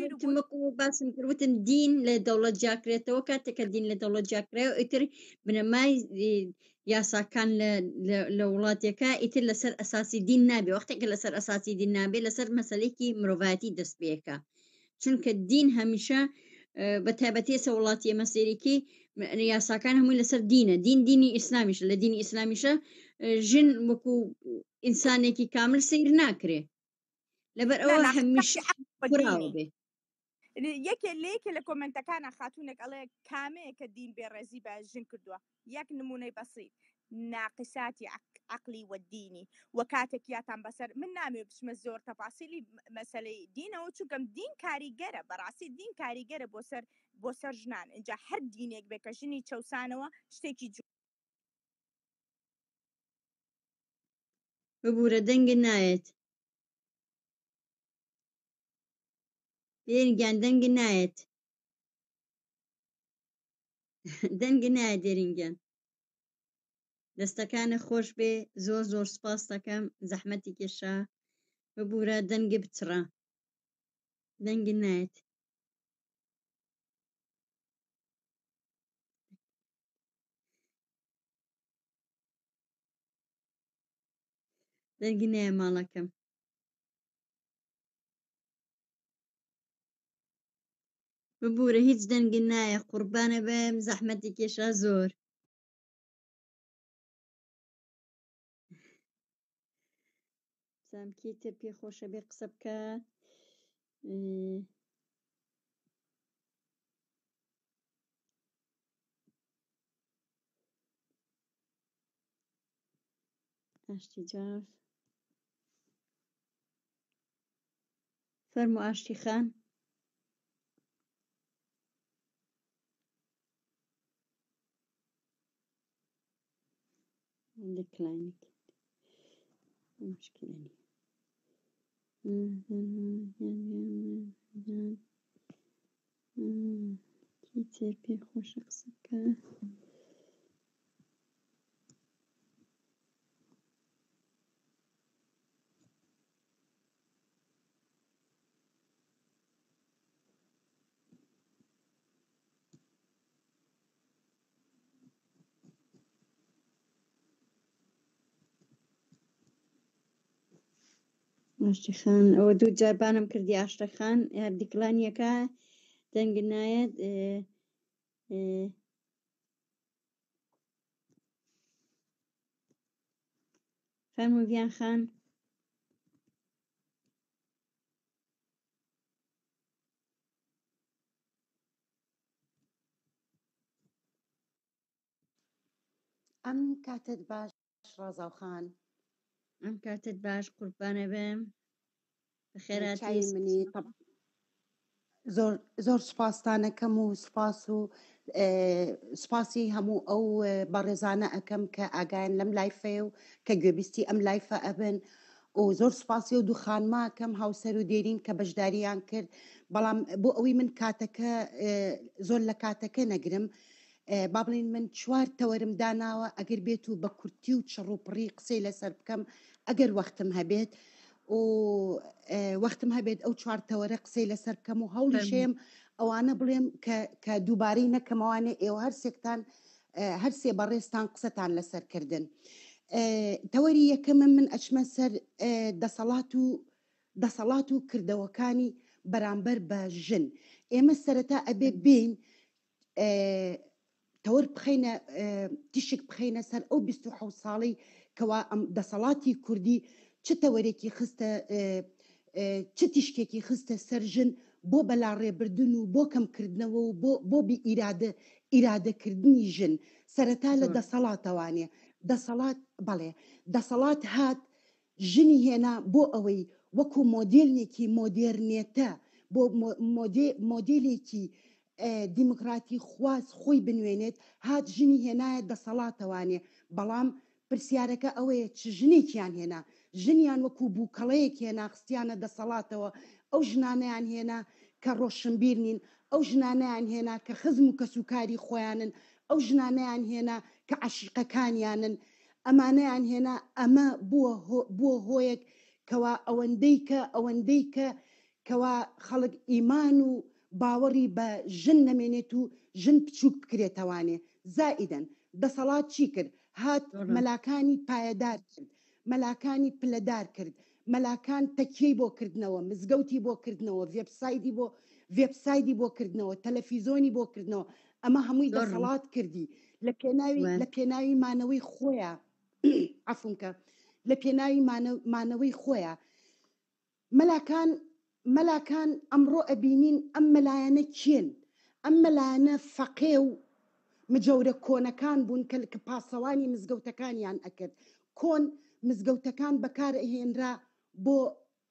باسم کردوتن دین لە دەوڵەت جاکرێتەوە کاتێککە دین لە دەوڵەت جاکرێەوە ئیتر بنەمای یاساکان لە وڵاتێکە ئیتر لەسەر ئەساسی دین نابێ وەختێکە لەسەر ئەساسی دین نابێ لەسەر مەسەلەیەکی مرۆڤایەتی دەست پێەکە چونکە دین هەمیشە بە تایبەتێسە وڵاتی مەسیرێکی یاساکان هەمووی لەسەر دینە دینی ئیسلامیشە لە دینی ئیسلامیشە ژن وەکو ئینسانێکی کامل سیر ناکرێ لەبەر ئەوە هەمیشە بێ یەکێ لە کۆمنتەکانە خاتوونێک ئەڵێ کامەیە کە دین بێڕێزی بە ژن کردووە یەک نمونەی بەسیط ناقساتی عەقلی وەدینی و کاتێک یاتان بەسەر من نامێ بچمە زۆر تەفاسیلی مەسەلەی دینەوە چونکەم دین کاریگەرە بەڕاستی دین کاریگەرە بۆ سەر ژنان اینجا هەر دینێک بێ کە ژنی چەوسانەوە شتێکی ببوورە دەنگە نایەت دێرینگیان دەنگە نایەت دەنگە نایە دێرینگیان دەستەکانە خۆش بێ زۆر سپاس دەکەم زەحمەتی کێشا ببوورە دەنگە بچڕە دەنگە نایەت دەنگە نایە ماڵەکەم ببوورە هیچ دەنگە نایە قوربانە بەم زەحمەتی کێشا زۆر سامکی تر پێ خۆشە بێ قسە بکە ئاشتی جار فەرموو ئاشتی خان لکلاینێک مشکلە نیە کی تر پێ خۆشە قسە بکە ئاشتی خان ئەوە دوو جاربانم کردی ئاشتە خان دیکلانیەکە دەنگ نایەت فەرموو ڤیان خان ئەم کاتت باش ڕازاو خان ئەم کاتت باش قوربانە بێم بەخێراتی چای منی زۆر سوپاسدانەکەم و سوپاسی هەموو ئەو بەڕێزانە ئەەکەم کە ئاگایان لەم لایفێ و کە گوێبیستی ئەم لایفە ئەبن زۆر سپاسی و دوو خانما کەم هاوسەر و دێرین کە بەشداریان کرد بەڵام بۆ ئەوەی من کاتەکە زۆر لە کاتەکە نەگرم با بڵین من 4 تەوەرم داناوە ئەگەر بێت و بە کورتی و چڕوپڕی قسەی لەسەر بکەم ئەگەر وەختم هەبێت و وەختم هەبێت ئەو 4 تەوەرە قسەی لەسەر بکەم و هەوڵی شێم ئەوانە بڵێم کە دووبارەی نەکەمەوانێ ئێوە هەرسێکتان هەرسێ بەڕێستان قسەتان لەسەرکردن تەوەری یەکەمە من ئەچمە سەر دەسەڵات و کردەوەکانی بەرامبەر بە ژن ئێمە سەرەتا ئەبێ بین تەوەر بخەینە تیشک بخەینە سەر ئەو 27 ساڵی کەوا ئەم دەسەڵاتی کوردی چ تەوەرێکی خستە چ تیشکێکی خستە سەر ژن بۆ بەلاڕێبردن و بۆ کەمکردنەوە و بۆ بی ئیرادەکردنی ژن سەرەتا لە دەسەڵاتەوانێ دەسەڵات بەڵێ دەسەڵات هات ژنی هێنا بۆ ئەوەی وەکو مۆدێلێکی مۆدێرنێتە بۆ مۆدێلێکی دیموکراتی خواست خۆی بنوێنێت هات ژنی هێنایە دەسەڵاتەوانێ بەڵام پرسیارەکە ئەوەیە چ ژنێکیان هێنا ژنیان وەکو بووکەڵەیەک هێنا خستیانە دەسەڵاتەوە ئەو ژنانەیان هێنا کە ڕۆشنبیر نین ئەو ژنانەیان هێنا کە خزم و کەسوکاری خۆیانن ئەو ژنانەیان هێنا کە عەشیقەکانیانن ئەمانەیان هێنا ئەمە بووە هۆیەک کەوا ئەوەندەی کەوا خەڵک ئیمان و باوەڕی بە ژن نەمێنێت و ژن بچووک بکرێتەوانێ زائیدەن دەسەڵات چی کرد هات مەلاکانی پایەدار کرد مەلاکانی پلەدار کرد مەلاکان تەکیەی بۆ کردنەوە مزگەوتی بۆ کردنەوە وێبسایدی بۆ کردنەوە تەلەڤیزۆنی بۆ کردنەوە ئەمە هەمووی دەسەڵات کردی لە پێناوی مانەوەی خۆیە عەفومکە لە پێناوی مانەوەی خۆیە مەلاکان ئەمڕۆ ئەبینین ئەم مەلایەنە کێن ئەم مەلایەنە فەقێ و مجەورە کۆنەکان بوون کە پاسەوانی مزگەوتەکانیان ئەکرد کۆن مزگەوتەکان بەکارهێنرا بۆ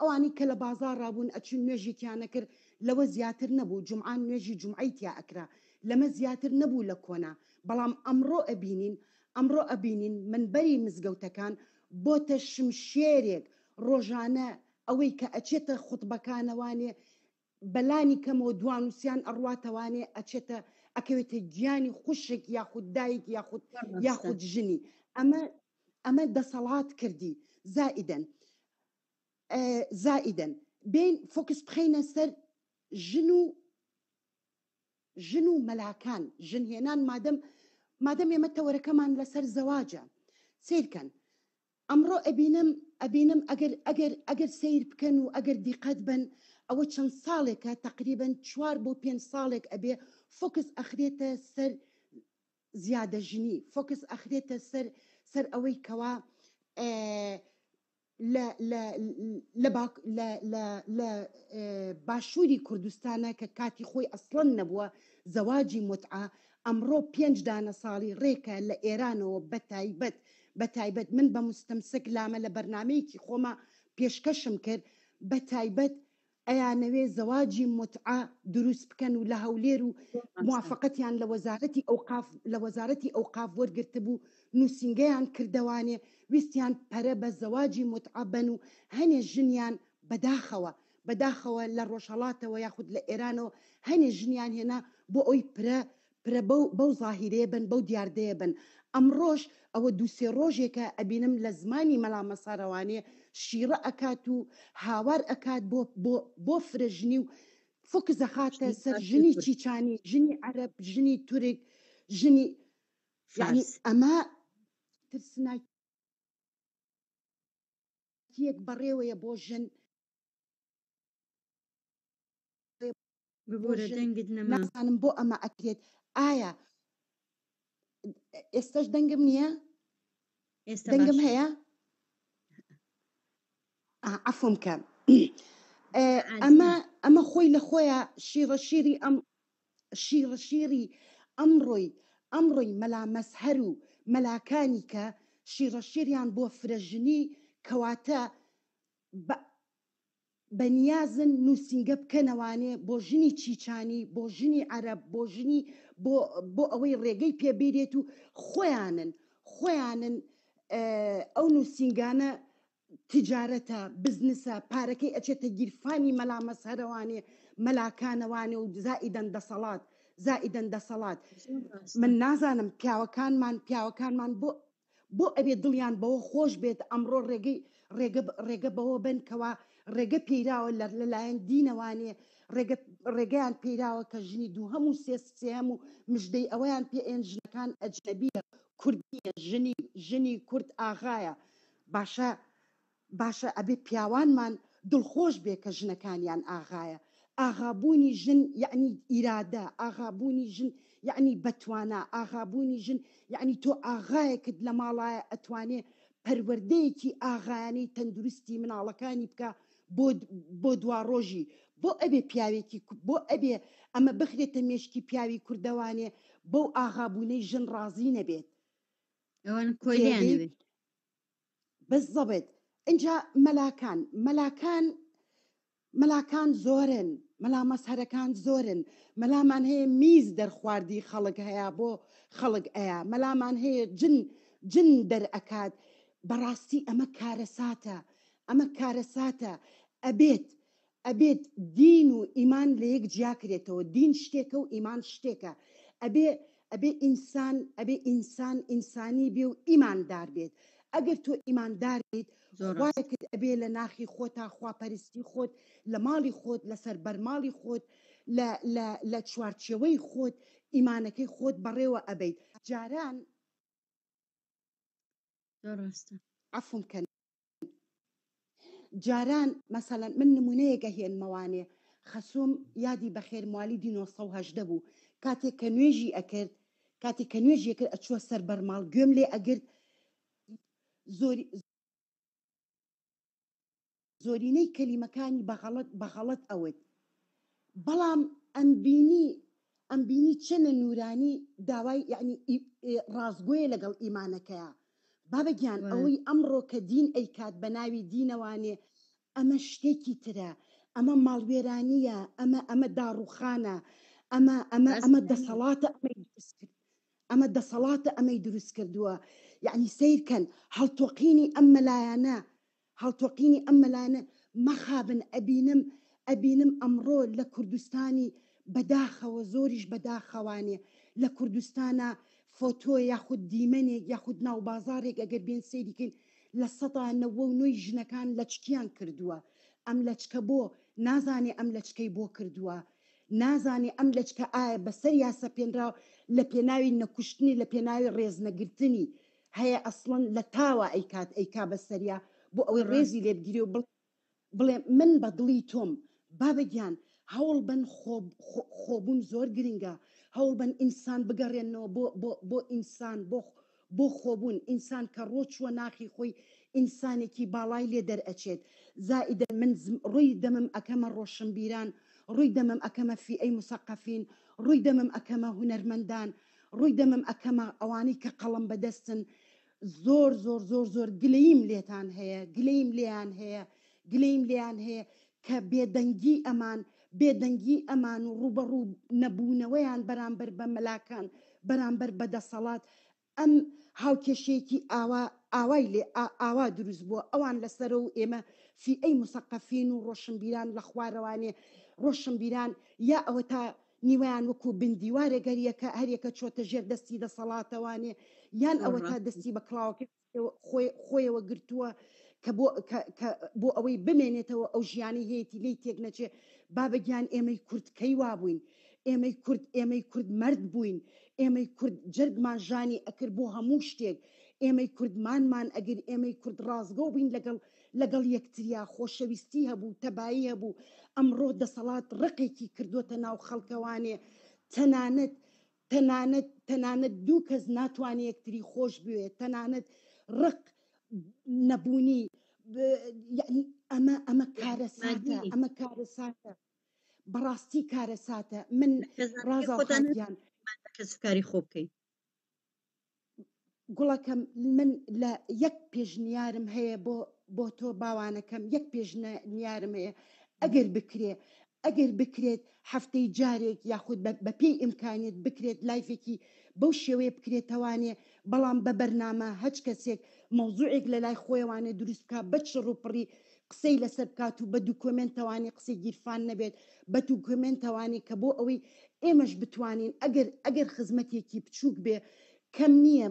ئەوانی کە لە بازار رابوون ئەچون نوێژێکیانە کرد لەوە زیاتر نەبوو جومعان نوێژی جومعەی تیا ئەکرا لەمە زیاتر نەبوو لە کۆنا بەڵام ئەمڕۆ ئەبینین منبەری مزگەوتەکان بۆتە شمشێرێک ڕۆژانە ئەوەی کە ئەچێتە خوتبەکانەوانێ بەلانی کەمەوە دوانوسیان ئەڕواتەوانێ ئەکەوێتە گیانی خوشک یاخود دایک یاخود ژنی ئەمە دەسەڵات کردی زائیدەن بین فۆکس بخەینە سەر ژن و مەلاکان ژنهێنان مادەم ئێمە تەوەرەکەمان لەسەر زەواجە سیرکەن ئەمڕۆ ئەبینم ئەگەر سیر بکەن و ئەگەر دیقەت بن ئەوە چەند ساڵێکە تقریبا 4 بۆ 5 ساڵێک ئەبێ فۆکس ئەخرێتە سەر زیادە ژنی فۆکس ئەخرێتە سەر ئەوەی کەوا لە باشووری کوردستانە کە کاتی خۆی ئەسڵەن نەبووە زەواجی متعە ئەمڕۆ 5 دانە ساڵی ڕێکە لە ئێرانەوە بەتایبەت من بە مستەمسک لامە لە بەرنامەیەکی خۆمە پێشکەشم کرد بەتایبەت ئەیانەوێ زەواجی متعە دروست بکەن و لە هەولێر و موافقەتیان لە وەزارەتی ئەوقاف وەرگرتە بوو نووسینگەیان کردەوانێ ویستیان پەرە بە زەواجی متعە بن و هەنێ ژنیان بەداخەوە لە ڕۆژهەڵاتەوە یاخود لە ئێرانەوە هەنێ ژنیان هێنا بۆ ئەوی پرە بەو زاهیرەیە بن بەو دیاردەیە بن ئەمڕۆژ ئەوە 2-3 ڕۆژێکە ئەبینم لە زمانی مەلا مەساڕەوانێ شیرە ئەکات و هاوار ئەکات بۆ فرەژنی و فۆکس ئەخاتە سەر ژنی چیچانی ژنی عەرەب ژنی تورک ژنی یعنی ئەمە ترسناکیەک بەڕێوەیە بۆ ژن نازانم بۆ ئەمە ئەکرێت ئایا ئێستاش دەنگم نییە دەنگم هەیە عەفوم کە ئەمە خۆی لە خۆیە شیڕەشیری ئەمڕۆی مەلا مەسهەر و مەلاکانی کە شیڕەشیریان بۆ فرەژنی کەواتە بەنیازن نووسینگە بکەنەوانێ بۆ ژنی چیچانی بۆ ژنی عەرەب بۆ ژنی بۆ ئەوەی ڕێگەی پێبێرێت و خۆیانن ئەو نووسینگانە تجارەتە بزنسە پارەکەی ئەچێتە گیرفانی مەلا مەسهەرەوانێ مەلاکانەوانێ و زائیدەن دەسەڵات من نازانم پیاوەکانمان بۆ ئەبێ دڵیان بەوە خۆش بێت ئەمڕۆ ڕێگە بەوە بن کەوا ڕێگە پێراوە لەلایەن دینەوانێ ڕێگەیان پێراوە کە ژنی دوو هەموو سێم و مژدەی ئەوەیان پێێن ژنەکان ئەجنەبیە کوردیە ژنی کورد ئاغایە باشە ئەبێ پیاوانمان دڵخۆش بێ کە ژنەکانیان ئاغایە ئاغابوونی ژن یعنی ئیرادە ئاغابوونی ژن یعنی بەتوانە ئاغابوونی ژن یعنی تۆ ئاغایەکت لە ماڵایە ئەتوانێ پەروەردەیەکی ئاغایانەی تەندروستی مناڵەکانی بکە بۆ دوا ڕۆژی بۆ ئەبێ پیاوێکی بۆ ئەبێ ئەمە بخرێتە مێشکی پیاوی کوردەوانێ بەو ئاغابوونەی ژن ڕازی نەبێت ئەوان کۆلیانێ بزەبێت اینجا مەلاکان زۆرن مەلا مەسهەرەکان زۆرن مەلامان هەیە میز دەرخواردی خەڵک هەیە بۆ خەڵک ئەیە مەلامان هەیە جن دەرئەکات بەڕاستی ئەمە کارەساتە ئەبێت دین و ئیمان لە یەک جیاکرێتەوە دین شتێکە و ئیمان شتێکە ئەبێ ئینسان ئینسانی بێ و ئیماندار بێت ئەگەر تۆ ئیماندار بێت خوایەکت ئەبێ لە ناخی خۆتا خواپەرستی خۆت لە ماڵی خۆت لەسەر بەرماڵی خۆت لە چوارچێوەی خۆت ئیمانەکەی خۆت بەڕێوە ئەبەیت جاران عەفومکەن جاران مەسەلەن من نمونەیەکە هێنمەوانێ خەسووم یادی بەخێر موالی 1970 بوو کاتێک کە نوێژی ئەکرد ئەچووە سەر بەرماڵ گوێم لێ ئەگرت زۆرینەی کەلیمەکانی بەغەڵەت ئەوت بەڵام ئەمبینی چەنە نورانی داوای یعنی ڕازگۆیە لەگەڵ ئیمانەکەیە بابەگیان ئەوەی ئەمڕۆ کە دین ئەیکات بە ناوی دینەوانێ ئەمە شتێکی ترە ئەمە ماڵوێرانیە ئەمە داڕوخانە ئەمە دەسەڵاتە ئەمەی دروست کردووە یعنی سیرکەن هەڵتۆقینی ئەم مەلایانە مەخابن ئەبینم ئەمڕۆ لە کوردستانی بەداخەوە زۆریش بەداخەوانێ لە کوردستانە فۆتۆ یاخود دیمەنێک یاخود ناو بازارێک ئەگەر بێن سەیریکەین لە 199 ژنەکان لەچکیان کردووە ئەم لەچکە بۆ نازانێ ئەم لەچکەی بۆ کردووە نازانێ ئەم لەچکە ئایا بەسەر یاسە پێنراو لە پێناوی نەکوشتنی لە پێناوی ڕێزنەگرتنی هەیە ئەسڵەن لە تاوە ئەیکا بەسەریا بۆ ئەوەی ڕێزی لێبگیرێ و بڵێ من بە دڵی تۆم بابەگیان هەوڵ بن خۆبوون زۆر گرنگە هەوڵ بن ئینسان بگەڕێنەوە بۆ ئینسان بۆ خۆبوون ئینسان کە ڕۆچووە ناخی خۆی ئینسانێکی باڵای لێ دەرئەچێت زائیدە من ڕووی دەمم ئەکەمە ڕۆشنبیران ڕووی دەمم ئەکەمە فیئەی مسەقەفین ڕووی دەمم ئەکەمە هونەرمەندان ڕووی دەمم ئەکەمە ئەوانەی کە قەڵەم بەدەستن زۆر گلەییم لێتان هەیە گلەییم لێیان هەیە کە بێدەنگی ئەمان و ڕوبەڕوو نەبوونەوەیان بەرامبەر بە مەلاکان بەرامبەر بە دەسەڵات ئەم هاوکێشەیەکی ئاوا دروست بووە ئەوان لەسەرە و ئێمە فیئەی مسەقەفین و ڕۆشنبیران لە خوارەوانێ ڕۆشنبیران یا ئەوە تا نیوەیان وەکو بندیوارە گەریەکە هەرێکە چۆتە ژێر دەستی دەسەڵاتەوانێ یان ئەوە تا دەستی بە کڵاوەکە خۆیەوە گرتووە کە بۆ ئەوەی بمێنێتەوە ئەو ژیانی هەیەی لی تێک نەچێ بابەگیان ئێمەی کورد کەی وابووین ئێمەی کورد مرد بووین ئێمەی کورد جەرگمان ژانی ئەکرد بۆ هەموو شتێک ئێمەی کوردمانمان ئەگەر ئێمەی کورد ڕازگۆ بووین لەگەڵ یەکتریا خۆشەویستی هەبوو تەبایی هەبوو ئەمڕۆ دەسەڵات ڕقێکی کردوتە ناو خەڵکەوانێ تەنانەت دوو کەس ناتوانێت یەکتری خۆش بوێت تەنانەت ڕق نەبوونی ئەمە کارەساتە بەڕاستی کارەساتە من ڕازاوخاتیان کەسفکاری خۆ بکەیت گوڵەکەم من لە یەک پێشنیارم هەیە بۆ تۆ باوانەکەم یەک پێشنیارم هەیە ئەگەر بکرێت هەفتەی جارێک یاخود بە پێی ئیمکانیت بکرێت لایفێکی بەو شێوەیە بکرێتەوانێ بەڵام بە بەرنامە هەچ کەسێک مەوزوعێک لە لای خۆیوانێ دروست بکە بە چڕوپڕی قسەی لەسەر بکات و بە دوکۆمنتەوانی قسەی گیرفان نەبێت بە دوکۆمنتەوانی کە بۆ ئەوەی ئێمەش بتوانین ئەگەر خزمەتێکی بچووک بێ کەم نییە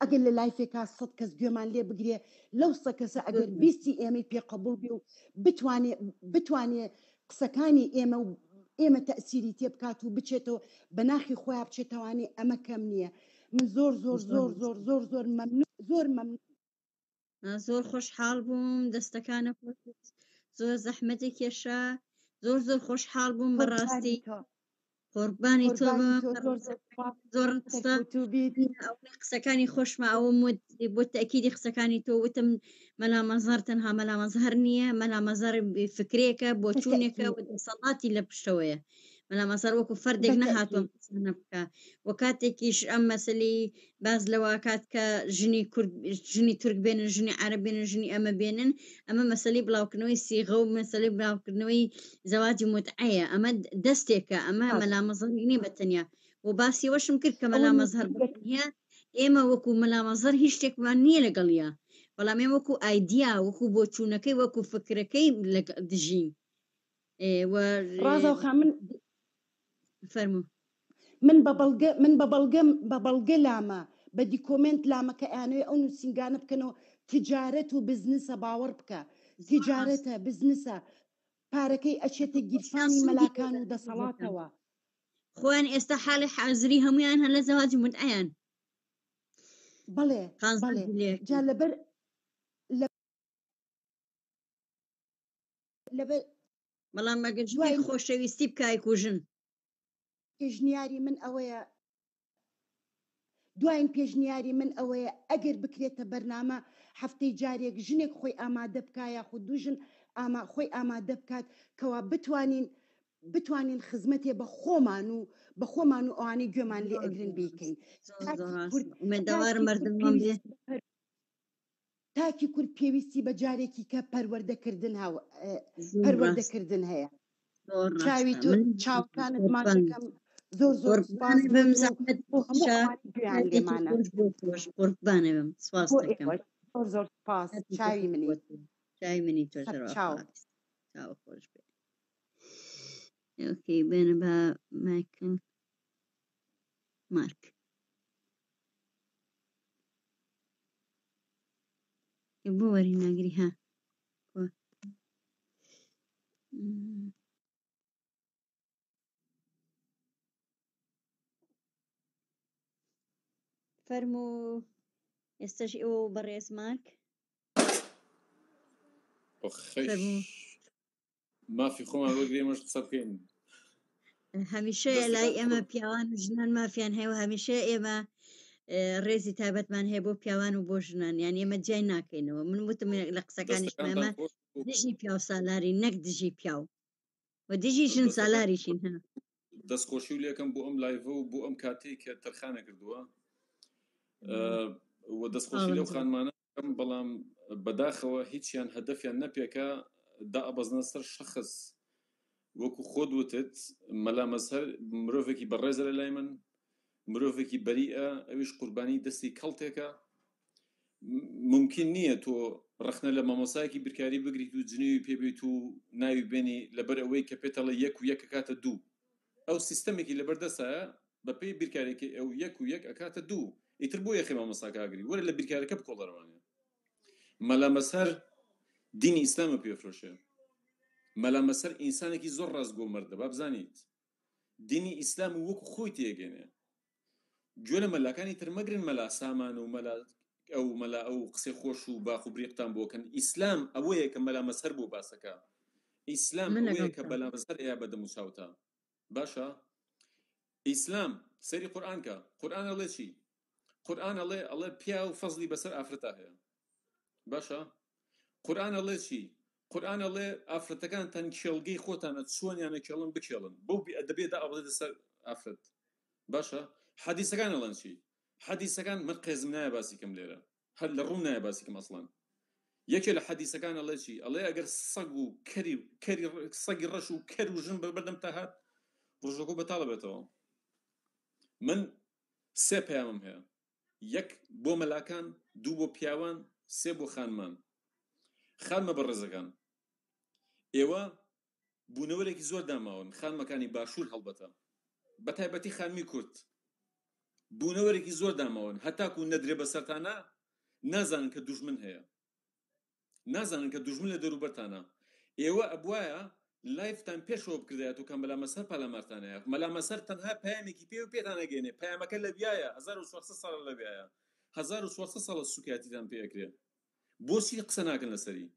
ئەگەر لە لایفێکا 100 کەس گوێمان لێ بگرێ لەو 100 کەسە ئەگەر 20 ئێمەی پێقبول بێ و بتوانێ قسەکانی ئێمە تەأسیری تێ بکات و بچێتەوە بە ناخی خۆیان بچێتەوانێ ئەمە کەم نییە من زۆر مەمنون زۆر خۆشحاڵ بووم دەستەکانە زۆر زەحمەتی کێشا زۆر خۆشحاڵ بووم بەڕاستی قوربانی تۆ زۆر قسەکانی خۆشمە ئەوم بۆ تەکیدی قسەکانی تۆ وتم مەلا مەزار تەنها مەلا مەزهر نییە مەلا مەزار فکرێکە بۆ چوونێکە و دەسەڵاتی لە پشتەوەیە مەلا مەزار وەکو فەردێک نەهاتۆم قسە بکە و کاتێکیش ئەم مەسەلەی باز لەوە کات کە ژنی تورک بێنن ژنی عەرەب بێنن ژنی ئەمە بێنن ئەمە مەسەلەی بڵاوکردنەوەی سیغە و مەسەلەی بڵاوکردنەوەی زەواجی متعەیە ئەمە دەستێکە ئەمە مەلا مەزهەری نیە بەتەنیا و باسی وەشم کرد کە مەلا مەزهەر بەتەنیا ئێمە وەکو مەلا مەزهەر هیچ شتێکمان نییە لەگەڵیا بەڵام ئێمە وەکو ئایدیا وەکو بۆ چوونەکەی وەکو فکرەکەی دژین فەرموو من بە بەڵگە لامە بە دیکۆمنت لامەکە ئەیانەوێ ئەو نووسنگانە بکەنەوە تجارەت و بزنسە باوەڕ بکە تجارەتە بزنسە پارەکەی ئەچێتە گیرفانی مەلاکان و دەسەڵاتەوە خۆیان ئێستا حاڵی حازری هەمویان هەن لە زەواجی متعەیان بەڵێ جا لەبەر بەڵام مەگە جوای خۆشەویستی بکای کوژن پێشنیاری من ئەوەیە دوایین پێشنیاری من ئەوەیە ئەگەر بکرێتە بەرنامە هەفتەی جارێک ژنێک خۆی ئامادە بکە یاخود دوو ژن خۆی ئامادە بکات کەوا بتوانین خزمەتێ بە خۆمان و ئەوانەی گوێمان لێ ئەگرن بیکەین تاکی کورد پێویستی بە جارێکی کە پەروەردەکردن هەیە چاوی تو چاوکانت ماچەکەم زۆر بم زەحمەت قوربانە بم سپاس دەکەم زۆر سپاس چاوی منی تۆ خۆش بێ اوكي بێنە بە مایکل مارک بۆ وەری ناگری ها فەرموو ئێستاش ئێوە بەڕێز مارک مافی خۆمان وەگرێمەش قسە بکەین هەمیشە لای ئێمە پیاوان و ژنان مافیان هەیە و هەمیشە ئێمە ڕێزی تایبەتمان هەیە بۆ پیاوان و بۆ ژنان یان ئێمە جای ناکەینەوە من وتم لە قسەکانیشمەمە دژی پیاو سالاری نەک دژی پیاو و دژی ژن سالاریشین ها دەستخۆشی و لێکم بۆ ئەم لایڤە و بۆ ئەم کاتێک کە تەرخانە کردووە و دەستخۆشی لەو خانمانە بەڵام بەداخەوە هیچیان هەدەفیان نەپێکە دا ئەبەزنە سەر شەخص وەکو خۆت وتت مەلا مەزهەر مرۆڤێکی بەڕێزە لە لای من مرۆڤێکی بەریئە ئەویش قوربانی دەستی کەڵتێکە ممکن نییە تۆ ڕخنە لە مامۆسایەکی برکاری بگریت و جنێوی پێبێت و ناوی بێنی لەبەر ئەوەی کە پێتەڵە یەک و یەک ئەکاتە دوو ئەو سیستەمێکی لەبەردەسایە بە پێی بیرکارێکی ئەو یەک و یەک ئەکاتە دوو ئیتر بۆ یەخی مامۆساکاگری وەرە لە بیرکارەکە بکۆڵەڕوانێ مەلا مەزهەر دینی ئیسلامە پێفرۆشێ مەلا مەزهەر ئینسانێکی زۆر ڕازگۆ مەردە با بزانیت دینی ئیسلام وەکو خۆی تێگەێنێ گوێ لە مەلاکانی تر مەگرن مەلا سامان و مەلا ئەو قسەی خۆش و باخ و بریقتان بۆکەن ئیسلام ئەوەیە کە مەلا مەزهەر بۆ باسەکە ئیسلام ئەوەیە کە مەلا مەزهەر ئەیا بەدەم و چاوتە باشە ئیسلام سەیری قورئانکە قورئان ئەڵێ چی قورئان ئەڵێ پیا و فەزلی بەسەر ئافرەتا هەیە باشە قورئان ئەڵێ چی قورئان ئەڵێ ئافرەتەکانتان کێڵگەی خۆتانە چۆنیانە کێڵن بکێڵن بۆ دەبێدا ئەوڵێ سەر ئافرەت باشە حەدیسەکان ئەڵێن چی حەدیسەکان من قێزم نایە باسیکەم لێرە هەر لە ڕوو نایە باسیکەم ئەسڵان یەکێ لە حەدیسەکان ئەڵێ چی ئەڵێ ئەگەر سەگ و سەگی ڕەش و کەر و ژن بەردەم تا هات ڕۆژەکە بەتاڵە بێتەوە من سێ پەیامم هەیە، یەک بۆ مەلاکان، دوو بۆ پیاوان، سێ بۆ خانمان. خانمە بەڕێزەکان، ئێوە بوونەوەرێکی زۆر داماون، خانمەکانی باشوور هەڵبەتە، بە تایبەتی خانمی کورد بوونەوەرێکی زۆر داماون، هەتاکو نەدرێ بەسەرتانە نازانن کە دوژمن هەیە، نازانن کە دوژمن لە دەوروبەرتانە. ئێوە ئەبوایە لایفتان پێشەوە بکردایەت و کە مەلامەسەر پەلامارتانەیە، مەلامەسەر تەنها پەیامێکی پێ و پێتان ئەگەێنێ، پەیامەکە لە بیایە 1400 ساڵە لە بیایە، 1400 ساڵە سوکایەتیتان پێەکرێ. بۆچی قسە ناکەن لەسەری؟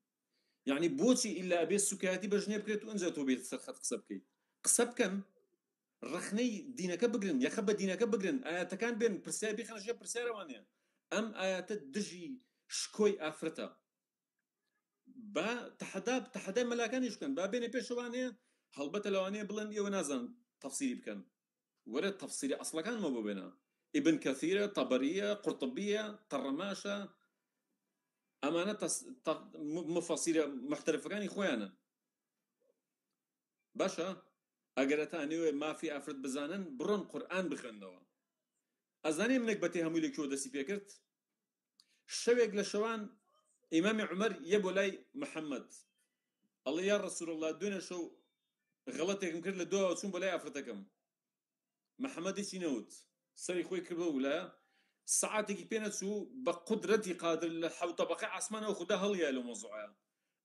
یعنی بۆچی ئیلا ئەبێ سوکایەتی بەژنێ بکرێت و ئەنجا تۆ بێت سەر خەت قسە بکەیت؟ قسە بکەن، ڕخنەی دینەکە بگرن، یەخە بە دینەکە بگرن، ئاەتەکان بێن پرسیار بیخەنەژێ پرسیارەوانەیە. ئەم ئاەتە دژی شکۆی ئافرەتە، با تەحەدای مەلاکانیش بکەن، با بێنێ پێشەوانەیە، هەڵبەتە لەوانەیە بڵێن ئێوە نازان تەفسیری بکەن، وەرە تەفسیری ئەسڵەکانمە بۆ بێنە، ئیبن کەثیرە، تەبەریە، قورتوبیە، تەڕەماشە، ئەمانە مفەسیرە محتەرفەکانی خۆیانە. باشە ئەگەرەتانەوێ مافی ئافرەت بزانن بڕۆن قورئان بخوێننەوە. ئەزانێ منێک بەتێ هەمووی لەکوێوە دەستی پێکرد؟ شەوێک لە شەوان ئیمامی عومەر یە بۆ لای محەممەد، ئەڵێ یا ڕەسوول الله، دوێنێ شەو غەڵەتێکم کرد، لە دووەوە چوون بۆ لای ئافرەتەکەم. محەممەدێکی نەوت، سەری خۆی کرد بە وولایە، سەعاتێکی پێ نەچوو، بە قودرەتی قادر لە حەوت طەبەقەی عاسمانەوە خوددا هەڵیە لە مۆزوعەیە،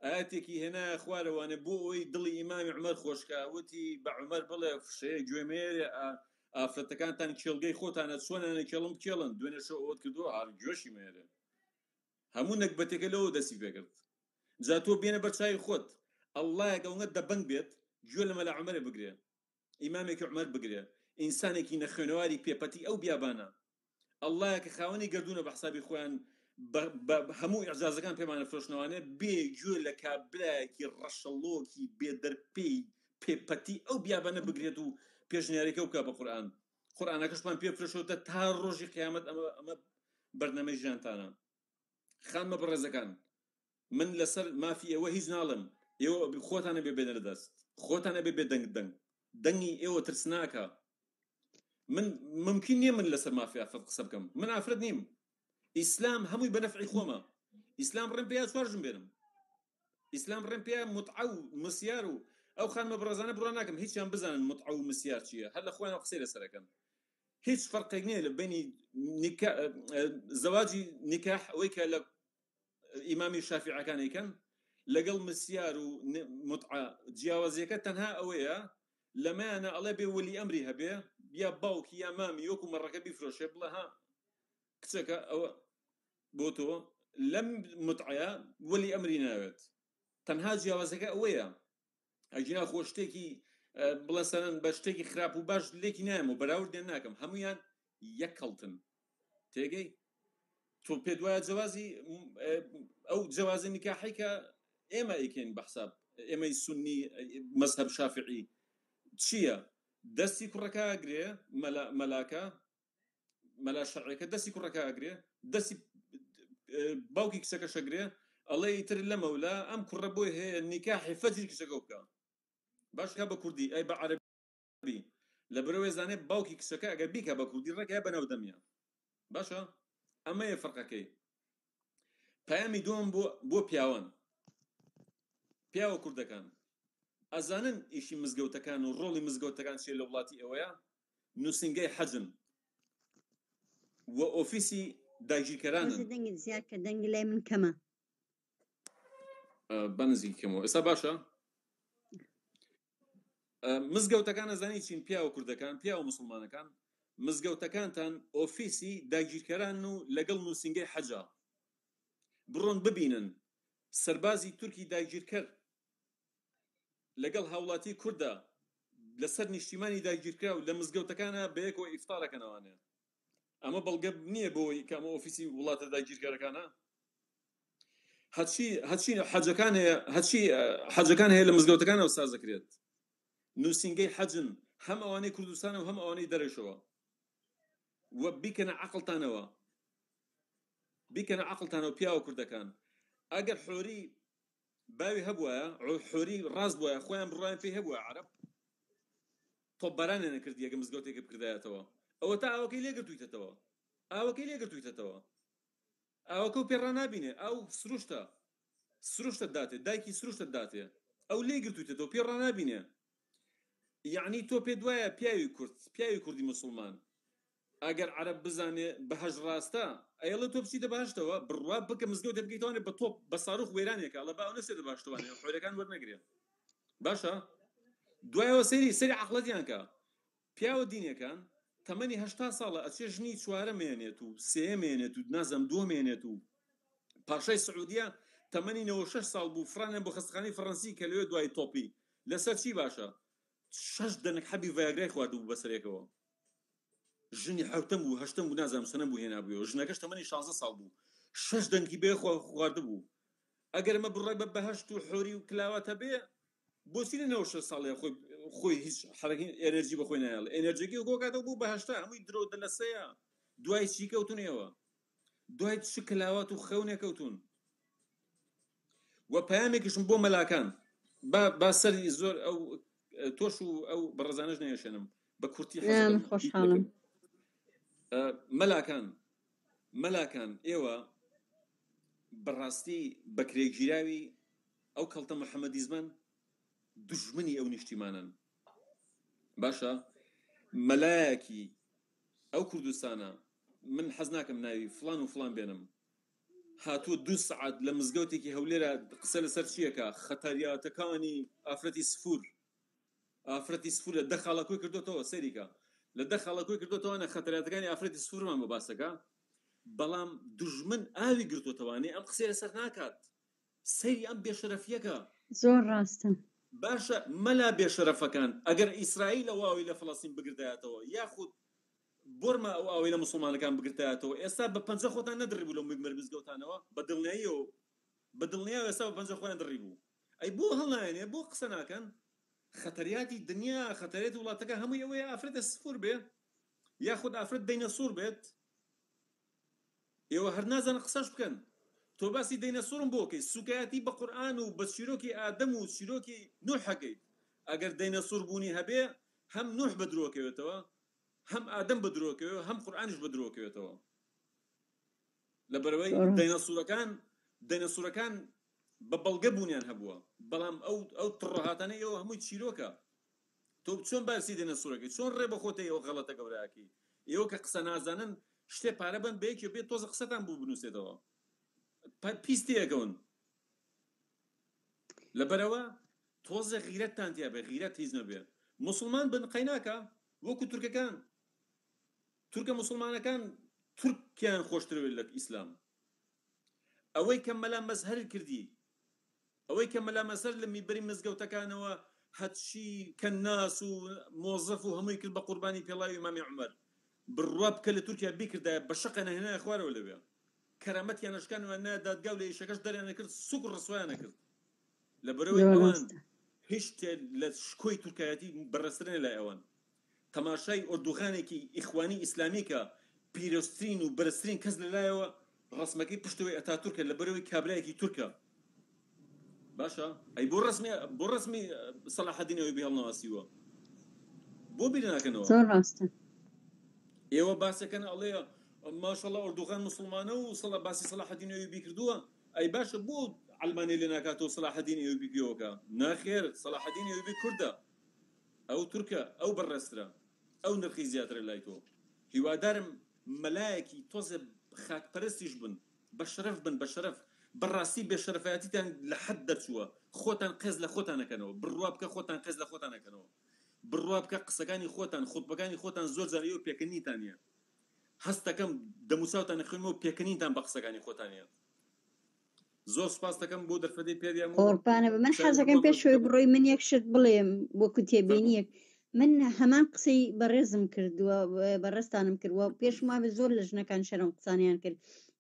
ئاەتێکی هێنایە خوارەوانێ بۆ ئەوەی دڵی ئیمامی عومەر خۆشکا، وتی بە عومەر بڵێ فشەیە گوێمێرە ئافرەتەکانتان کێڵگەی خۆتانە چۆنانە کێڵم کێڵن، دوێنێ شەو ئەوت کردووە هەر گوێشی مێرە. هەموو نەکبەتێکە لەوە دەستی پێکرد. جا تۆ بێنە بەر چاوی خۆت، ئەڵڵایەکە ئەوەنگە دەبەنگ بێت گوێ لە مەلا عومەرە بگرێ، ئیمامێکی عومەر بگرێ، ئینسانێکی نەخوێنەواری پێپەتی ئەو بیابانە، ئەڵڵایەکە خاوەنی گردوونە بە حسابی خۆیان هەموو ئیعجازەکان پێمانە فرۆشنەوانێ، بێ گوێ لە کابرایەکی ڕەشەڵۆکی بێدەرپێی پێپەتی ئەو بیابانە بگرێت و پێشنیارێکە و کا بە قورئان. قورئانەکەشمان پێ فرۆشەوتە تا ڕۆژی قیامەت. ئەمە بەرنامەی ژیانتانە. خانمە بەڕێزەکان، من لەسەر مافی ئێوە هیچ ناڵم، ئێوە خۆتانە بێ بێنە دەست، خۆتانە بێ دەنگ دەنگی ئێوە ترسناکە. من ممکن نییە من لەسەر مافی ئافرەت قسە بکەم، من ئافرەت نیم، ئیسلام هەمووی بە نەفعی خۆمە، ئیسلام ڕێم پێیا چوارژم بێنم، ئیسلام ڕێم پێیا متعە و مسیار و ئەو خانمە بەڕێزانە بڕوا ناکەم هیچیان بزانن متعە و مسیار چییە، هەر لە خۆیانەوە قسەی لەسەرەکەن. هیچ فەرقێک نییە لە بینی زەواجی نیکاح ئەوەی کە لە ئیمامی شافعیەکانیکەن لەگەڵ مسیار و متعە جیاوازیەکە تەنها ئەوەیە لەمایانە ئەڵێ بێ وەلی ئەمری هەبێ، یا باوکی یا مامی وەکو مەڕەکە بیفرۆشێ، بڵێ ها کچەکە ئەوە بۆ تۆ، لەم متعەیە وەلی ئەمری ناوێت، تەنها جیاوازەکە ئەوەیە. ئەگینا خۆ شتێکی بڵێ سەرەن بە شتێکی خراپ و باش لێکی نایم و بەراوردێن ناکەم، هەمویان یەکەڵتن. تێگەی تۆ پێ دوایە جوازی ئەو جوازی نیکاحی کە ئێمە ئەیکەین بە حساب ئێمەی سونی مەذهب شافعی چییە؟ دەستی کوڕەکە ئەگرێ، مەلاکە مەلا شەرعیەکە دەستی کوڕەکە ئەگرێ، دەستی باوکی کچەکە شەگرێ، ئەڵێ ئیتر لە مەولا ئەم کوڕە بۆی هەیە نیکاحی فەجری کچەکە بکە. باشکە بە کوردی ئەی بە عەرەبی، لە بەرەوەی زانێ باوکی کچەکە ئەگەر بیکە بە کوردی ڕێگای بەناو دەمیە. باشە ئەمەیە فەرقەکەی. پەیامی دووەم بۆ پیاوان، پیاوە کوردەکان ئەزانن ئیشی مزگەوتەکان و ڕۆڵی مزگەوتەکان چێ لە وڵاتی ئەوەیە، نووسنگەی حەجن و ئۆفیسی داگیرکەرانن. دەنگت زیاد کە دەنگ لای من کەمە بەنزیکی کەمەوە. ئێستا باشە مزگەوتەکان ئەزانی چین؟ پیاوە کوردەکان، پیاوە موسڵمانەکان، مزگەوتەکانتان ئۆفیسی داگیرکەران و لەگەڵ نووسنگەی حەجە. بڕۆن ببینن سەربازی تورکی داگیرکەر لەگەڵ هاوڵاتی کوردە لەسەر نیشتیمانی داگیرکرا و لە مزگەوتەکانە بەیەکەوە ئیفتارەکەنەوانێ. ئەمە بەڵگە نییە بۆی کەمە ئۆفیسی وڵاتە داگیرکەرەکانە. هەچی حەجەکان هەیە لە مزگەوتەکانەوە سازەکرێت. نووسنگەی حەجن، هەم ئەوانەی کوردستانە و هەم ئەوانەی دەرەشەوە. وە بیکەنە عەقڵتانەوە، بیکەنە عەقڵتانەوە پیاوە کوردەکان. ئەگەر حۆری باوی هەبووە، حۆری ڕاست بووە، خۆیان بڕایان پێی هەبووە عەرەب، تۆ بەرانێ نەکردی ئەگە مزگەوتێکە بکردایەتەوە. ئەوە تا ئاوەکەی لێگرتوویتەوە ئاوەکەی لێگرتوویتەوە ئاوەکە و پێڕا نابینێ ئەو سروشتە داتێ دایکی سروشتە داتێ ئەو لێگرتوویتەوە پێڕا نابینێ یعنی تۆ پێ دوایە پیاوی کوردی مسلمان ئەگەر عەرەب بزانێ بەهەژ ڕاستە ئەیڵە تۆ بچیتە بەهەشتەوە بڕوا بکە مزگەوت بگەیتوانێ بە تۆپ بە ساروخ وێرانێکە ئەڵە با ئەو نەسێتە باشتوانێ حۆرەکان وەرنەگرێ باشە دوایەوە سەیری عەقڵەتیان کە پیاوە دینەکان تەمەنی 80 ساڵە ئەچێ ژنی چوارە مێنێت و سێ مێنێت و نازەم دووە مێنێت و پاشای سعودیە تەمەنی 96 ساڵ بوو فرانە بۆ خستخانەی فەڕەنسی کە لەوێ دوای تۆپی لەسەر چی باشە 6 دەنگ حەبی ڤایاگرای خواردبوو بەسەرێکەوە ژنی حوتەم بوو هەشتم بوو نازانم سەنەم بوو هێنابوویەوە ژنەکەش تەمەنی 16 ساڵ بوو 6 دەنگی بێ خواردبوو ئەگەر ئەمە بڕای بە بەهەشت و حۆری و کلاواتە بێ بۆچی لە 96 ساڵێ خۆی هیچ حرەکی ئێنەرژی بەخۆی نایڵ ئێنەرژیەکەی گۆکاتەوە بوو بەهەشتا هەمووی درۆ دەلەسەیە دوای چی کەوتونەوە دوای چ کلاوات و خەونێ کەوتون وە پەیامێکیشم بۆ مەلاکان با سەری زۆر ئەو تۆش و ئەو بەڕێزانەش نەیەشێنم بە کورتی خۆشحاڵم مەلاکان ئێوە بەڕاستی بەکرێگیراوی ئەو کەڵتە محەممەدیزمان دژمنی ئەو نیشتیمانن باشە مەلایەکی ئەو کوردستانە من حەز ناکەم ناوی فلان و فلان بێنم هاتووە 2 سەعات لە مزگەوتێکی هەولێرە قسە لەسەر چیەکە خەتەریاتەکانی ئافرەتی سفور لە دەخاڵەکۆی کردوتەوە سەریکە لە دەخاڵەکۆی کردوتەوەنە خەتەریاتەکانی ئافرەتی سفورمان بە باسەکە بەڵام دژمن ئاوی گرتوتەوانێ ئەم قسەی لەسەر ناکات سەیری ئەم بێشەرەفیەکە زۆر ڕاستە باشە مەلا بێشەرەفەکان ئەگەر ئیسرائیل لە واوی لە فەڵەستین بگردایەتەوە یاخود بۆرمە ئەو ئاوی لە مسلمانەکان بگرتایەتەوە ئێستا بە پەنجە خۆتان نەدڕی بوو لەو مزگەوتانەوە بە دڵنیاییەوە ئێستا بە پەنجە خۆیان دڕی بوو ئەی بۆ هەڵنایەنێ بۆ قسە ناکەن خەتەریاتی دنیا خەتەریاتی وڵاتەکە هەمووی ئەوەیە ئافرەتە سفور بێ یاخود ئافرەت دەینەسوور بێت ئێوە هەر نازانە قسەش بکەن تۆ باسی دەینەسوورم بۆکەی سوکایەتی بە قورئان و بە چیرۆکی ئادەم و چیرۆکی نوح حەکەیت ئەگەر دەینەسوور بوونی هەبێ هەم نوح بەدرۆکەوێتەوە هەم ئادەم بەدرۆکەوێت هەم قورئانیش بەدرۆکەوێتەوە لەبەرەوەی دەینەسوورەکان بە بەڵگە بوونیان هەبووە بەڵام ئەو تڕۆهاتانە ئێوە هەمووی چیرۆکە تۆ چۆن باسی دەینەسوورەکەی چۆن ڕێ بەخۆتەی ئەوە غەڵەتە گەورەیەکی ئێوە کە قسە نازانن شتێ پارە بن بەیەکی بێت تۆزە قسەتان بوو بنووسێتەوە پیستەکەون لەبەرەوە تۆزە غیرەتتان تیا بێ غیرەت هیچ نەبێ مسلمان بن قەیناکە وەکو تورکەکان تورکە مسلمانەکان تورکیان خۆشترەوێت لە ئیسلام ئەوەی کە مەلا مەزهەر کردی ئەوەی کە مەلا مەزهەر لە میبەری مزگەوتەکانەوە هەچی کەناس و مۆزەف و هەمووی کرد بە قوربانی پێڵاوی ئیمامی عومەر بڕوا بکە لە تورکیا بیکردایە بە شەقە نەهێنایە خوارەوە لەوێ کەرامەتیان ئەشکانوان نایە دادگا و لە ئیشەکەش دەریان نەکرد سوک و ڕسوایان نەکرد لەبەرەوەی ئەوان هیچ شتێ لە شکۆی تورکایەتی بەڕێسترێنە لای ئەوان تەماشای ئۆردوغانێکی ئیخوانی ئیسلامیکە پیرۆسترین و بەرزترین کەس لەلایەوە ڕسمەکەی پشتەوەی ئەتاتورکە لەبەرەوەی کابرایەکی تورکە باشە ئەی بۆ ڕسمی سەلاحەدینەوەی هەڵنەواسیوە بۆ بیر ناکەنەوە زۆر ڕاستە ئێوە باسەکەن ئەڵێ ماشەڵڵا ئۆردوغان مسلمانە و سەڵا باسی سەلاحەدین ئەیوبی کردووە ئەی باشە بۆ ئەلمانیا لێ ناکاتەوە سەلاحەدین ئەیوبی پێوەکە ناخێر سەلاحەدین ئەیوبی کوردە ئەو تورکە ئەو بەڕێسترە ئەو نرخی زیاترە لای تۆ هیوادارم مەلایەکی تۆزە خاکپەرستیش بن بە شەرەف بن بە شەرەف بەڕاستی بێشەرەفایەتیتان لە حەد دەرچووە خۆتان قێز لە خۆتان نەکەنەوە بڕوا بکە خۆتان قێز لە خۆتان نەکەنەوە بڕوا بکە قسەکانی خۆتان خوتبەکانی خۆتان زۆر جاریەوە پێکەنیتانە هەستەکەم دەموساوتان نەخوێنەوە پێکەنینتان بە قسەکانی خۆتانە زۆر سپاس دەکەم بۆ دەرفەتەی پێدیان قوربانە بە من حەزەکەم پێشەوەی بڕۆی من یەک شت بڵێم وەکو تێبینیەک من هەمان قسەی بەڕێزم کردووە بەڕێستانم کردووە پێشما بە زۆر لە ژنەکان شەرم قسانیان کرد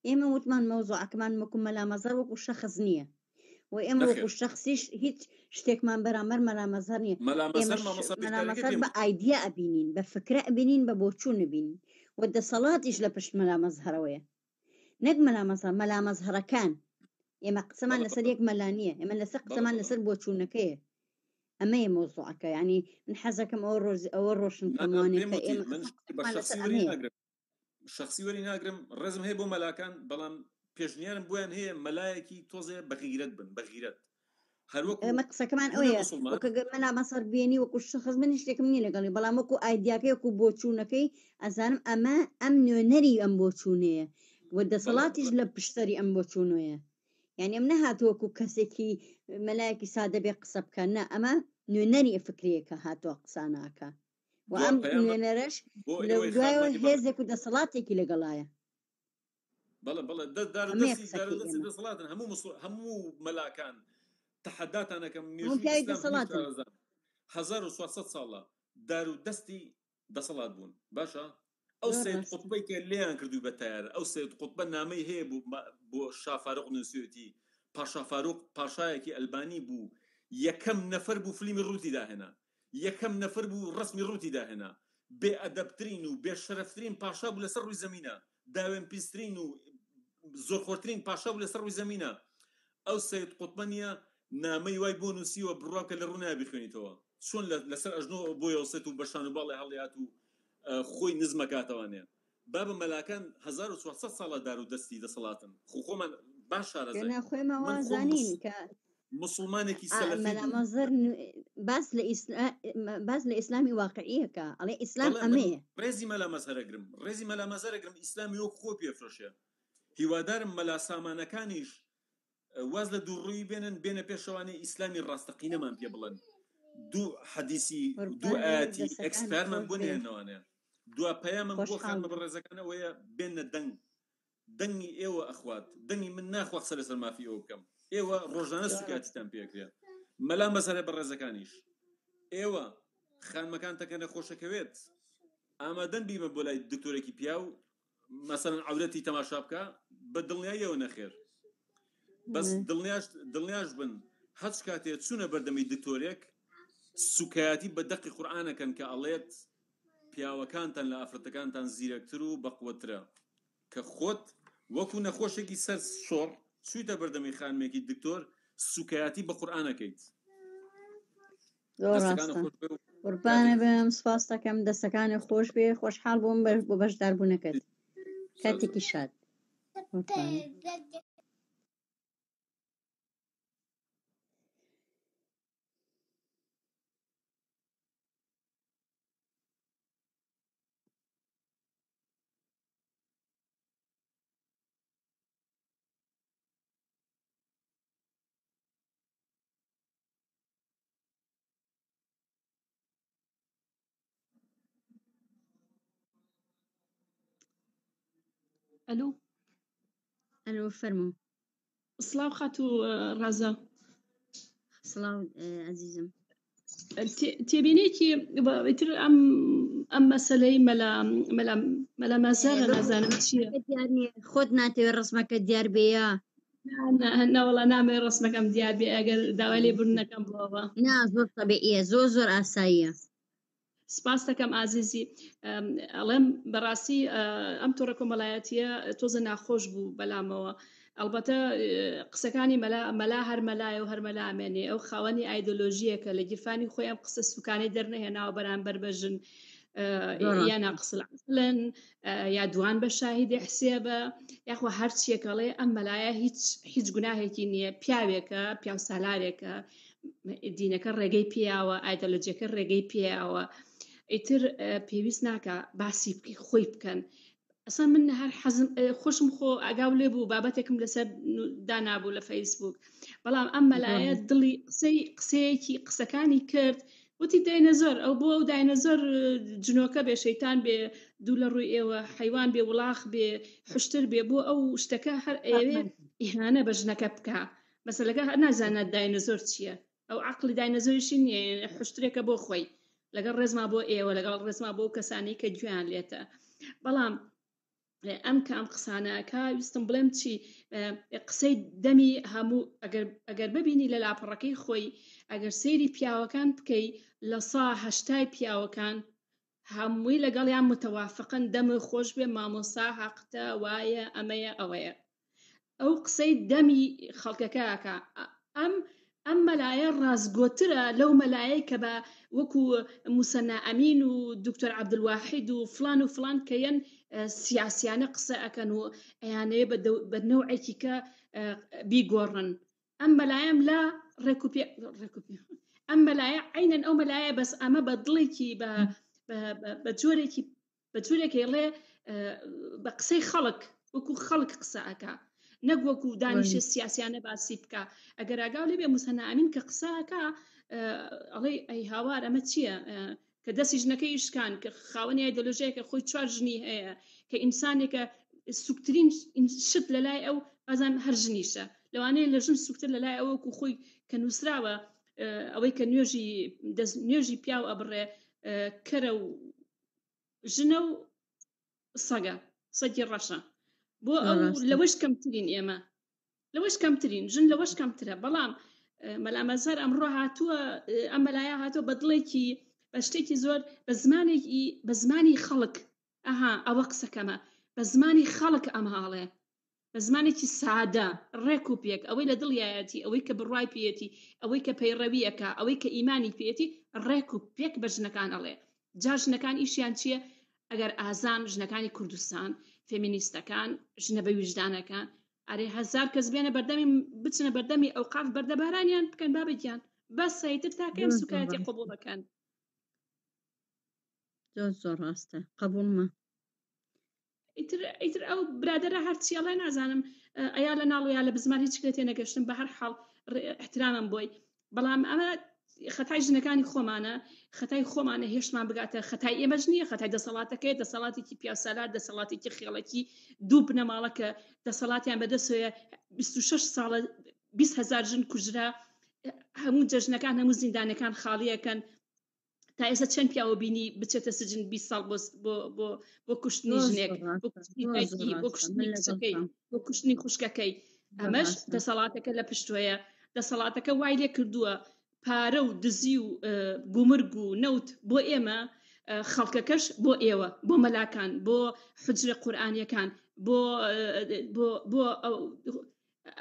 ئێمە وتمان مەوزوعەکەمان وەکو مەلا مەزهەر وەکو شەخص نییە و ئێمە وەکو شەخصیش هیچ شتێکمان بەرامبەر مەلا مەزهەر نییە مەلا مەزهەر بە ئایدیا ئەبینین بە فکرە ئەبینین بە بۆچوون نبینین و دەسەڵاتیش لە پشت مەلا مەزهەرەوەیە نەک مەلا مەزهەرەکان ئێمە قسەمان لەسەر یەک مەلا نییە ئێمە لەسەر قسەمان لەسەر بۆچوونەکەیە ئەمەیە مۆزوعەکە ینی من حەزەکەم ئەوە ڕۆشن کەموانێت کە ئێمە شخصی وەری ناگرم ڕێزم هەیە بۆ مەلاکان بەڵام پێشنیارم بۆیان هەیە مەلایەکی تۆزێ بەغیرەت بن بەغیرەت ئەمە قسەکەمان ئەوەیە مەلا مەسەر بێنی وەکو شخص منی شتێکم نیە لەگەڵی بەڵام وەکو ئایدیاکەی وەکو بۆچوونەکەی ئەزانم ئەم نوێنەری ئەم بۆچوونەیە وە دەسەڵاتیش لە پشتەری ئەم بۆچوونەیە یعنی ئەم نەهاتووەکو کەسێکی مەلایەکی سادە بێ قسە بکەن نە ئەمە نوێنەری فکرەیەکە هاتووە قساناکە و ئەم نوێنەرەش لە دوایەوە هێزێک و دەسەڵاتێکی لەگەڵایە بەڵێ دەسەڵاتن هەموو مەلاکان تحداتانەکەم 1400 ساڵە دار و دەستی دەسەڵات بوون باشە ئەو سید قوتبەی کە لێیان کردووی بە تایار ئەو سید قوتبە نامەی هەیە بۆ شافارۆق نووسێتی پاشافاروق پاشایەکی ئەلبانی بوو یەکەم نەفەر بوو فلیمی ڕووتی داهێنا یەکەم نەفەر بوو ڕسمی ڕووتی داهێنا بێ ئەدەبترین و بێ شەرەفترین پاشا بوو لەسەر ڕووی زەمینە داوێن پیسترین و زۆرخۆرترین پاشا بوو لەسەر ڕووی زەمینە ئەو سید قوتبە نیە نامەی وای بۆ نووسیوە بڕاکە لە ڕوونای بخوێنیتەوە چۆن لەسەر ئەژنۆ بۆ یەوسێت و بەشان و باڵی هەڵیات و خۆی نزمەکاتەوانێ بابە مەلاکان 1400 ساڵە دار و دەستی دەسەڵاتن خۆمان باش شارەزای خۆیمەوە زانین کە مسلمانێکی سەلەفی باس لە ئیسلامی واقعیەکە ئەڵێ ئیسلام ئەمەیە ڕێزی مەلا مەزهرەگرم ئیسلامی وەک خۆ پێفرۆشێ هیوادارم مەلا سامانەکانیش واز لە دووڕووی بێنە پێشەوانی ئیسلامی ڕاستەقینەمان پێ بڵێن دوو حەدیسی دوو ئاەتی ئەکسپەرمان بۆ نێنەوانێ دو پەیامم بۆ خانمە بەڕێزەکانەوەیە بێنە دەنگی ئێوە ئەخوات دەنگی من ناخوا قسە لەسەر مافی ئەوە بکەم ئێوە ڕۆژانە سوکاتیتان پێکرێت مەلا مەزهرە بەڕێزەکانیش ئێوە خانمەکانتەکە نەخۆشەکەوێت ئامادەن بیمە بۆ لای دکتۆرێکی پیا و مەسەڵەن عەورەتی تەماشا بکە بە دڵنیاییەوە نەخێر بەس دڵنیاش بن هەچ کاتێ چوونە بەردەمی دکتۆرێک سوکایەتی بە دەقی قورئانەکەن کە ئەڵێت پیاوەکانتان لە ئافرەتەکانتان زیرەکتر و بەقوەترە کە خۆت وەکو نەخۆشێکی سەر شۆڕ چوویتە بەردەمی خانمێکی دکتۆر سوکایەتی بە قورئانەکەیت قوربانە بم سپاس دەکەم دەستەکانت خۆش بێ خۆشحاڵ بووم بۆ بەشداربوونەکەت کاتێکی شاد ئەلو فەرموو سڵاو خاتو ڕازە سڵاو عەزیزم تێبینێکی ئیتر ئەم مەسەلەی مەلا مەزهرە نازانم چییە خۆت ناتەوێ ڕسمەکە دیار بێیە ناوەڵا نامێ ڕسمەکەم دیار بێ ئەگەر داوای لێبوورنەکەم بڵەوە نا زۆر تەبیعیە زۆر ئاساییە سپاس دەکەم ئازیزی ئەڵێم بەڕاستی ئەم تۆڕە کۆمەڵایەتیە تۆزە ناخۆش بوو بەلامەوە ئەلبەتە قسەکانی مەلا هەر مەلایە و هەر مەلامێنێ ئەو خاوەنی ئایدۆلۆژیەکە لە گیرفانی خۆی ئەم قسە سوکانەی دەرنەهێناوە بەرامبەر بەژن یا ناقسڵ عەقلن یا دوان بە شاهیدی حسێبە یاخوا هەرچیەکەڵێ ئەم مەلایە هیچ گوناهێکی نییە پیاوێکە پیاو سالارێکە دینەکە ڕێگەی پیاوە ئایدۆلۆجیەکە ڕێگەی پیاوە ئیتر پێویست ناکە باسی خۆی بکەن ئەسان من هەر حەزم خۆشم خۆ ئاگاو لێ بوو بابەتێکم لەسەر دانابوو لە فەیسبوک بەڵام ئەم مەلایە دڵی قسەیەکی قسەکانی کرد وتی داینەزۆر ئەو بۆ ئەو داینەزۆر جنۆکە بێ شەیتان بێ دوو لە ڕووی ئێوە حیوان بێ وڵاخ بێ حشتر بێ بۆ ئەو شتەکە هەر ئێوێ ئیهانە بە ژنەکە بکە مەسەلەکە هەر نازانێت داینەزۆر چییە ئەو عەقڵی داینەزۆریشی نییە حشترێکە بۆ خۆی لەگەڵ ڕێزما بۆ ئێوە لەگەڵ ڕێزما بۆ کەسانی کە گویان لێتە بەڵام ئەم کام قسانەکە ویستم بڵێم چی قسەی دەمی هەموو ئەگەر ببینی لە لاپەڕەکەی خۆی ئەگەر سەیری پیاوەکان بکەی لە 180 پیاوەکان هەمووی لەگەڵیان متەوافقن دەمە خۆش بێ مامۆستا حەقتە وایە ئەمەیە ئەوەیە ئەو قسەی دەمی خەڵکەکەکە ئەم ئەم مەلایە ڕازگۆترە لەو مەلایە کە بە وەکو موسەنا ئەمین و دکتۆر عەبدولواحید و فلان کەیەن سیاسیانە قسە ئەکەن و ئەیانەیە بە نەوعێکی کە بیگۆڕن. ئەم مەلایەم لا ئەم مەلایە عینەن ئەو مەلایە بەس ئەمە بە دڵێکی بە جۆرێکی ڵێ بە قسەی خەڵک وەکو خەڵک قسە ئەکا نەک وەکو دانیشە سیاسیانە باسی بکە. ئەگەر ئاگاو لێ بێ موسەنا ئەمین کە قسە ئەکا ئەڵێ ئەی هاوار ئەمە چییە کە دەستی ژنەکەی شکان کە خاوەنی ئایدۆلۆژیەکە خۆی 4 ژنی هەیە کە ئینسانێکە سوکترین شت لەلای ئەو بازان هەر ژنیشە لەوانەیە لە ژن سوکتر لەلای ئەوەکو خۆی کە نووسراوە ئەوەی کە نوێژی پیاو ئەبڕێ کەرە و ژنە و سەگە سەگی ڕەشە بۆ ئەو لەوەش کەمترین ئێمە لەوەش کەمترین ژن لەوەش کەمترە. بەڵام مەلامەزار ئەمڕۆ هاتووە ئەم مەلایە هاتووە بە دڵێکی بە شتێکی زۆر بە زمانی خەڵک ئەوە قسەکەمە بە زمانی خەڵک ئەمهاڵێ بە زمانێکی سادە ڕێک و پێک ئەوەی لە دڵیایەتی ئەوەی کە بڕای پێێتی ئەوەی کە پەیڕەویەکە ئەوەی کە ئیمانی پێێتی ڕێک و پێک بە ژنەکان ئەڵێ. جا ژنەکان ئیشیان چییە؟ ئەگەر ئازان ژنەکانی کوردستان فێمینیستەکان ژنە بە ویژدانەکان ئەرێ 1000 کەس بێنە بەردەمی بچنە بەردەمی ئەو قاف بەردەبارانیان بکەن بابگیان بەس سەیتر تاکەم سوکایەتی قبوڵەکان. زۆر ڕاستە قبولمە. ئیتر ئەو برادرە هەرچیاڵە نازانم ئەیا لە ناڵ یا لە بزمان هیچ کێتێ نەگەشتم بە هەر حاڵ احترامم بۆی. بەڵام ئەمە خەتای ژنەکانی خۆمانە خەتای خۆمانە هێشتمان بگاتە خەتای ئێمەش نییە خەتای دەسەڵاتەکەی دەسەڵاتێکی پیاسەلات دەسەڵاتێکی خێڵەکی دوو بنەماڵە کە دەسەڵاتیان بەدەستەوە 26 ساڵە 20,000 ژن کوژرا هەموو جەژنەکان هەموو زیندانەکان خاڵیەکەن تا ئێستا چەند پیاوە بینی بچێتە سجن 20 ساڵ بۆ کوشتنی ژنێک بۆ کوشتنی کچەکەی بۆ کوشتنی خوشکەکەی. ئەمەش دەسەڵاتەکە لە پشتوەیە دەسەڵاتەکە وای لێ کردووە پارە و دزی و گومرگ و نەوت بۆ ئێمە خەڵکەکەش بۆ ئێوە بۆ مەلاکان بۆ حجرە قورئانیەکان بۆ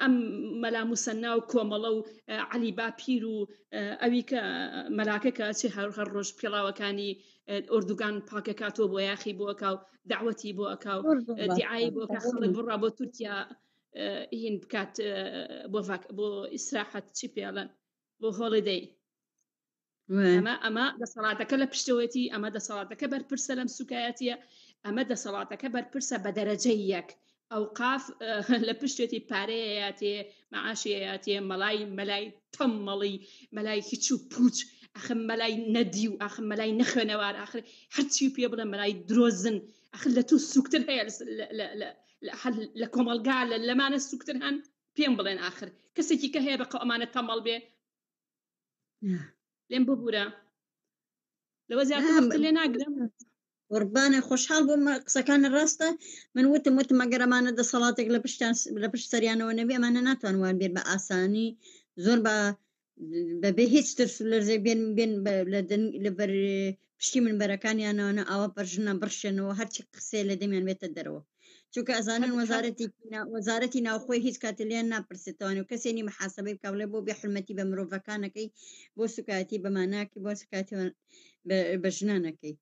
ئەم مەلا موسەنا و کۆمەڵە و عەلی باپیر و ئەوی کە مەلاکەکە چی هەر ڕۆژ پێڵاوەکانی ئۆردوگان پاکەکاتۆ بۆ یاخی بۆ ئەکا و داوەتی بۆ ئەکا و دیعایی بۆ ئەکا خەڵک بڕا بۆ تورکیا هین بکات بۆ ئیسراحەت چی پێڵەن بۆ هۆڵیدەی. ئەمە دەسەڵاتەکە لە پشتەوەتی ئەمە دەسەڵاتەکە بەرپرسە لەم سوکایەتیە ئەمە دەسەڵاتەکە بەرپرسە بە دەرەجەی یەک ئەو قاف لە پشتێتی پارەیەیاتێ مەعاشیەیاتێ مەلای تەممەڵی مەلای هیچ و پوچ ئەخم مەلای نەدی و ئاخم مەلای نەخوێنەوار ئاخر هەرچی پێ بڵێ مەلای درۆزن ئەخر لە تو سوکتر هەیە لە کۆمەلگا لەمانە سوکتر هەن پێم بڵێن ئاخر کەسێکی کە هەیە بەقە ئەمانە تەمەڵ بێ لێم ببوورە لەوە زیاتر لێ ناگرم. قوربانە خۆشحاڵ بۆ قسەکان ڕاستە من وتم ئەگەر ئەمانە دەسەڵاتێک لە پشت سەریانەوە نەبێ ئەمانە ناتوانوان بێت بە ئاسانی زۆر بەبێ هیچ ترس و لەرزێ بێن لەبەر پشتی منبەرەکانیانەوە ئەوە بەرژنە بڕشێنەوە هەرچی قسێ لە دەمیان بێتە دەرەوە چونکە ئەزانن وەزارەتی ناوخۆی هیچ کاتلیان ناپرسێتەوەی و کەسێنی محاسبەی بکاولێ بۆ بێحرمەتی بە مرۆڤەکانەکەی بۆ سوکاتی بەماناکی بۆ سوکاتی بە ژنانەکەی.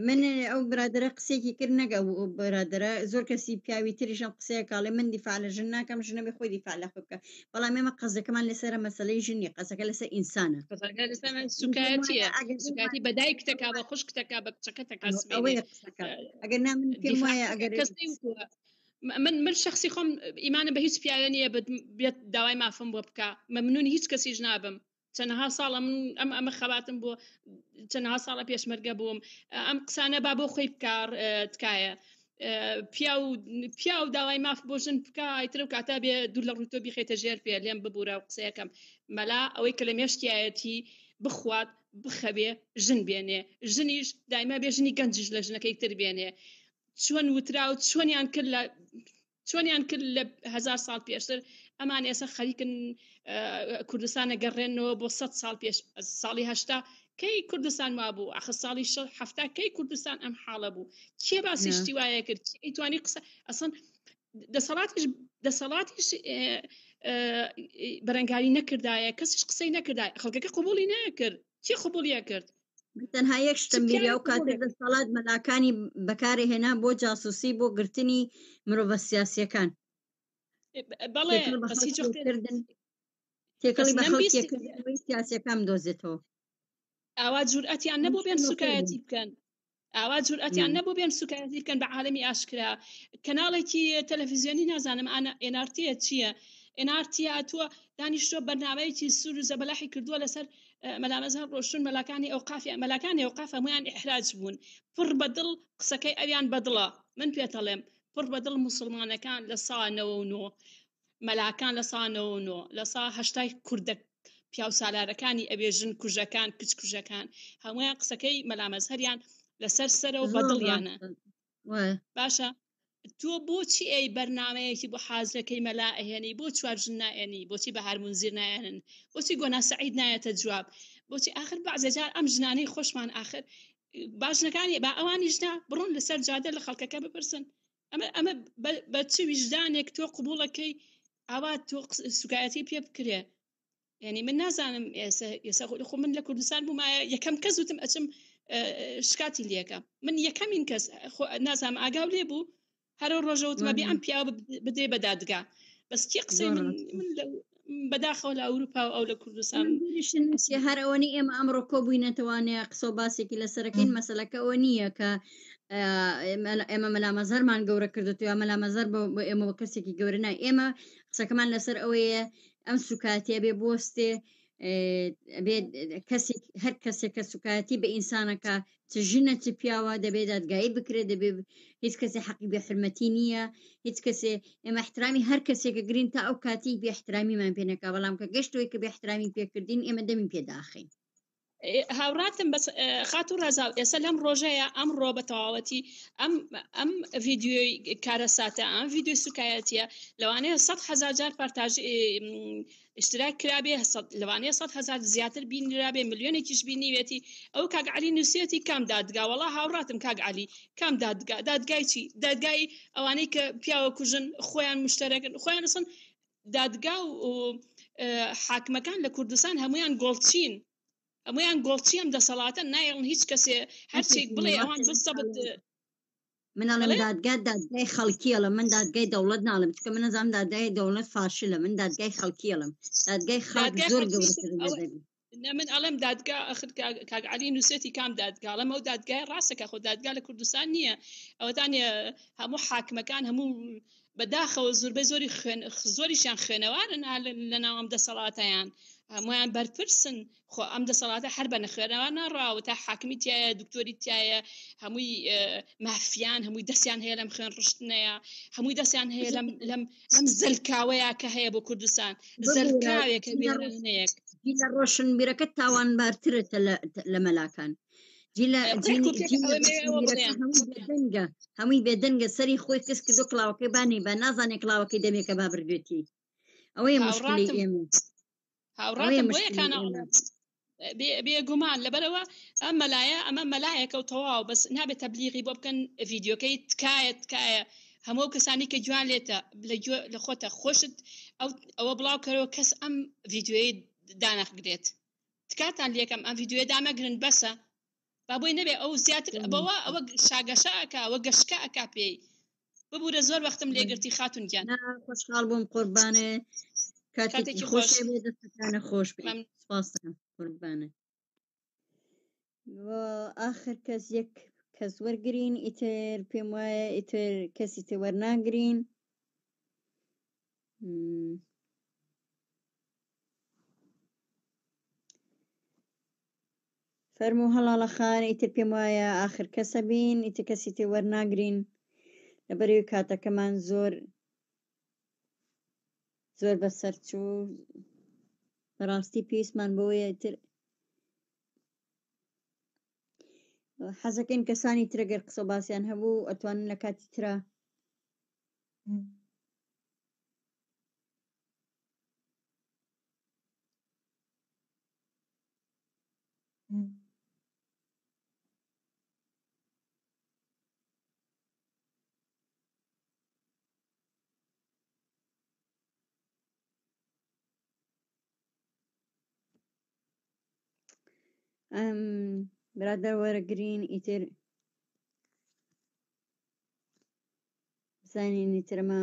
من ئەو برادرە قسێکی کرد نەگە برادرە زۆر کەسی پیاوی تریشم قسەیە کاڵێ من دیفاع لە ژن ناکەم ژنە بێ خۆی دیفاع لە خۆی بکە بەڵام ئێمە قەزەکەمان لەسەر مەسەلەی ژنی قەزەکە لەسەر ئینسانە سوکایەتی بەدای کتەکە بە خوش کتەکە بە کچەکە ئەگەر نا من پێم وایە ئەگەر من شخصی خۆم ئیمانە بە هیچ پیاوە نییە بێت داوای مافم بۆ بکە مەمنونی هیچ کەسیش نابم. چەندها ساڵە من ئەمە خەباتم بۆ چەندها ساڵە پێشمەرگە بووم ئەم قسانە با بۆ خۆی بکار تکایە پیا و داوای ماف بۆ ژن بکە ئایتر و کاتا بێ دوور لە ڕوتۆ بیخێتە ژێر پێ لێم ببوورە و قسەیەکەم مەلا ئەوەی کە لە مێشتایەتی بخوات بخەبێ ژن بێنێ ژنیش دایما بێ ژنی گەنجش لە ژنەکەی تر بێنێ چۆن وترا و چۆنیان کرد لە 1000 ساڵ پێشتر ئەمان ئێستا خەریکن کوردستانە گەڕێنەوە بۆ 100 ساڵ پێش ساڵی 80 کەی کوردستان وابوو ئەخ ساڵی 70 کەی کوردستان ئەم حاڵە بوو کێ باسی شتی وایە کرد ئەیتوانی قسە ئەسن دەسەڵاتیش بەرەنگاری نەکردایە کەسیش قسەی نەکردای خەڵکەکە قبولی نەکرد چی قبولیە کرد تەنها یەک شتم بیری ئەو کاتر دەسەڵات مەلاکانی بەکارهێنا بۆ جاسووسی بۆ گرتنی مرۆڤە سیاسیەکان بەڵێ تێکەڵی بە خەڵکیەکردنەوەی سیاسیەکان دۆزێتەوە ئاوا جورئەتیان نەبوو بێن سوکایەتی بکەن ئاوا جورئەتیان نەبوو بێن سوکایەتی بکەن بە عالەمی ئاشکرا کەناڵێکی تەلەڤیزیۆنی نازانم ئێنارتیە چییە ئێنارتی هاتووە دانیشتۆ بەرنامەیەکی سوور و زەبەلاحی کردووە لەسەر مەلامەزار ڕۆشتون مەلاکانی ئەوقاف هەمویان ئیحراج بوون پڕ بەدڵ قسەکەی ئەویان بەدڵە من پێتەڵێم پڕ بەدڵ موسڵمانەکان لە ساڵ 99 مەلاکان لە ساڵ 99 لە ساڵ 80 کوردە پیاو سالارەکانی ئەبێژن کوژەکان کچ کوژەکان هەمویان قسەکەی مەلامەزهریان لەسەر سەرەوە بەدڵیانە باشە تۆ بۆچی ئەی بەرنامەیەکی بۆ حازەکەی مەلا ئەهێنی بۆ چوارژن نائێنی بۆچی بە هەرمونزیر نایەنن بۆچی گۆنا سەعید نایەتە جواب بۆچی آخر بەعزەجار ئەم ژنانەی خۆشمان آخر باشنەکانی با ئەوانیشنا بڕۆن لەسەر جادە لە خەڵکەکە بپرسن ئەمە بە چ ویژدانێک تۆ قبوڵەکەی ئاوا تۆ سوکایەتی پێ بکرێ یعنی من نازانم ئێستا خۆ من لە کوردستان بوومایە یەکەم کەس وتم ئەچم شکاتی لێکە من یەکەمین کەس نازانم ئاگاو لێ بوو هەرو ڕۆژەوتمە بێ ئەم پیاوە بدێ بە دادگا بەس کی قسەی من بەداخەوە لە ئەوروپا و ئەو لە کوردستان هەر ئەوەنی ئێمە ئەمڕۆ کۆبووینەتەوانەیە قسە و باسێکی لەسەرەکەین مەسەلەکە ئەوە نییە کە ئێمە مەلامەزەرمان گەورە کردێت یا مەلامەزەر بۆ ئێمە بە کەسێکی گەورە نای ئێمە قسەکەمان لەسەر ئەوەیە ئەم سوکاتیە بێ بۆستێ هەر کەسێک کە سوکایەتی بە ئینسانەکە چ ژنە چ پیاوە دەبێت دادگایی بکرێت دەبێت هیچ کەسێ حەقی بێحرمەتی نییە هیچ کەسێ ئێمە احترامی هەر کەسێکە گرین تا ئەو کاتی بێحترامیمان پێنەکە بەڵام کە گەشتەوەی کە بێحترامی پێکردین ئێمە دەمین پێداخین هاوراتم بەس خات و ڕزاو ئێستا لەم ڕۆژەیە ئەمڕۆ بە تەواوەتی ئەم ڤیددیۆی کارەساتە ئەم ڤیددیۆی سوکایەتیە لەوانەیە 100,000 جار پارتاژ اشتراک کرابێ لەوانەیە 100,000 زیاتر بینرابێ ملیۆنێکیش بینیوێتی ئەو کاگعلی نووسێتی کام دادگا وەڵا هاوڕاتم کاگعلی کام دادگای چی دادگای ئەوانەی کە پیاوە کوژن خۆیان مشتەرەکن خۆیان سن دادگا و حاکمەکان لە کوردستان هەمویان گۆڵچین ئەمەیان گۆڵچی ئەم دەسەڵاتە نایڵن هیچ کەسێ هەرچێک بڵێ ئەوان بستەبت مناڵم دادگا دادگای خەڵکیەڵە من دادگای دەوڵەت ناڵم چکە من نەزانم دادگای دەوڵەت فاشلە من دادگای خەڵکیەڵم دادگای خەڵک زۆر گەورەتر من ئەڵم دادگا کاگعلی نووسێتی کام دادگاڵم ئەو دادگای ڕاستەکە خۆ دادگا لە کوردستان نییە ئەوەتانێ هەموو حاکمەکان هەموو بەداخەوە زۆربەی زۆریشیان خوێنەوارن لە ناو ئەم دەسەڵاتیان هەمویان بەرپرسن خۆ ئەم دەسەڵاتە هەر بە نەخێنەوە ناڕاوە تا حاکمی تایە دکتۆری تایە هەمووی مافیان هەمووی دەستیان هەیە لەم خوێن ڕشتنەیە هەمووی دەستیان هەیە لەم زەلکاوەیە کە هەیە بۆ کوردستان زەلکاوێکە بێنەیەک لە ڕۆشن بیرەکە تاوانبارترێتە لە مەلاکان هەمووی بێدەنگە سەری خۆی کەس کردو کڵاوەکەی بانی بە نازانێت کڵاوەکەی دەمێکە با بردوێتی ئەوەیە مشکلی ئێمە هاوڕاتم بۆیەکانە بێگومان لەبەرەوە ئەمە مەلایەکە و تەواو بەس نابێت تەبلیغی بۆ بکەن ڤیددیۆکەی تکایە هەموو کەسانی کە جوان لێتە لە خۆتە خۆشت ئەوە بڵاو کەرەوە کەس ئەم ڤیددیۆی دانەخگرێت تکاتان لێکم ئەم ڤیددیۆ دامەگرن بەسە با بۆی نەبێ ئەو زیاتر بەوە ئەوە شاگەشەکە ئەوە گەشتکە ئەکا پێی ببوورە زۆر وەختم لێگرتی خاتون گیان خۆشحاڵ بووم قوربانێ کاتێکی خۆش دەستەکانە خۆش قوربانە آخر کەس یەک کەس وەرگرین ئیتر پێم وایە ئیتر کەسی تر وەرناگرین فەرموو هەڵاڵە خان ئیتر پێم وایە آخر کەسە بین ئیتر کەسی تر وەرناگرین لەبەرەوەی کاتەکەمان زۆر بەسەرچوو بەڕاستی پێویستمان بەوەیە تر حەزەکەین کەسانی ترەگەر قسە باسییان هەبوو ئەتوانن لە کاتی ترە برادر وەرەگرین ئیتر بزانین ئیترمە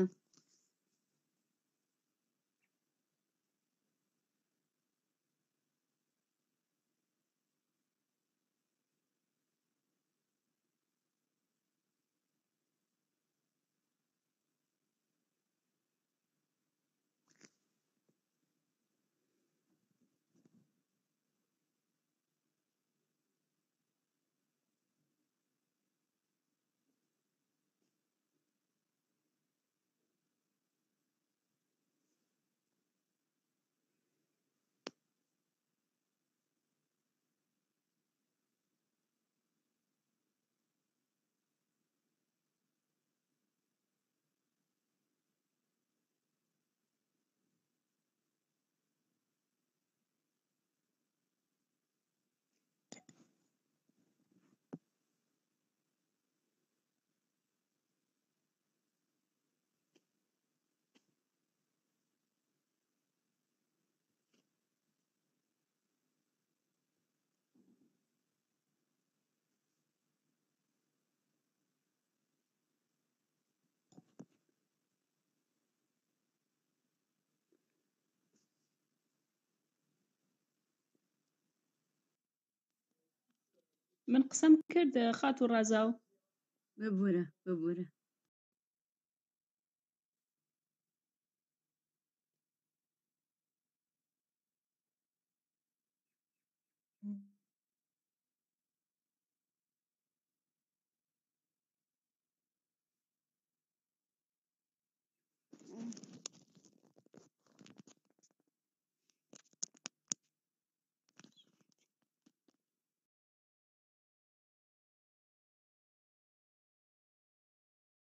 من قسەم کرد خات و ڕازاو ببوورە